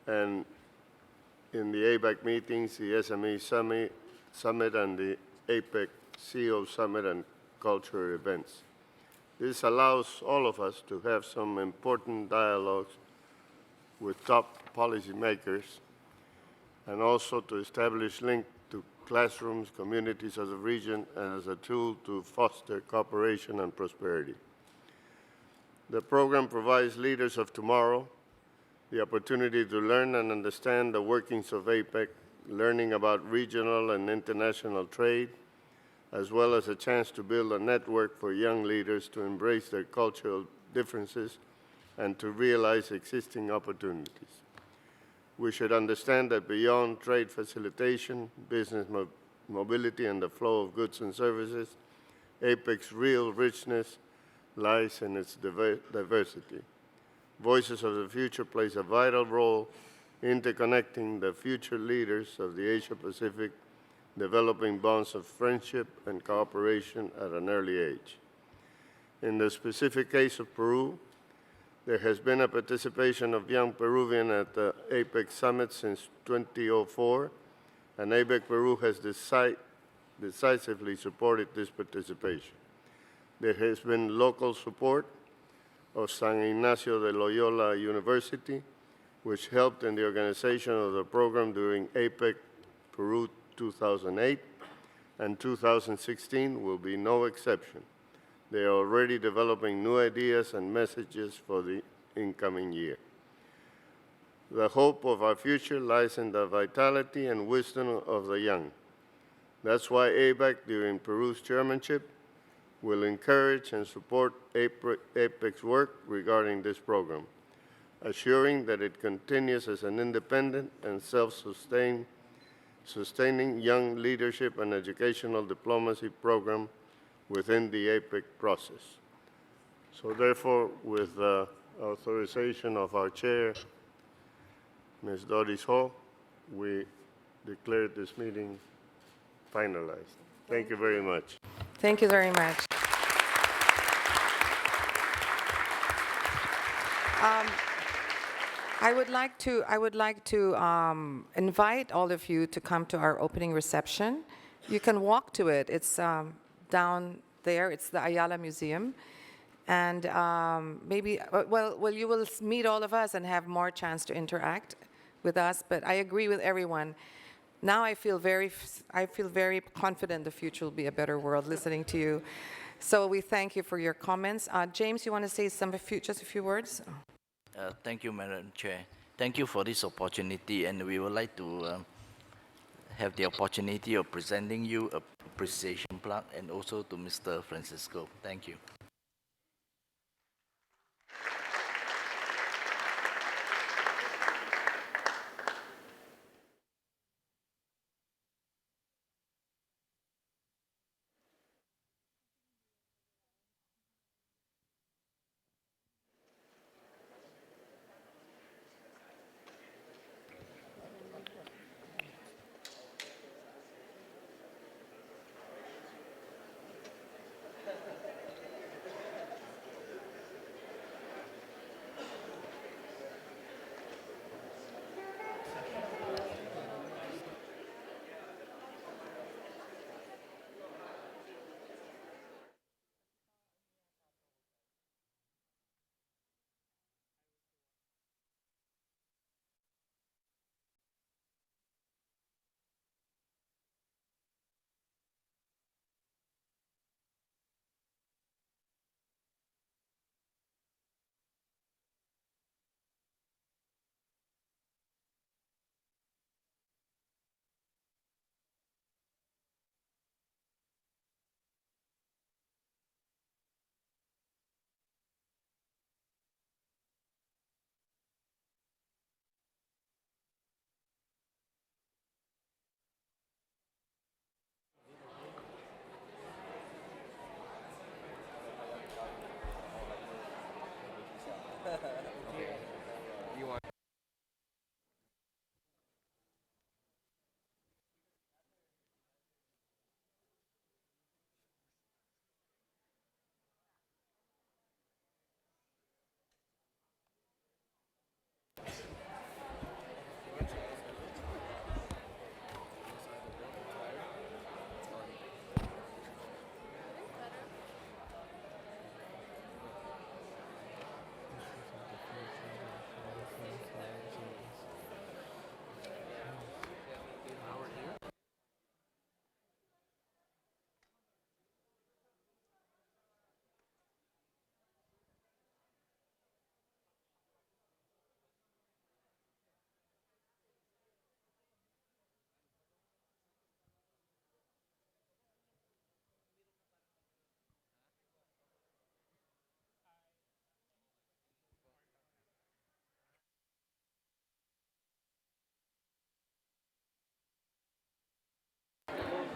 and in the APEC meetings, the SME Summit and the APEC CEO Summit and cultural events. This allows all of us to have some important dialogues with top policymakers and also to establish links to classrooms, communities of the region, and as a tool to foster cooperation and prosperity. The program provides leaders of tomorrow the opportunity to learn and understand the workings of APEC, learning about regional and international trade, as well as a chance to build a network for young leaders to embrace their cultural differences and to realize existing opportunities. We should understand that beyond trade facilitation, business mobility, and the flow of goods and services, APEC's real richness lies in its diversity. Voices of the Future plays a vital role interconnecting the future leaders of the Asia-Pacific, developing bonds of friendship and cooperation at an early age. In the specific case of Peru, there has been a participation of young Peruvians at the APEC Summit since 2004, and APEC Peru has decisively supported this participation. There has been local support of San Ignacio de Loyola University, which helped in the organization of the program during APEC Peru 2008, and 2016 will be no exception. They are already developing new ideas and messages for the incoming year. The hope of our future lies in the vitality and wisdom of the young. That's why APEC, during Peru's chairmanship, will encourage and support APEC's work regarding this program, assuring that it continues as an independent and self-sustaining young leadership and educational diplomacy program within the APEC process. So therefore, with the authorization of our chair, Ms. Doris Ho, we declare this meeting finalized. Thank you very much. Thank you very much. I would like to invite all of you to come to our opening reception. You can walk to it. It's down there. It's the Ayala Museum. And maybe, well, you will meet all of us and have more chance to interact with us. But I agree with everyone. Now I feel very confident the future will be a better world listening to you. So we thank you for your comments. James, you want to say just a few words? Thank you, Madam Chair. Thank you for this opportunity, and we would like to have the opportunity of presenting you a appreciation plaque, and also to Mr. Francisco. Thank you.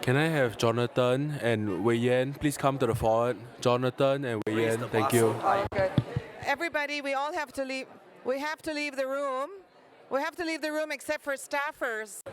Can I have Jonathan and Wei Yan please come to the forward? Jonathan and Wei Yan, thank you. Good. Everybody, we all have to leave. We have to leave the room. We have to leave the room except for staffers.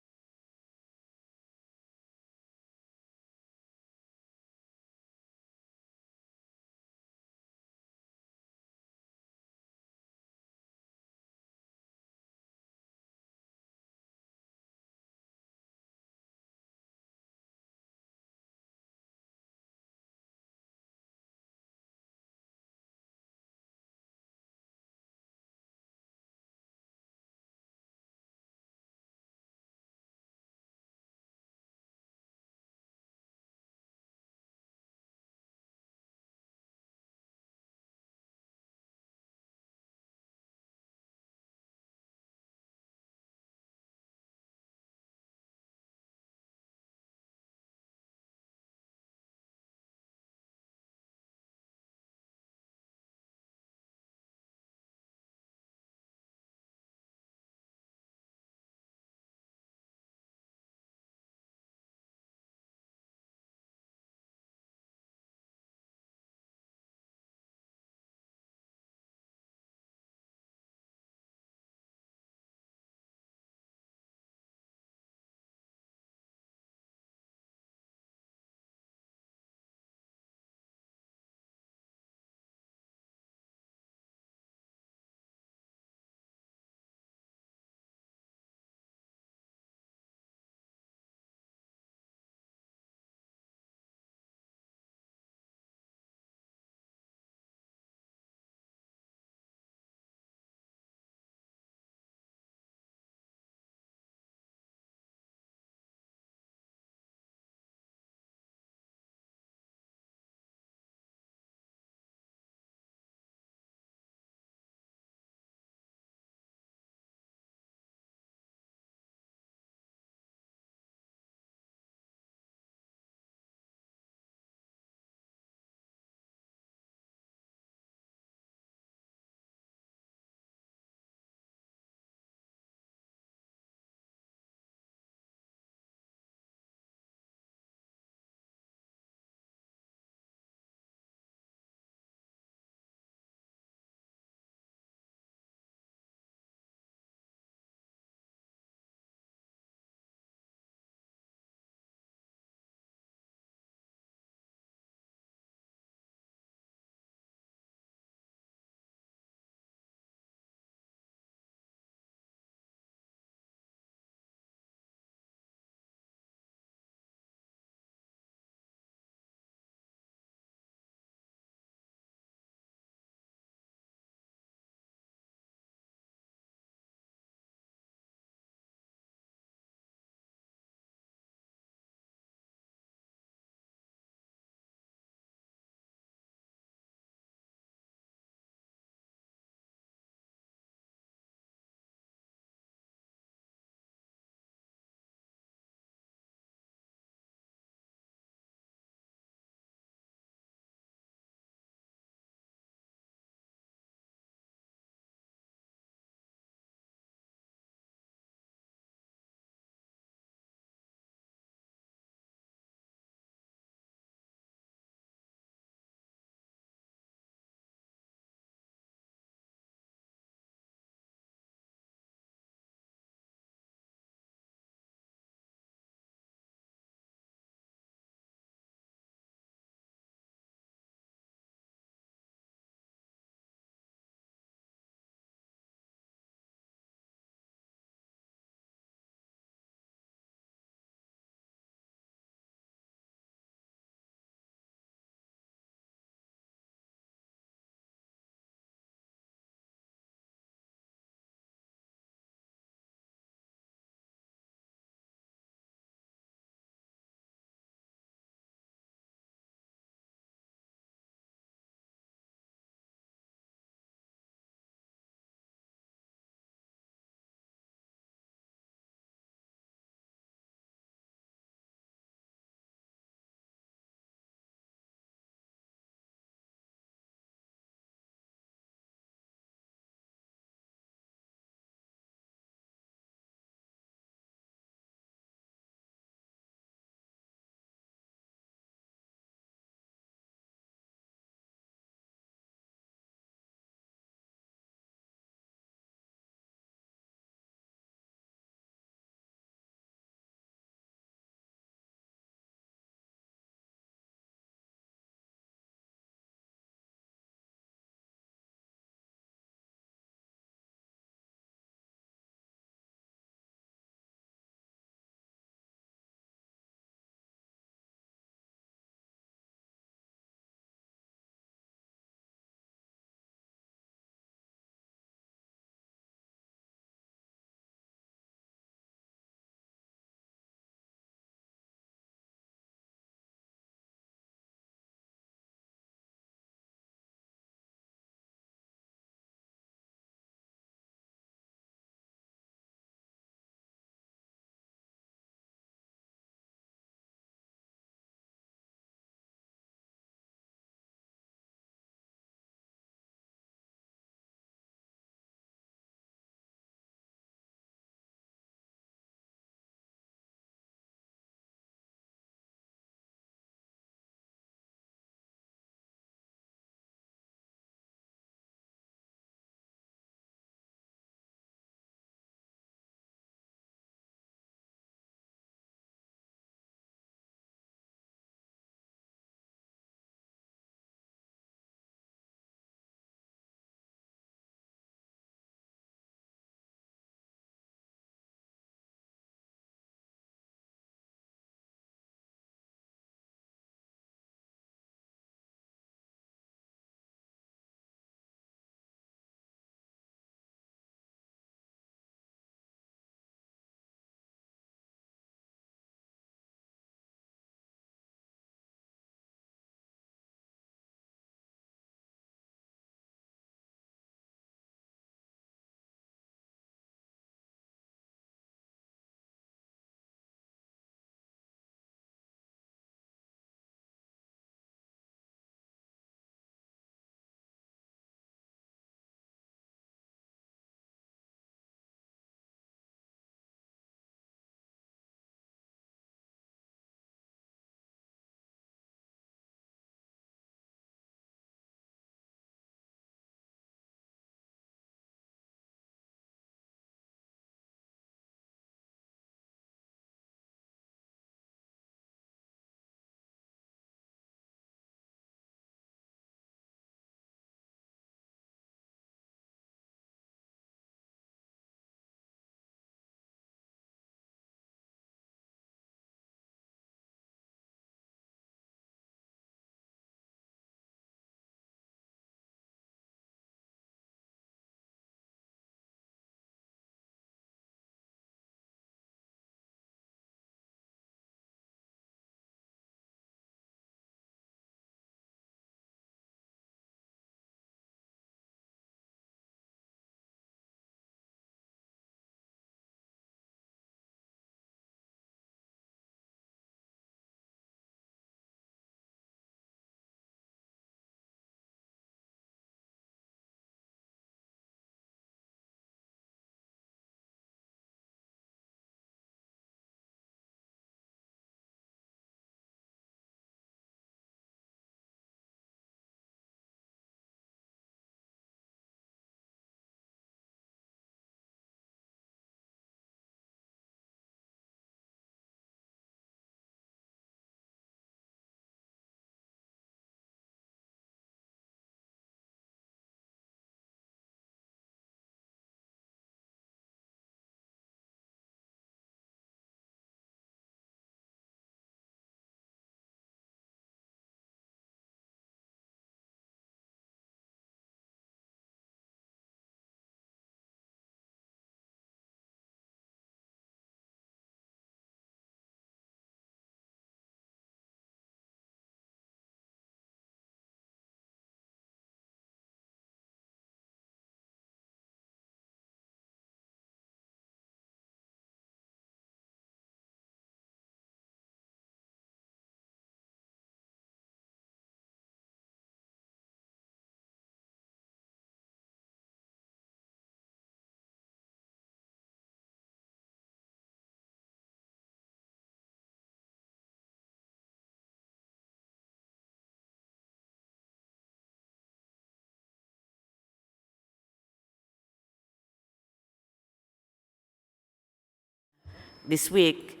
this week,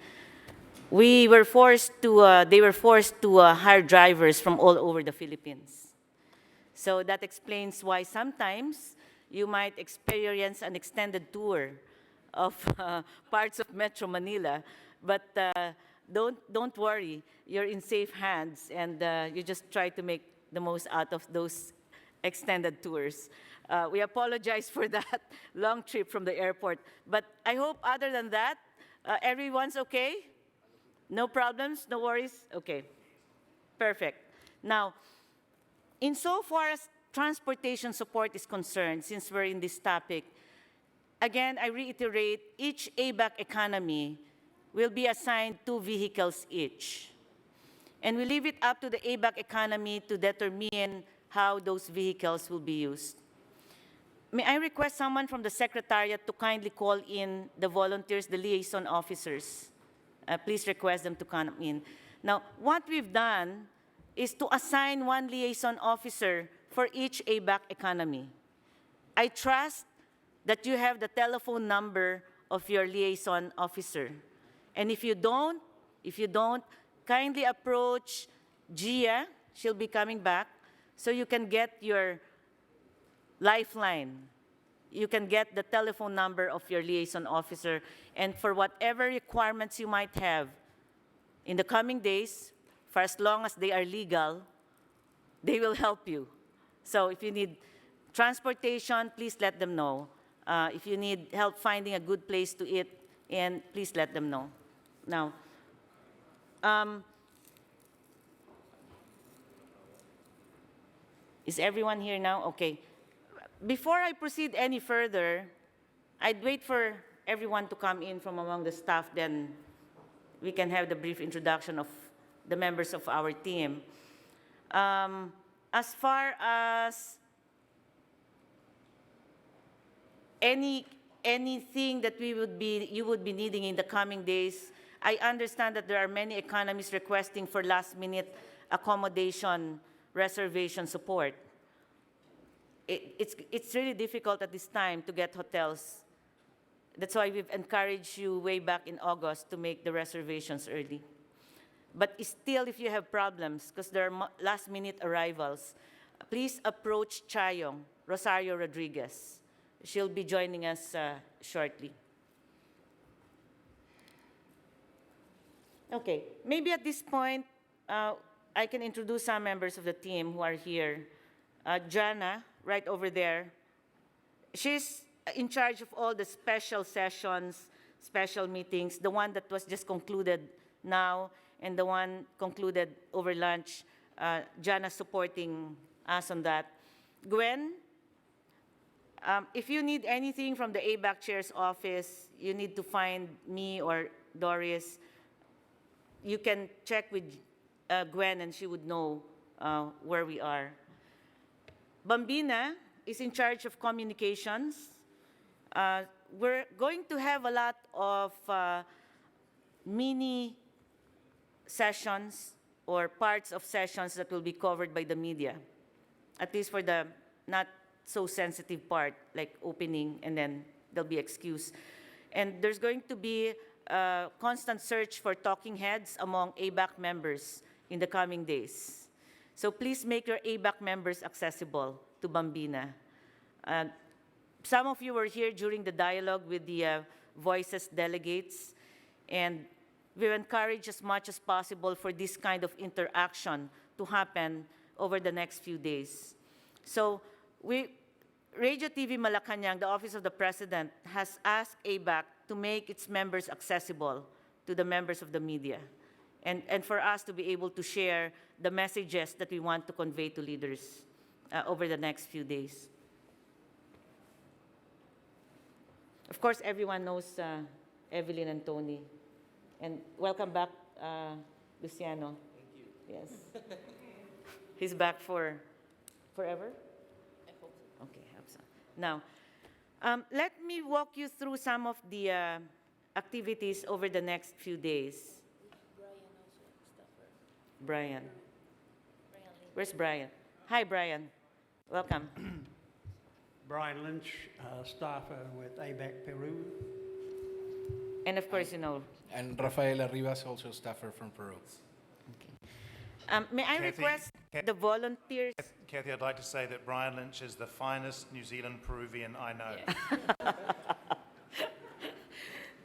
they were forced to hire drivers from all over the Philippines. So that explains why sometimes you might experience an extended tour of parts of Metro Manila, but don't worry, you're in safe hands, and you just try to make the most out of those extended tours. We apologize for that long trip from the airport, but I hope other than that, everyone's okay? No problems, no worries? Okay, perfect. Now, insofar as transportation support is concerned, since we're in this topic, again, I reiterate, each ABAC economy will be assigned 2 vehicles each. And we leave it up to the ABAC economy to determine how those vehicles will be used. May I request someone from the Secretariat to kindly call in the volunteers, the liaison officers. Please request them to come in. Now, what we've done is to assign 1 liaison officer for each ABAC economy. I trust that you have the telephone number of your liaison officer. And if you don't, kindly approach Gia. She'll be coming back, so you can get your lifeline. You can get the telephone number of your liaison officer, and for whatever requirements you might have in the coming days, for as long as they are legal, they will help you. So if you need transportation, please let them know. If you need help finding a good place to eat, and please let them know. Now, is everyone here now? Okay. Before I proceed any further, I'd wait for everyone to come in from among the staff, then we can have the brief introduction of the members of our team. As far as anything that you would be needing in the coming days, I understand that there are many economies requesting for last-minute accommodation reservation support. It's really difficult at this time to get hotels. That's why we've encouraged you way back in August to make the reservations early. But still, if you have problems, because there are last-minute arrivals, please approach Chayong, Rosario Rodriguez. She'll be joining us shortly. Okay, maybe at this point, I can introduce some members of the team who are here. Jana, right over there. She's in charge of all the special sessions, special meetings, the one that was just concluded now and the one concluded over lunch. Jana supporting us on that. Gwen, if you need anything from the ABAC chair's office, you need to find me or Doris. You can check with Gwen and she would know where we are. Bambina is in charge of communications. We're going to have a lot of mini sessions or parts of sessions that will be covered by the media, at least for the not so sensitive part, like opening and then there'll be excuse. And there's going to be a constant search for talking heads among ABAC members in the coming days. So please make your ABAC members accessible to Bambina. Some of you were here during the dialogue with the Voices delegates, and we encourage as much as possible for this kind of interaction to happen over the next few days. So Radio TV Malacanang, the Office of the President, has asked ABAC to make its members accessible to the members of the media, and for us to be able to share the messages that we want to convey to leaders over the next few days. Of course, everyone knows Evelyn and Tony. And welcome back, Luciano. Thank you. Yes. He's back for forever? I hope so. Okay, I hope so. Now, let me walk you through some of the activities over the next few days. Brian. Where's Brian? Hi, Brian. Welcome. Brian Lynch, staffer with ABAC Peru. And of course, you know. And Rafaela Rivas, also staffer from Peru. May I request the volunteers? Kathy, I'd like to say that Brian Lynch is the finest New Zealand Peruvian I know.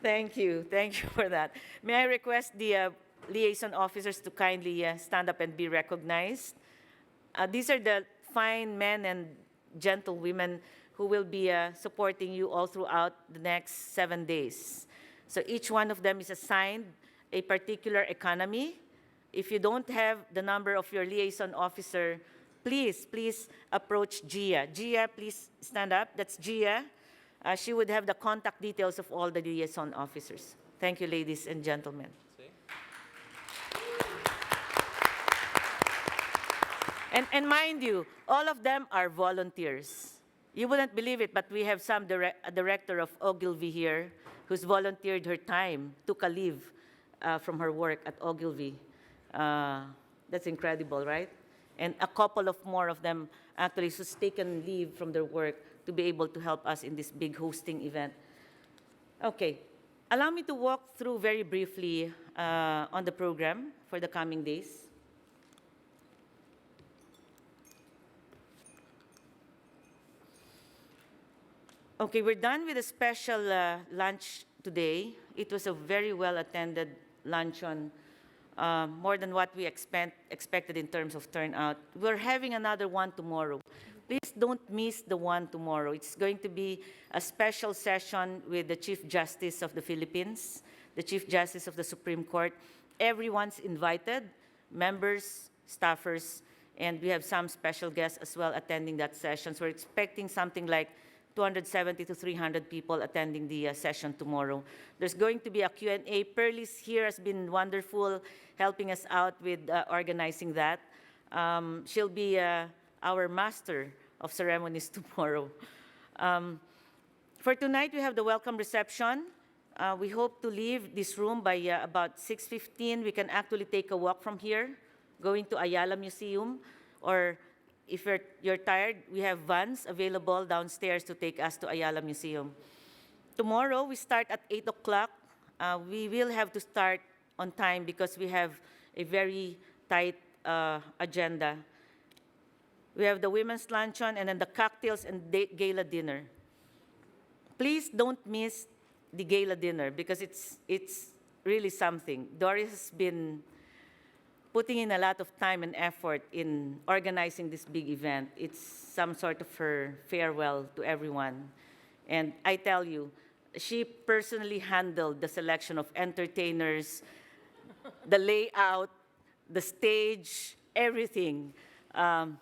Thank you for that. May I request the liaison officers to kindly stand up and be recognized? These are the fine men and gentle women who will be supporting you all throughout the next 7 days. So each one of them is assigned a particular economy. If you don't have the number of your liaison officer, please approach Gia. Gia, please stand up. That's Gia. She would have the contact details of all the liaison officers. Thank you, ladies and gentlemen. And mind you, all of them are volunteers. You wouldn't believe it, but we have a director of Ogilvy here who's volunteered her time, took a leave from her work at Ogilvy. That's incredible, right? And a couple of more of them actually who's taken leave from their work to be able to help us in this big hosting event. Okay, allow me to walk through very briefly on the program for the coming days. Okay, we're done with a special lunch today. It was a very well-attended luncheon, more than what we expected in terms of turnout. We're having another one tomorrow. Please don't miss the one tomorrow. It's going to be a special session with the Chief Justice of the Philippines, the Chief Justice of the Supreme Court. Everyone's invited, members, staffers, and we have some special guests as well attending that session. So we're expecting something like 270 to 300 people attending the session tomorrow. There's going to be a Q&A. Pearlie's here has been wonderful helping us out with organizing that. She'll be our master of ceremonies tomorrow. For tonight, we have the welcome reception. We hope to leave this room by about 6:15. We can actually take a walk from here, going to Ayala Museum, or if you're tired, we have vans available downstairs to take us to Ayala Museum. Tomorrow, we start at 8 o'clock. We will have to start on time because we have a very tight agenda. We have the women's luncheon and then the cocktails and gala dinner. Please don't miss the gala dinner because it's really something. Doris has been putting in a lot of time and effort in organizing this big event. It's some sort of her farewell to everyone. And I tell you, she personally handled the selection of entertainers, the layout, the stage, everything. And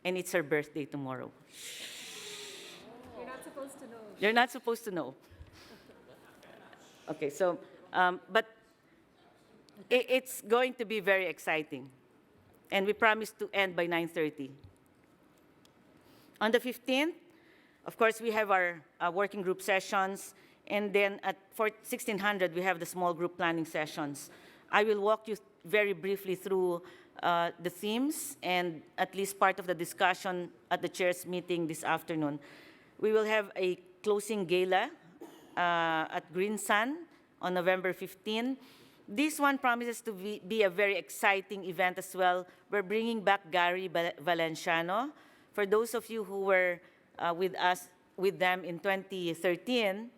it's her birthday tomorrow. You're not supposed to know. You're not supposed to know. Okay, so, but it's going to be very exciting. And we promise to end by 9:30. On the 15th, of course, we have our working group sessions. And then at 1600, we have the small group planning sessions. I will walk you very briefly through the themes and at least part of the discussion at the chair's meeting this afternoon. We will have a closing gala at Green Sun on November 15. This one promises to be a very exciting event as well. We're bringing back Gary Valenciano. For those of you who were with them in 2013,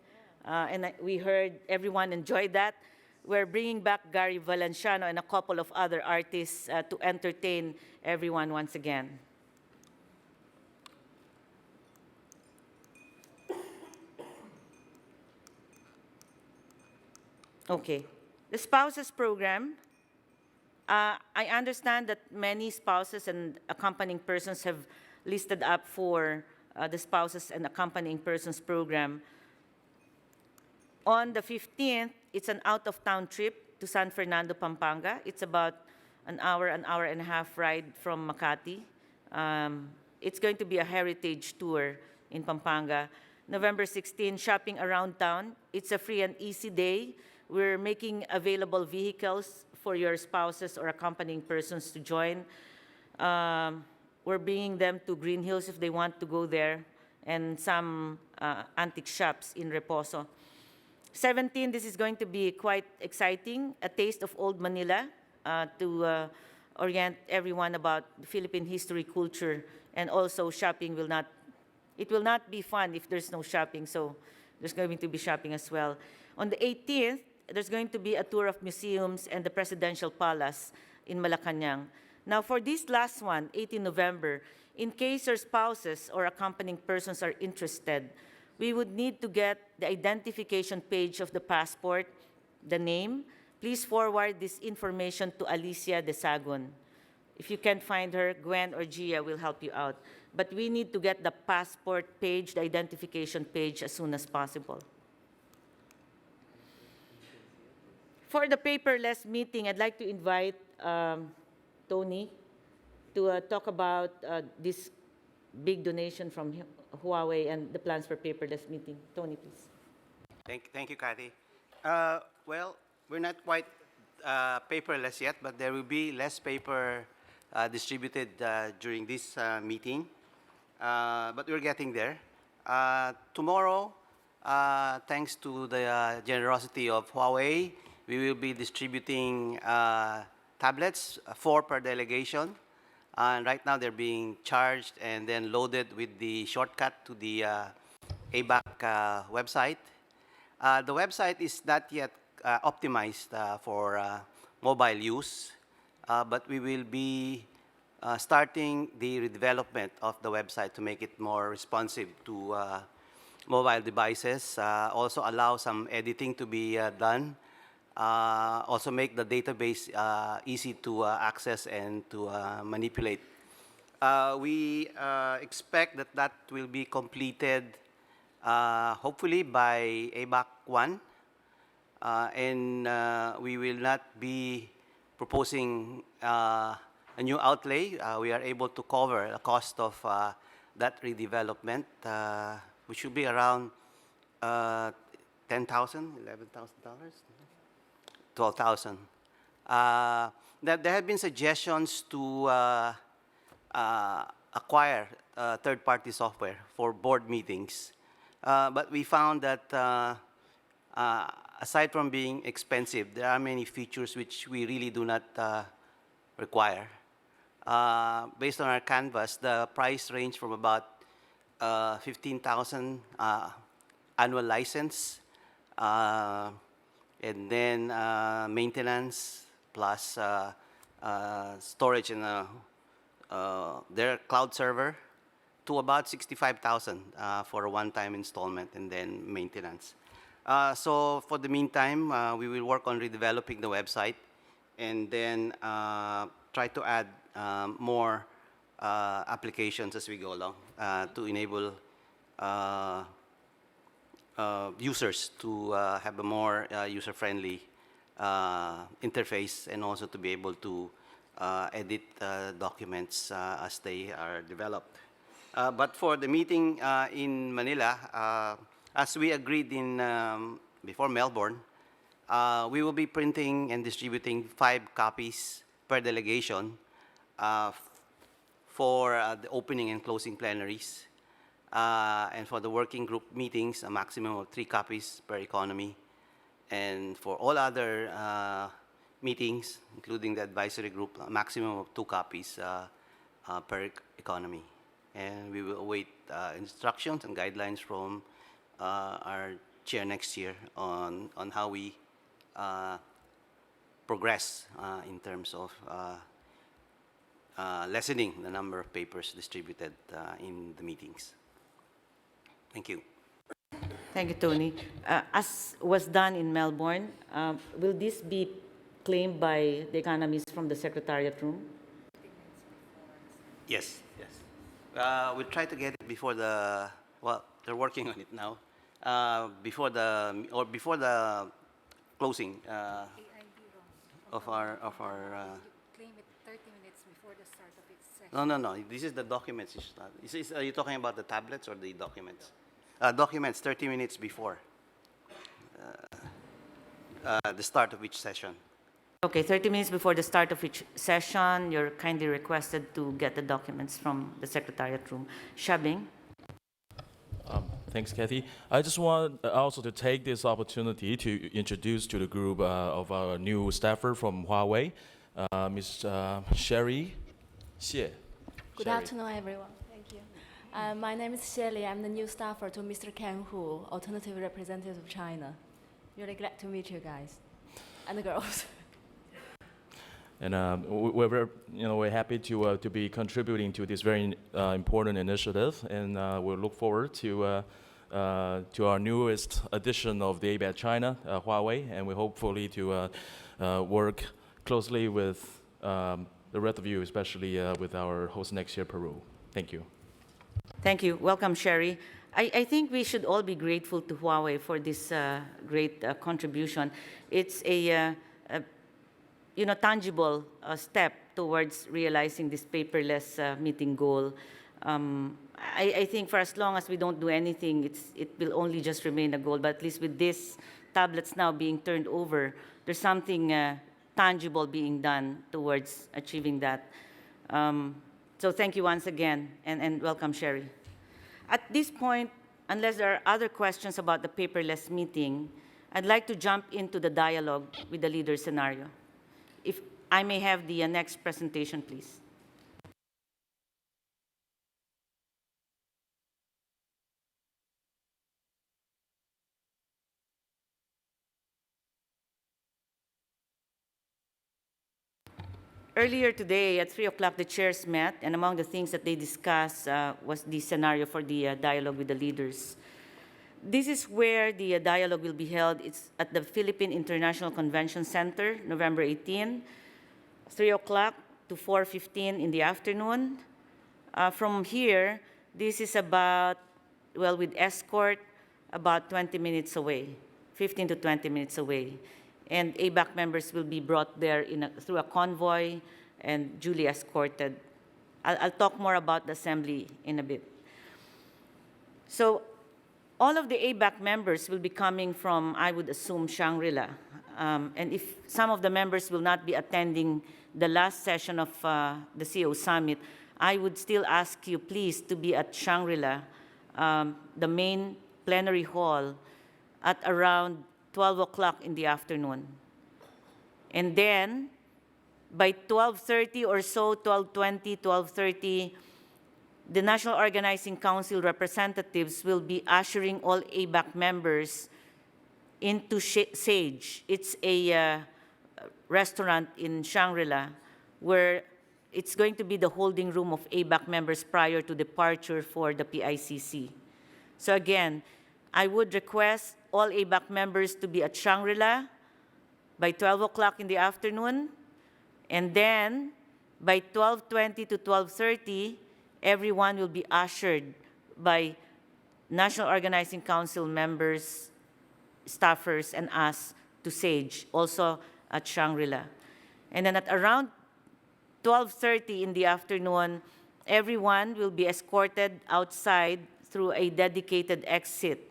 and we heard everyone enjoyed that, we're bringing back Gary Valenciano and a couple of other artists to entertain everyone once again. Okay, the spouses program. I understand that many spouses and accompanying persons have listed up for the spouses and accompanying persons program. On the 15th, it's an out-of-town trip to San Fernando, Pampanga. It's about an hour and a half ride from Makati. It's going to be a heritage tour in Pampanga. November 16, shopping around town. It's a free and easy day. We're making available vehicles for your spouses or accompanying persons to join. We're bringing them to Green Hills if they want to go there, and some antique shops in Reposo. 17, this is going to be quite exciting, a taste of old Manila to orient everyone about Philippine history, culture, and also shopping it will not be fun if there's no shopping, so there's going to be shopping as well. On the 18th, there's going to be a tour of museums and the Presidential Palace in Malacanang. Now, for this last one, 18 November, in case your spouses or accompanying persons are interested, we would need to get the identification page of the passport, the name. Please forward this information to Alicia de Sagon. If you can't find her, Gwen or Gia will help you out. But we need to get the passport page, the identification page, as soon as possible. For the paperless meeting, I'd like to invite Tony to talk about this big donation from Huawei and the plans for paperless meeting. Tony, please. Thank you, Kathy. Well, we're not quite paperless yet, but there will be less paper distributed during this meeting. But we're getting there. Tomorrow, thanks to the generosity of Huawei, we will be distributing tablets, 4 per delegation. And right now they're being charged and then loaded with the shortcut to the ABAC website. The website is not yet optimized for mobile use, but we will be starting the redevelopment of the website to make it more responsive to mobile devices, also allow some editing to be done, also make the database easy to access and to manipulate. We expect that that will be completed hopefully by ABAC 1, and we will not be proposing a new outlay. We are able to cover the cost of that redevelopment, which will be around $10,000, $11,000, $12,000. There have been suggestions to acquire third-party software for board meetings, but we found that aside from being expensive, there are many features which we really do not require. Based on our canvas, the price range from about 15,000 annual license, and then maintenance plus storage in their cloud server, to about 65,000 for a one-time installment and then maintenance. So for the meantime, we will work on redeveloping the website and then try to add more applications as we go along to enable users to have a more user-friendly interface, and also to be able to edit documents as they are developed. But for the meeting in Manila, as we agreed in before Melbourne, we will be printing and distributing 5 copies per delegation for the opening and closing plenaries. And for the working group meetings, a maximum of 3 copies per economy. And for all other meetings, including the advisory group, a maximum of 2 copies per economy. And we will await instructions and guidelines from our chair next year on how we progress in terms of lessening the number of papers distributed in the meetings. Thank you. Thank you, Tony. As was done in Melbourne, will this be claimed by the economists from the Secretariat room? Yes, yes. We'll try to get it before the, well, they're working on it now, before the closing of our Claim it 30 minutes before the start of its session. No. This is the documents. Are you talking about the tablets or the documents? Documents 30 minutes before the start of each session. Okay, 30 minutes before the start of each session, you're kindly requested to get the documents from the Secretariat room. Shabing? Thanks, Kathy. I just want also to take this opportunity to introduce to the group of our new staffer from Huawei, Ms. Sherry Xie. Good afternoon, everyone. Thank you. My name is Shelley. I'm the new staffer to Mr. Ken Hu, Alternative Representative of China. Really glad to meet you guys and the girls. And we're happy to be contributing to this very important initiative, and we'll look forward to our newest edition of the APEC China, Huawei, and we hopefully to work closely with the rest of you, especially with our host next year, Peru. Thank you. Thank you. Welcome, Sherry. I think we should all be grateful to Huawei for this great contribution. It's a tangible step towards realizing this paperless meeting goal. I think for as long as we don't do anything, it will only just remain a goal. But at least with these tablets now being turned over, there's something tangible being done towards achieving that. So thank you once again, and welcome, Sherry. At this point, unless there are other questions about the paperless meeting, I'd like to jump into the dialogue with the leader scenario. If I may have the next presentation, please. Earlier today at 3 o'clock, the chairs met, and among the things that they discussed was the scenario for the dialogue with the leaders. This is where the dialogue will be held. It's at the Philippine International Convention Center, November 18, 3 o'clock to 4:15 in the afternoon. From here, this is about, well, with escort, about 20 minutes away, 15 to 20 minutes away. And ABAC members will be brought there through a convoy and duly escorted. I'll talk more about the assembly in a bit. So all of the ABAC members will be coming from, I would assume, Shangri-La. And if some of the members will not be attending the last session of the CEO Summit, I would still ask you, please, to be at Shangri-La, the main plenary hall, at around 12 o'clock in the afternoon. And then, by 12:30 or so, 12:20, 12:30, the National Organizing Council representatives will be ushering all ABAC members into Sage. It's a restaurant in Shangri-La where it's going to be the holding room of ABAC members prior to departure for the PICC. So again, I would request all ABAC members to be at Shangri-La by 12 o'clock in the afternoon, and then by 12:20 to 12:30, everyone will be ushered by National Organizing Council members, staffers, and us to Sage, also at Shangri-La. And then at around 12:30 in the afternoon, everyone will be escorted outside through a dedicated exit.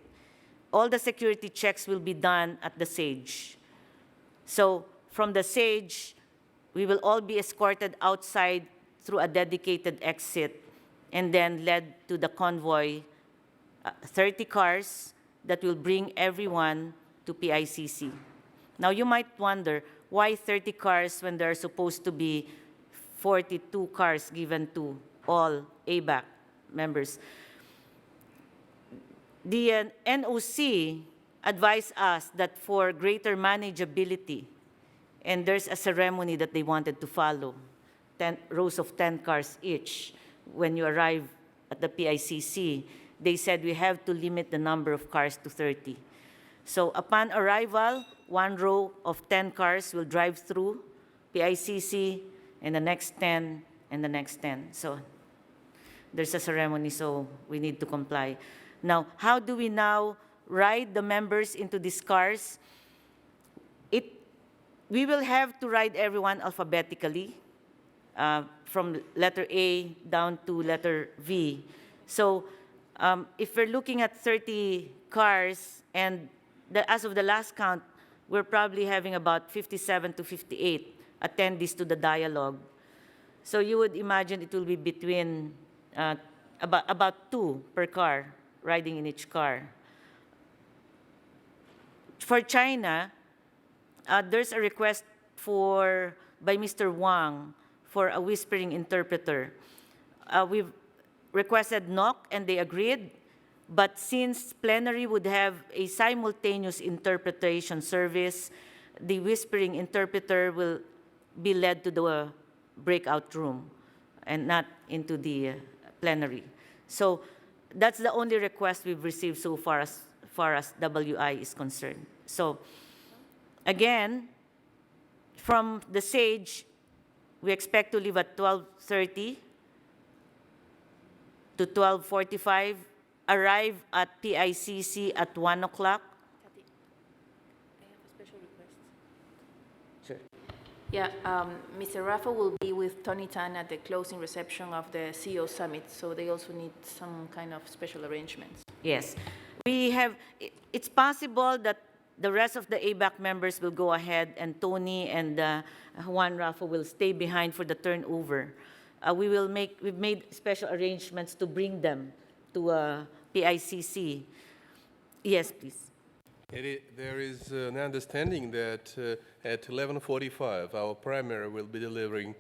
All the security checks will be done at the Sage. So from the Sage, we will all be escorted outside through a dedicated exit and then led to the convoy, 30 cars that will bring everyone to PICC. Now you might wonder, why 30 cars when there are supposed to be 42 cars given to all ABAC members? The NOC advised us that for greater manageability, and there's a ceremony that they wanted to follow, 10 rows of 10 cars each. When you arrive at the PICC, they said we have to limit the number of cars to 30. So upon arrival, one row of 10 cars will drive through PICC, and the next 10, and the next 10. So there's a ceremony, so we need to comply. Now, how do we now ride the members into these cars? We will have to ride everyone alphabetically, from letter A down to letter V. So if we're looking at 30 cars, and as of the last count, we're probably having about 57 to 58 attendees to the dialogue. So you would imagine it will be between about 2 per car riding in each car. For China, there's a request by Mr. Wang for a whispering interpreter. We've requested NOC and they agreed, but since plenary would have a simultaneous interpretation service, the whispering interpreter will be led to the breakout room and not into the plenary. So that's the only request we've received so far as WI is concerned. So again, from the SAGE, we expect to leave at 12:30 to 12:45, arrive at PICC at 1 o'clock. Sure. Yeah, Mr. Rafa will be with Tony Tan at the closing reception of the CEO Summit, so they also need some kind of special arrangements. Yes. It's possible that the rest of the ABAC members will go ahead and Tony and Juan Rafa will stay behind for the turnover. We've made special arrangements to bring them to PICC. Yes, please. There is an understanding that at 11:45, our primary will be delivering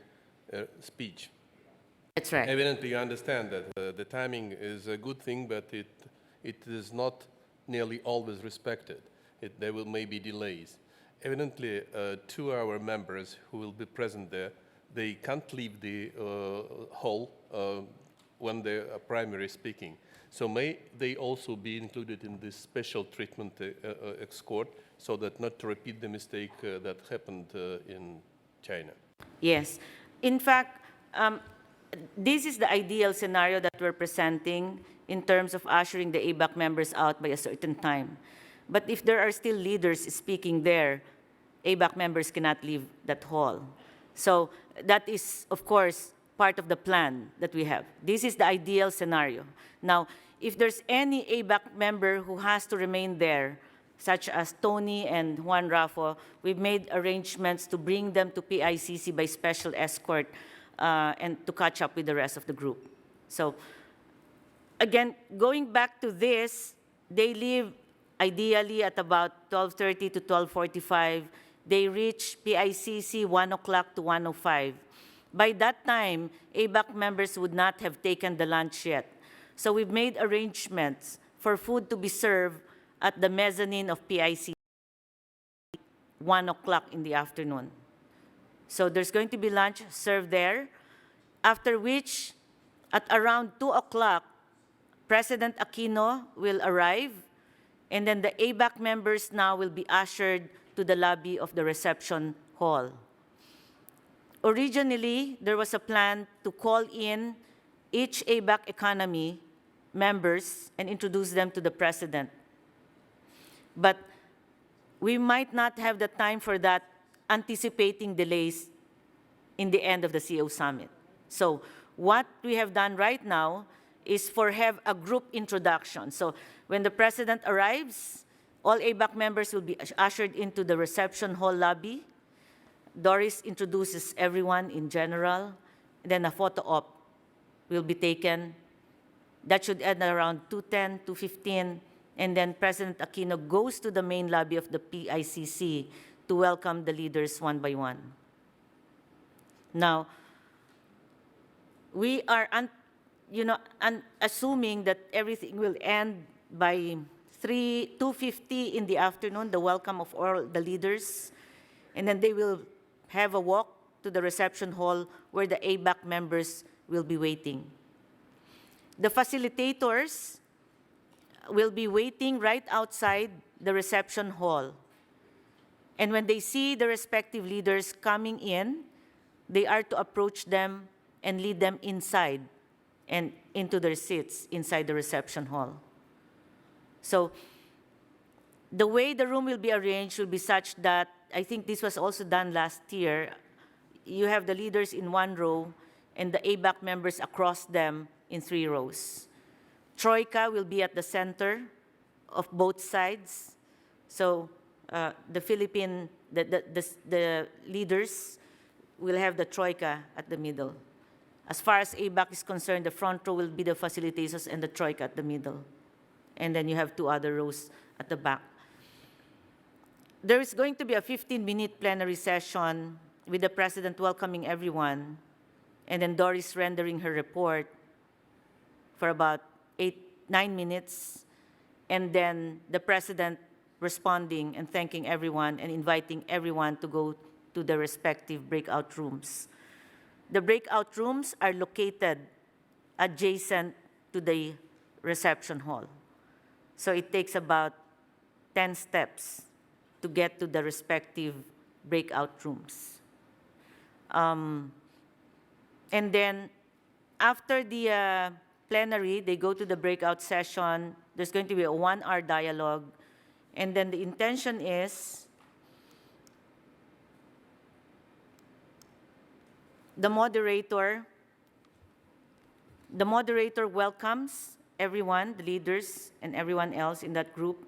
a speech. That's right. Evidently, you understand that the timing is a good thing, but it is not nearly always respected. There will maybe delays. Evidently, 2 our members who will be present there, they can't leave the hall when the primary is speaking. So may they also be included in this special treatment escort so that not to repeat the mistake that happened in China? Yes. In fact, this is the ideal scenario that we're presenting in terms of ushering the ABAC members out by a certain time. But if there are still leaders speaking there, ABAC members cannot leave that hall. So that is, of course, part of the plan that we have. This is the ideal scenario. Now, if there's any ABAC member who has to remain there, such as Tony and Juan Rafa, we've made arrangements to bring them to PICC by special escort and to catch up with the rest of the group. So again, going back to this, they leave ideally at about 12:30 to 12:45. They reach PICC 1 o'clock to 1:05. By that time, ABAC members would not have taken the lunch yet. So we've made arrangements for food to be served at the mezzanine of PICC 1 o'clock in the afternoon. So there's going to be lunch served there, after which, at around 2 o'clock, President Aquino will arrive, and then the ABAC members now will be ushered to the lobby of the reception hall. Originally, there was a plan to call in each ABAC economy members and introduce them to the president. But we might not have the time for that, anticipating delays in the end of the CEO Summit. So what we have done right now is have a group introduction. So when the president arrives, all ABAC members will be ushered into the reception hall lobby. Doris introduces everyone in general. Then a photo op will be taken. That should end around 2:10, 2:15. And then President Aquino goes to the main lobby of the PICC to welcome the leaders one by one. Now, we are assuming that everything will end by 2:50 in the afternoon, the welcome of all the leaders. And then they will have a walk to the reception hall where the ABAC members will be waiting. The facilitators will be waiting right outside the reception hall. And when they see the respective leaders coming in, they are to approach them and lead them inside and into their seats inside the reception hall. So the way the room will be arranged will be such that, I think this was also done last year, you have the leaders in one row and the ABAC members across them in 3 rows. Troika will be at the center of both sides. So the leaders will have the Troika at the middle. As far as ABAC is concerned, the front row will be the facilitators and the Troika at the middle. and then you have 2 other rows at the back. There is going to be a 15-minute plenary session with the President welcoming everyone, and then Doris rendering her report for about 9 minutes, and then the President responding and thanking everyone and inviting everyone to go to their respective breakout rooms. The breakout rooms are located adjacent to the reception hall. So it takes about 10 steps to get to the respective breakout rooms. And then after the plenary, they go to the breakout session. There's going to be a 1-hour dialogue. And then the intention is the moderator welcomes everyone, the leaders and everyone else in that group.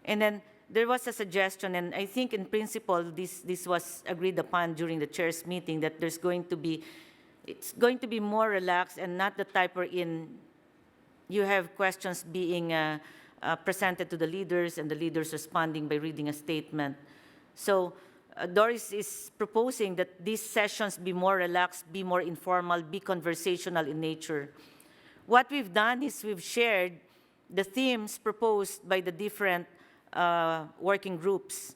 And then there was a suggestion, and I think in principle this was agreed upon during the chair's meeting, that it's going to be more relaxed and not the type wherein you have questions being presented to the leaders and the leaders responding by reading a statement. So Doris is proposing that these sessions be more relaxed, be more informal, be conversational in nature. What we've done is we've shared the themes proposed by the different working groups.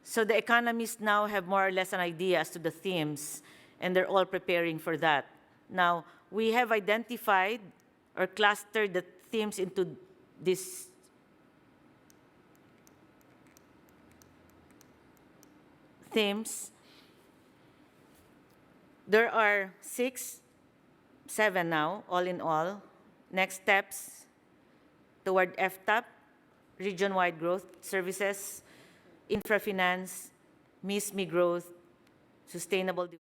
So the economists now have more or less an idea as to the themes, and they're all preparing for that. Now, we have identified or clustered the themes into these themes. There are 7 now, all in all. Next steps toward FTAP, region-wide growth services, infra-finance, MISMI growth, sustainable development.